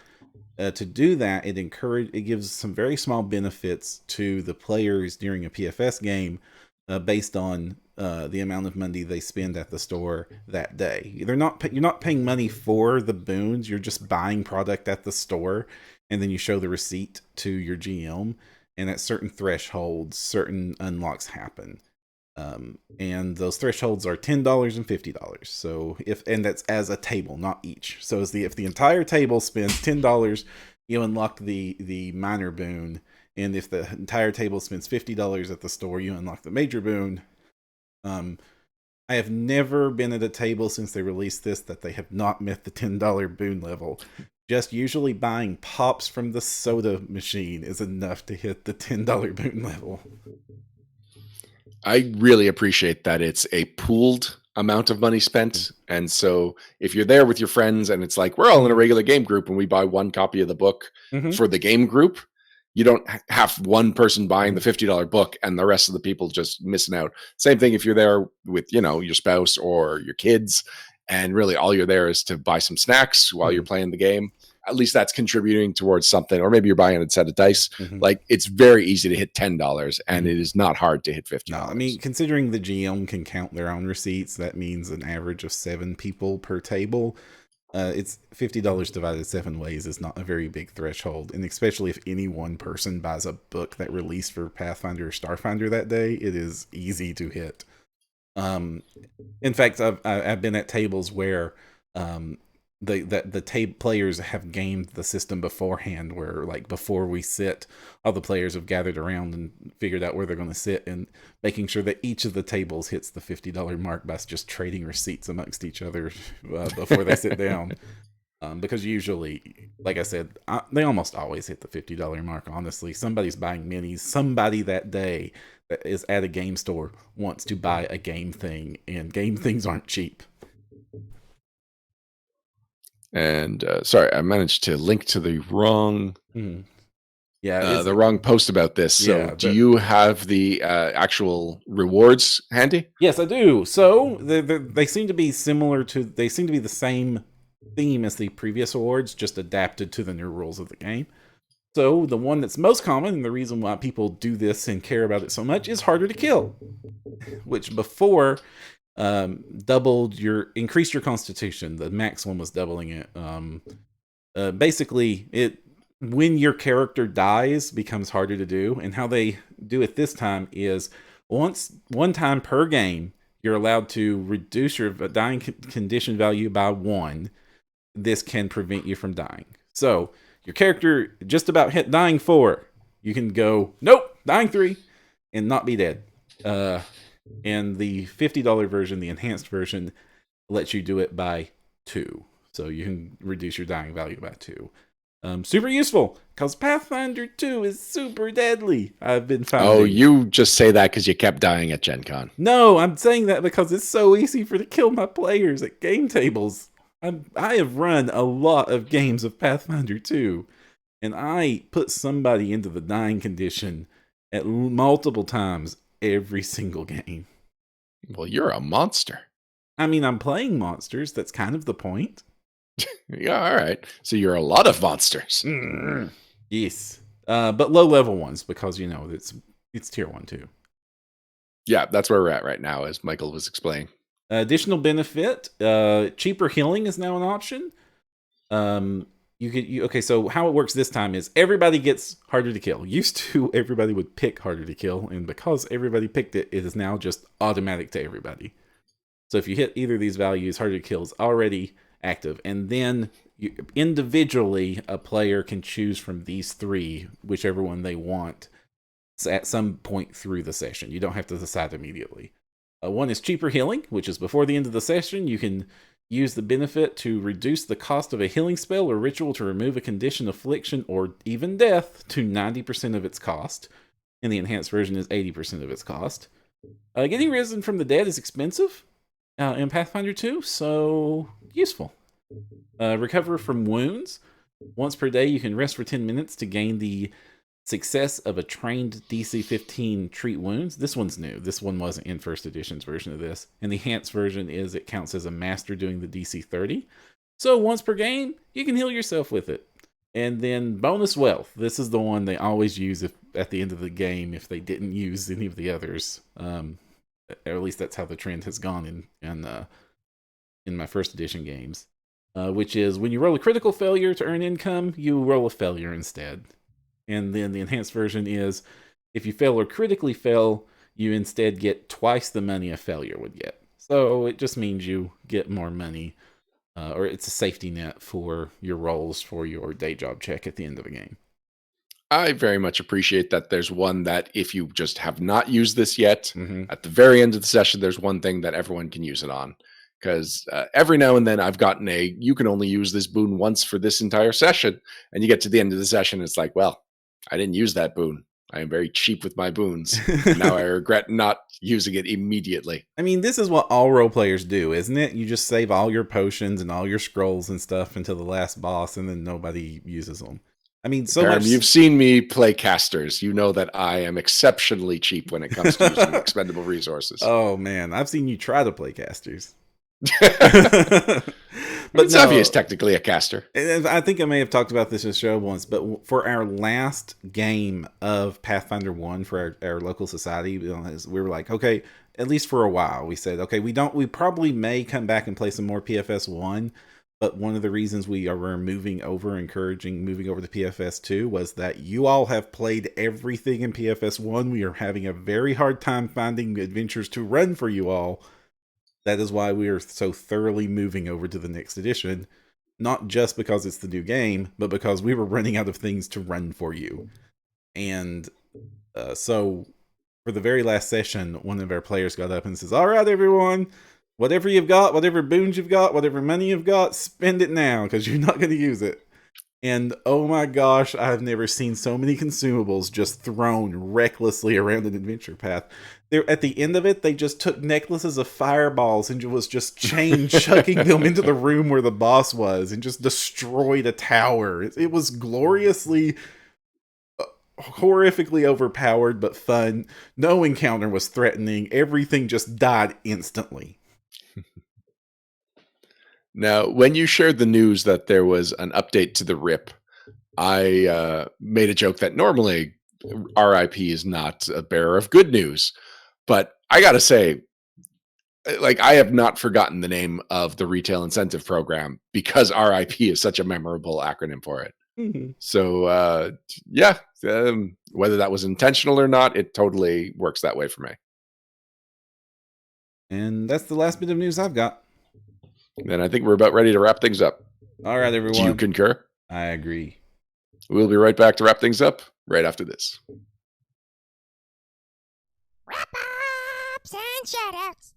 S1: To do that, it gives some very small benefits to the players during a PFS game based on the amount of money they spend at the store that day. You're not paying money for the boons. You're just buying product at the store, and then you show the receipt to your GM. And at certain thresholds, certain unlocks happen. And those thresholds are $10 and $50. So and that's as a table, not each. So if the entire table spends $10, you unlock the minor boon. And if the entire table spends $50 at the store, you unlock the major boon. I have never been at a table since they released this that they have not met the $10 boon level. Just usually buying pops from the soda machine is enough to hit the $10 boon level.
S2: I really appreciate that it's a pooled amount of money spent. And so if you're there with your friends and it's like, we're all in a regular game group and we buy one copy of the book for the game group, you don't have one person buying the $50 book and the rest of the people just missing out. Same thing if you're there with, your spouse or your kids, and really all you're there is to buy some snacks while you're playing the game. At least that's contributing towards something. Or maybe you're buying a set of dice. Like, it's very easy to hit $10, and it is not hard to hit $50.
S1: No, I mean, considering the GM can count their own receipts, that means an average of 7 people per table. It's $50 divided 7 ways is not a very big threshold. And especially if any one person buys a book that released for Pathfinder or Starfinder that day, it is easy to hit. In fact, I've been at tables where the players have gamed the system beforehand, where like before we sit, all the players have gathered around and figured out where they're going to sit, and making sure that each of the tables hits the $50 mark by just trading receipts amongst each other before they sit down. Because usually, like I said, they almost always hit the $50 mark, honestly. Somebody's buying minis. Somebody that day that is at a game store wants to buy a game thing, and game things aren't cheap.
S2: And sorry, I managed to link to the wrong...
S1: Yeah,
S2: the wrong post about this. So do you have the actual rewards handy?
S1: Yes, I do. So they seem to be they seem to be the same theme as the previous awards, just adapted to the new rules of the game. So the one that's most common, and the reason why people do this and care about it so much, is harder to kill, which before increased your constitution. The max one was doubling it. Basically, when your character dies, becomes harder to do. And how they do it this time is one time per game, you're allowed to reduce your dying condition value by 1. This can prevent you from dying. So your character just about hit dying 4. You can go, nope, dying 3, and not be dead. And the $50 version, the enhanced version, lets you do it by 2. So you can reduce your dying value by 2. Super useful, because Pathfinder 2 is super deadly, I've been finding.
S2: Oh, you just say that because you kept dying at Gen Con.
S1: No, I'm saying that because it's so easy to kill my players at game tables. I have run a lot of games of Pathfinder 2, and I put somebody into the dying condition at multiple times every single game.
S2: Well, you're a monster.
S1: I mean, I'm playing monsters. That's kind of the point.
S2: Yeah, all right. So you're a lot of monsters.
S1: Yes. But low-level ones, because, it's tier 1 too.
S2: Yeah, that's where we're at right now, as Michael was explaining.
S1: Additional benefit, cheaper healing is now an option. Okay, so how it works this time is everybody gets harder to kill. Used to, everybody would pick harder to kill, and because everybody picked it, it is now just automatic to everybody. So if you hit either of these values, harder to kill is already active, and then individually, a player can choose from these 3, whichever one they want, at some point through the session. You don't have to decide immediately. One is cheaper healing, which is before the end of the session. You can Use the benefit to reduce the cost of a healing spell or ritual to remove a condition, affliction, or even death to 90% of its cost. And the enhanced version is 80% of its cost. Getting risen from the dead is expensive in Pathfinder 2, so useful. Recover from wounds. Once per day, you can rest for 10 minutes to gain the success of a trained DC 15 treat wounds. This one's new. This one wasn't in first edition's version of this. And the enhanced version is it counts as a master doing the DC 30. So once per game, you can heal yourself with it. And then bonus wealth. This is the one they always use at the end of the game if they didn't use any of the others. Or at least that's how the trend has gone in my first edition games. Which is when you roll a critical failure to earn income, you roll a failure instead. And then the enhanced version is if you fail or critically fail, you instead get twice the money a failure would get. So it just means you get more money, or it's a safety net for your rolls for your day job check at the end of the game.
S2: I very much appreciate that there's one that if you just have not used this yet, at the very end of the session, there's one thing that everyone can use it on. Because every now and then I've gotten you can only use this boon once for this entire session. And you get to the end of the session, it's like, well, I didn't use that boon. I am very cheap with my boons. Now I regret not using it immediately.
S1: I mean, this is what all role players do, isn't it? You just save all your potions and all your scrolls and stuff until the last boss, and then nobody uses them. I mean,
S2: You've seen me play casters. You know that I am exceptionally cheap when it comes to using expendable resources.
S1: Oh, man. I've seen you try to play casters.
S2: But Xavier is technically a caster.
S1: I think I may have talked about this in the show once, but for our last game of Pathfinder 1 for our local society, we were like, okay, at least for a while, we said, okay, we probably may come back and play some more PFS 1, but one of the reasons we were encouraging moving over to PFS 2 was that you all have played everything in PFS 1. We are having a very hard time finding adventures to run for you all. That is why we are so thoroughly moving over to the next edition. Not just because it's the new game, but because we were running out of things to run for you. And so for the very last session, one of our players got up and says, all right, everyone, whatever you've got, whatever boons you've got, whatever money you've got, spend it now because you're not going to use it. And oh my gosh, I've never seen so many consumables just thrown recklessly around an adventure path. At the end of it, they just took necklaces of fireballs and was just chucking them into the room where the boss was and just destroyed a tower. It was gloriously, horrifically overpowered, but fun. No encounter was threatening. Everything just died instantly.
S2: Now, when you shared the news that there was an update to the RIP, I made a joke that normally RIP is not a bearer of good news. But I got to say, like, I have not forgotten the name of the retail incentive program because RIP is such a memorable acronym for it. Mm-hmm. So, whether that was intentional or not, it totally works that way for me.
S1: And that's the last bit of news I've got.
S2: Then I think we're about ready to wrap things up.
S1: All right, everyone.
S2: Do you concur?
S1: I agree.
S2: We'll be right back to wrap things up right after this.
S4: Wrap-ups and shout-outs.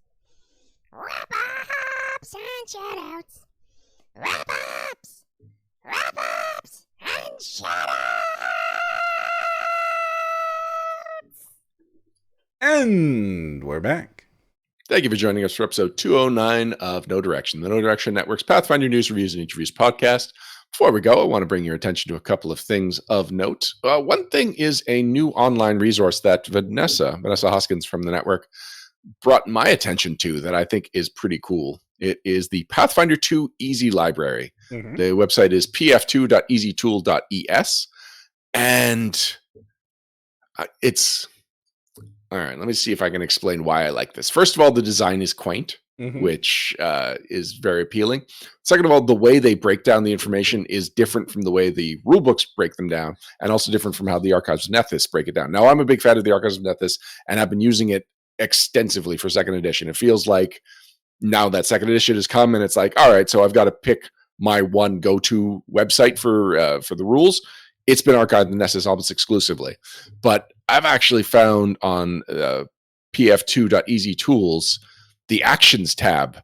S4: Wrap-ups and shout-outs. Wrap-ups. Wrap-ups and shout-outs.
S1: And we're back.
S2: Thank you for joining us for episode 209 of No Direction, the No Direction Network's Pathfinder News, Reviews, and Interviews podcast. Before we go, I want to bring your attention to a couple of things of note. One thing is a new online resource that Vanessa Hoskins from the network brought my attention to that I think is pretty cool. It is the Pathfinder 2 Easy Library. Mm-hmm. The website is pf2.easytool.es. And it's... All right, let me see if I can explain why I like this. First of all, the design is quaint, mm-hmm. which is very appealing. Second of all, the way they break down the information is different from the way the rulebooks break them down, and also different from how the Archives of Nethys break it down. Now, I'm a big fan of the Archives of Nethys, and I've been using it extensively for second edition. It feels like now that second edition has come, and it's like, all right, so I've got to pick my one go-to website for the rules. It's been archived in Nethys almost exclusively. But I've actually found on pf2.easytools, the Actions tab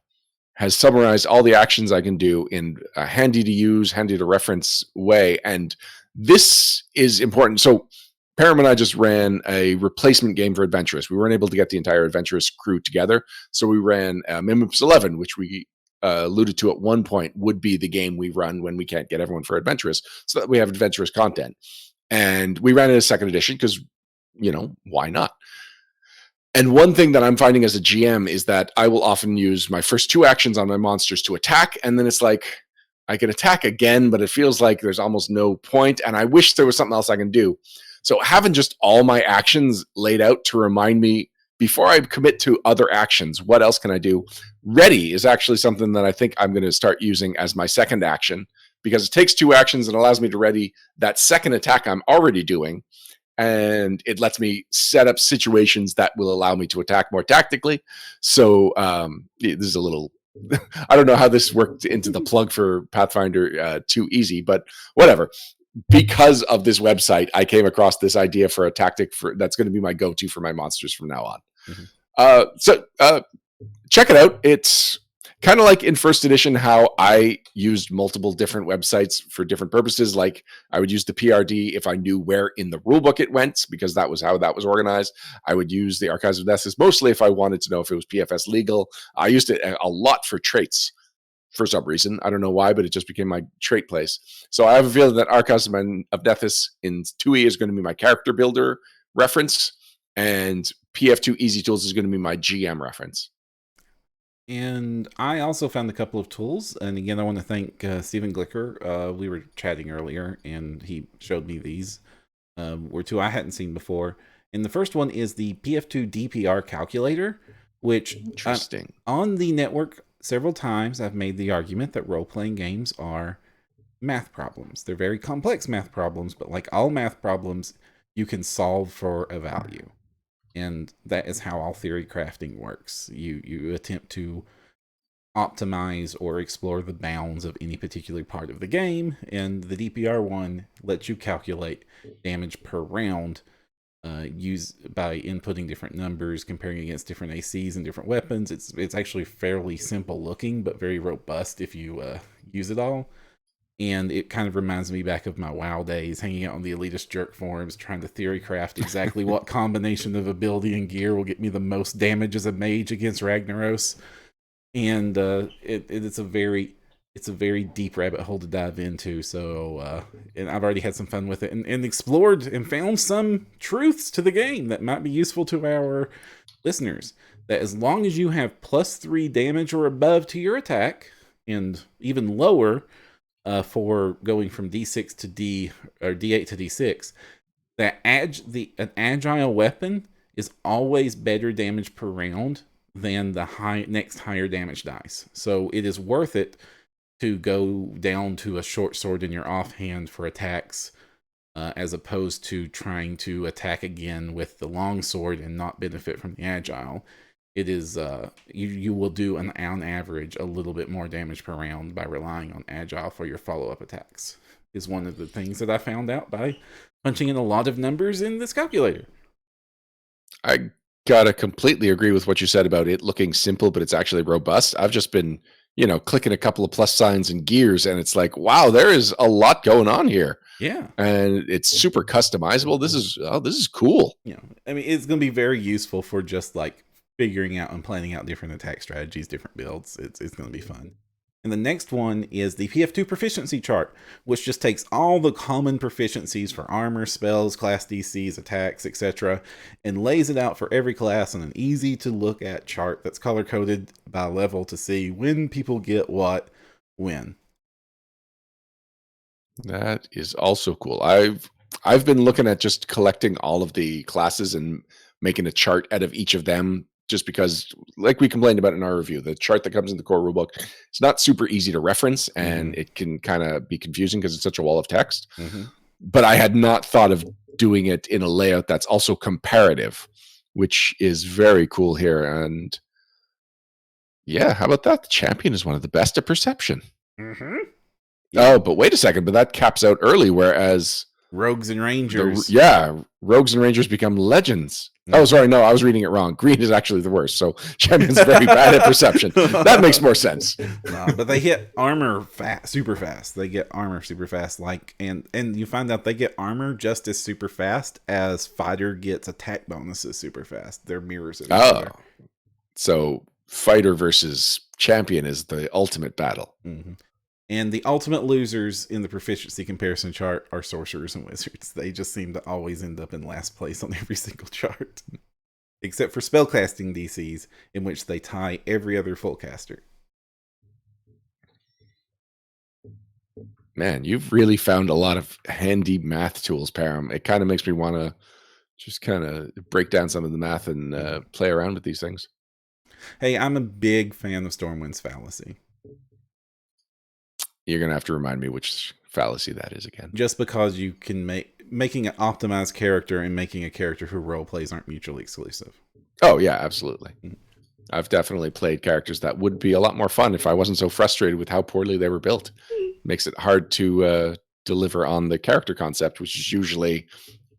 S2: has summarized all the actions I can do in a handy to use, handy to reference way. And this is important. So Param and I just ran a replacement game for Adventurous. We weren't able to get the entire Adventurous crew together. So we ran Mimips 11, which we alluded to at one point would be the game we run when we can't get everyone for Adventurous, so that we have Adventurous content. And we ran it as second edition because, why not? And one thing that I'm finding as a GM is that I will often use my first 2 actions on my monsters to attack, and then it's like I can attack again, but it feels like there's almost no point, and I wish there was something else I can do. So having just all my actions laid out to remind me before I commit to other actions, what else can I do? Ready is actually something that I think I'm going to start using as my second action, because it takes 2 actions and allows me to ready that second attack I'm already doing. And it lets me set up situations that will allow me to attack more tactically. So this is a little, I don't know how this worked into the plug for Pathfinder too easy, but whatever. Because of this website, I came across this idea for a tactic that's going to be my go-to for my monsters from now on. So check it out. It's kind of like in first edition, how I used multiple different websites for different purposes. Like I would use the PRD if I knew where in the rulebook it went, because that was how that was organized. I would use the Archives of Nessus mostly if I wanted to know if it was PFS legal. I used it a lot for traits for some reason. I don't know why, but it just became my trait place. So I have a feeling that Archives of Nessus in 2E is going to be my character builder reference, and PF2 Easy Tools is going to be my GM reference.
S1: And I also found a couple of tools. And again, I want to thank Stephen Glicker. We were chatting earlier, and he showed me these. Were 2 I hadn't seen before. And the first one is the PF2 DPR calculator, which
S2: interesting.
S1: On the network, several times I've made the argument that role-playing games are math problems. They're very complex math problems, but like all math problems, you can solve for a value. And that is how all theory crafting works. You attempt to optimize or explore the bounds of any particular part of the game, and the DPR one lets you calculate damage per round by inputting different numbers, comparing against different ACs and different weapons. It's actually fairly simple looking, but very robust if you use it all. And it kind of reminds me back of my WoW days, hanging out on the Elitist Jerk forums, trying to theory craft exactly what combination of ability and gear will get me the most damage as a mage against Ragnaros. And it's a very deep rabbit hole to dive into. So, and I've already had some fun with it and explored and found some truths to the game that might be useful to our listeners. That as long as you have +3 damage or above to your attack, and even lower, for going from D6 to D8 to D6, an agile weapon is always better damage per round than the next higher damage dice. So it is worth it to go down to a short sword in your offhand for attacks, as opposed to trying to attack again with the long sword and not benefit from the agile. It is you will do on average a little bit more damage per round by relying on agile for your follow-up attacks. Is one of the things that I found out by punching in a lot of numbers in this calculator.
S2: I gotta completely agree with what you said about it looking simple, but it's actually robust. I've just been, clicking a couple of plus signs and gears, and it's like, wow, there is a lot going on here.
S1: Yeah,
S2: and it's super customizable. This is cool.
S1: I mean, it's going to be very useful for just like figuring out and planning out different attack strategies, different builds. It's going to be fun. And the next one is the PF2 proficiency chart, which just takes all the common proficiencies for armor, spells, class DCs, attacks, etc., and lays it out for every class on an easy to look at chart that's color coded by level to see when people get what when.
S2: That is also cool. I've been looking at just collecting all of the classes and making a chart out of each of them, just because, like we complained about in our review, the chart that comes in the core rulebook, it's not super easy to reference, and it can kind of be confusing because it's such a wall of text. But I had not thought of doing it in a layout that's also comparative, which is very cool here. And yeah, how about that? The champion is one of the best at perception. Oh, but wait a second. But that caps out early, whereas
S1: Rogues and Rangers.
S2: Rogues and Rangers become legends.
S1: Mm.
S2: Oh, sorry, no, I was reading it wrong. Green is actually the worst. So Champion's very bad at perception. That makes more sense.
S1: No, but they hit armor super fast. They get armor super fast. And you find out they get armor just as super fast as fighter gets attack bonuses super fast. They're mirrors of each other.
S2: So fighter versus champion is the ultimate battle.
S1: Mm-hmm. And the ultimate losers in the proficiency comparison chart are sorcerers and wizards. They just seem to always end up in last place on every single chart. Except for spellcasting DCs, in which they tie every other full caster.
S2: Man, you've really found a lot of handy math tools, Param. It kind of makes me want to just kind of break down some of the math and play around with these things.
S1: Hey, I'm a big fan of Stormwind's fallacy.
S2: You're going to have to remind me which fallacy that is again.
S1: Just because you can making an optimized character and making a character who role plays aren't mutually exclusive.
S2: Oh, yeah, absolutely. I've definitely played characters that would be a lot more fun if I wasn't so frustrated with how poorly they were built. Makes it hard to deliver on the character concept, which is usually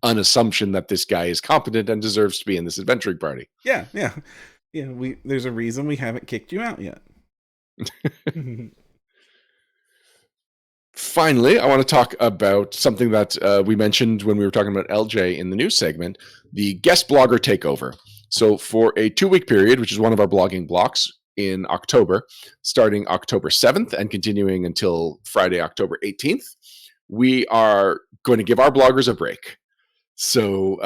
S2: an assumption that this guy is competent and deserves to be in this adventuring party.
S1: Yeah. There's a reason we haven't kicked you out yet.
S2: Finally, I want to talk about something that we mentioned when we were talking about LJ in the news segment, the guest blogger takeover. So for a 2-week period, which is one of our blogging blocks in October, starting October 7th and continuing until Friday, October 18th, we are going to give our bloggers a break. So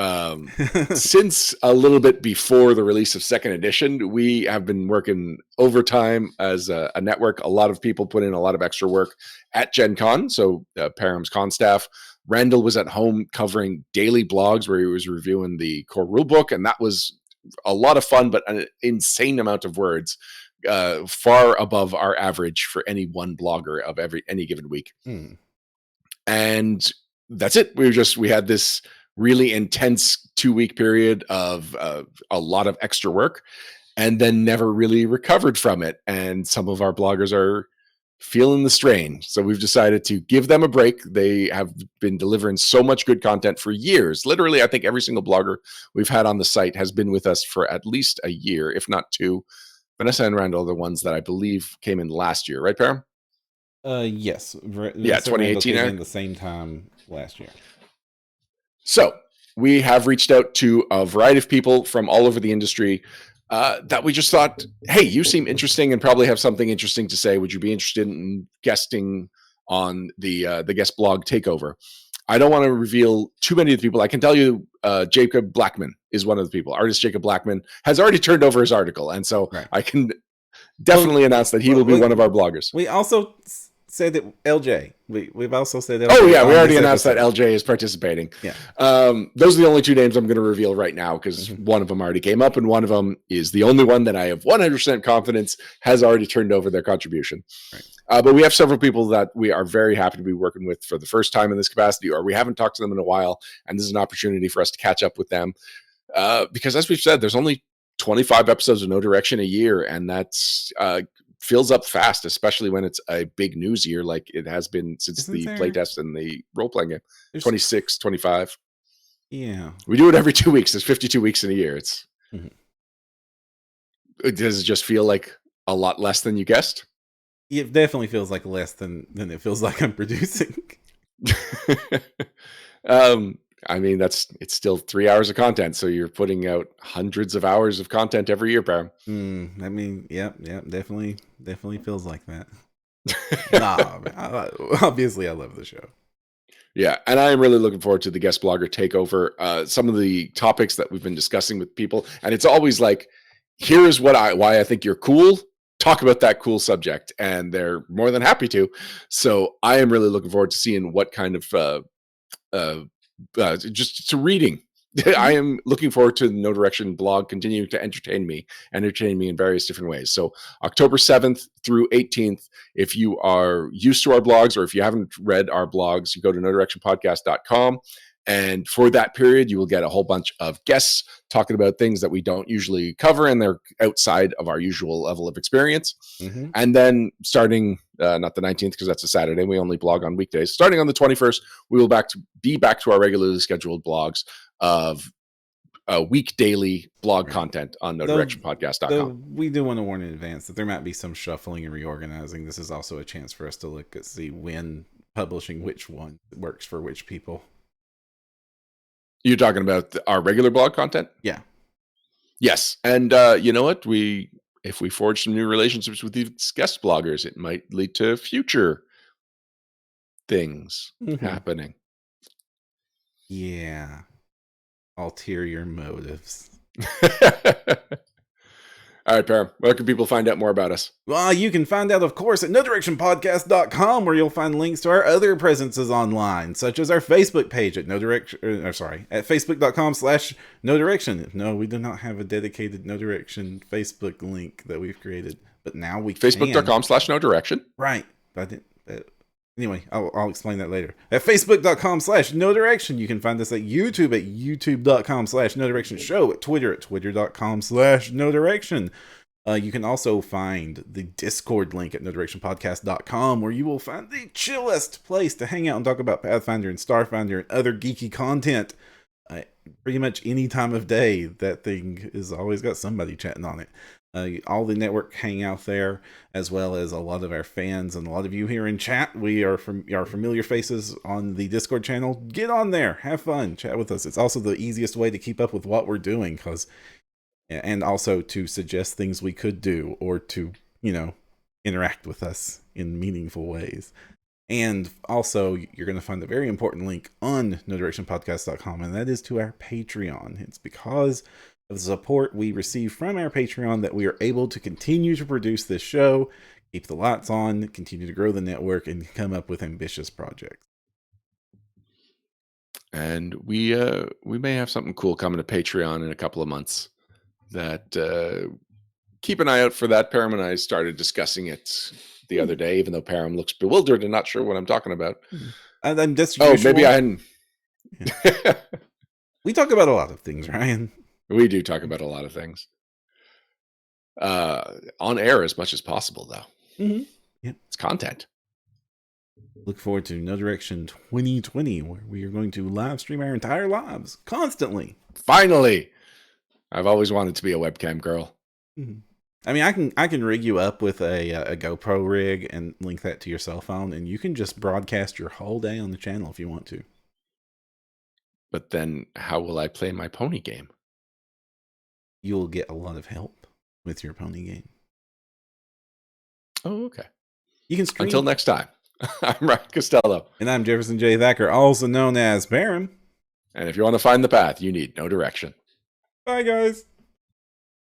S2: since a little bit before the release of second edition, we have been working overtime as a network. A lot of people put in a lot of extra work at Gen Con. So Param's con staff, Randall was at home covering daily blogs where he was reviewing the core rulebook. And that was a lot of fun, but an insane amount of words, far above our average for any one blogger of any given week. And that's it. We had this really intense 2-week period of a lot of extra work and then never really recovered from it. And some of our bloggers are feeling the strain. So we've decided to give them a break. They have been delivering so much good content for years. Literally, I think every single blogger we've had on the site has been with us for at least a year, if not 2. Vanessa and Randall are the ones that I believe came in last year, right, Param?
S1: Yes.
S2: Yeah, 2018
S1: came in the same time last year.
S2: So we have reached out to a variety of people from all over the industry that we just thought, hey, you seem interesting and probably have something interesting to say. Would you be interested in guesting on the guest blog takeover? I don't want to reveal too many of the people. I can tell you Jacob Blackman is one of the people. Artist Jacob Blackman has already turned over his article. And so I can definitely announce that he will be one of our bloggers.
S1: We also said that LJ. We've also said that.
S2: Oh yeah, we already announced that LJ is participating.
S1: Yeah.
S2: Those are the only 2 names I'm going to reveal right now because one of them already came up and one of them is the only one that I have 100% confidence has already turned over their contribution. Right. But we have several people that we are very happy to be working with for the first time in this capacity, or we haven't talked to them in a while, and this is an opportunity for us to catch up with them. Because as we've said, there's only 25 episodes of No Direction a year, and that's fills up fast, especially when it's a big news year like it has been since the playtest and the role-playing game. 26, 25.
S1: Yeah.
S2: We do it every 2 weeks. There's 52 weeks in a year. It's Does it just feel like a lot less than you guessed?
S1: It definitely feels like less than it feels like I'm producing.
S2: I mean, it's still 3 hours of content, so you're putting out hundreds of hours of content every year, Param.
S1: I mean, yep, definitely feels like that. Obviously, I love the show.
S2: Yeah, and I am really looking forward to the guest blogger takeover. Some of the topics that we've been discussing with people, and it's always like, here is why I think you're cool. Talk about that cool subject, and they're more than happy to. So I am really looking forward to seeing what kind of just to reading. I am looking forward to the No Direction blog continuing to entertain me in various different ways. So October 7th through 18th, if you are used to our blogs or if you haven't read our blogs, you go to nodirectionpodcast.com And for that period, you will get a whole bunch of guests talking about things that we don't usually cover, and they're outside of our usual level of experience.
S1: Mm-hmm.
S2: And then starting, not the 19th, because that's a Saturday, we only blog on weekdays. Starting on the 21st, we will be back to our regularly scheduled blogs of week daily blog content on NoDirectionPodcast.com.
S1: Though we do want to warn in advance that there might be some shuffling and reorganizing. This is also a chance for us to look at see when publishing which one works for which people.
S2: You're talking about our regular blog content?
S1: Yeah.
S2: Yes. And you know what? If we forge some new relationships with these guest bloggers, it might lead to future things happening.
S1: Yeah. Ulterior motives.
S2: All right, Param, where can people find out more about us?
S1: Well, you can find out, of course, at NoDirectionPodcast.com, where you'll find links to our other presences online, such as our Facebook page at at Facebook.com/NoDirection. No, we do not have a dedicated No Direction Facebook link that we've created, but now we can.
S2: Facebook.com/NoDirection.
S1: Right. Anyway, I'll explain that later. At Facebook.com/NoDirection. You can find us at YouTube at YouTube.com/NoDirection Show, at Twitter at Twitter.com/NoDirection. You can also find the Discord link at NoDirectionPodcast.com, where you will find the chillest place to hang out and talk about Pathfinder and Starfinder and other geeky content. Pretty much any time of day, that thing has always got somebody chatting on it. All the network hang out there, as well as a lot of our fans and a lot of you here in chat. We are from our familiar faces on the Discord channel. Get on there, have fun, chat with us. It's also the easiest way to keep up with what we're doing, and also to suggest things we could do, or to, interact with us in meaningful ways. And also, you're going to find a very important link on NoDirectionPodcast.com, and that is to our Patreon. It's because of the support we receive from our Patreon that we are able to continue to produce this show, keep the lights on, continue to grow the network, and come up with ambitious projects.
S2: And we may have something cool coming to Patreon in a couple of months. That keep an eye out for that. Param and I started discussing it the other day, even though Param looks bewildered and not sure what I'm talking about.
S1: And that's
S2: maybe I hadn't.
S1: Yeah. We talk about a lot of things, Ryan.
S2: We do talk about a lot of things. On air as much as possible, though.
S1: Mm-hmm. Yep.
S2: It's content.
S1: Look forward to No Direction 2020, where we are going to live stream our entire lives constantly.
S2: Finally! I've always wanted to be a webcam girl.
S1: Mm-hmm. I mean, I can rig you up with a GoPro rig and link that to your cell phone, and you can just broadcast your whole day on the channel if you want to.
S2: But then how will I play my pony game?
S1: You'll get a lot of help with your pony game.
S2: Oh, okay.
S1: You can stream.
S2: Until next time, I'm Ryan Costello.
S1: And I'm Jefferson J. Thacker, also known as Baron.
S2: And if you want to find the path, you need no direction.
S1: Bye, guys.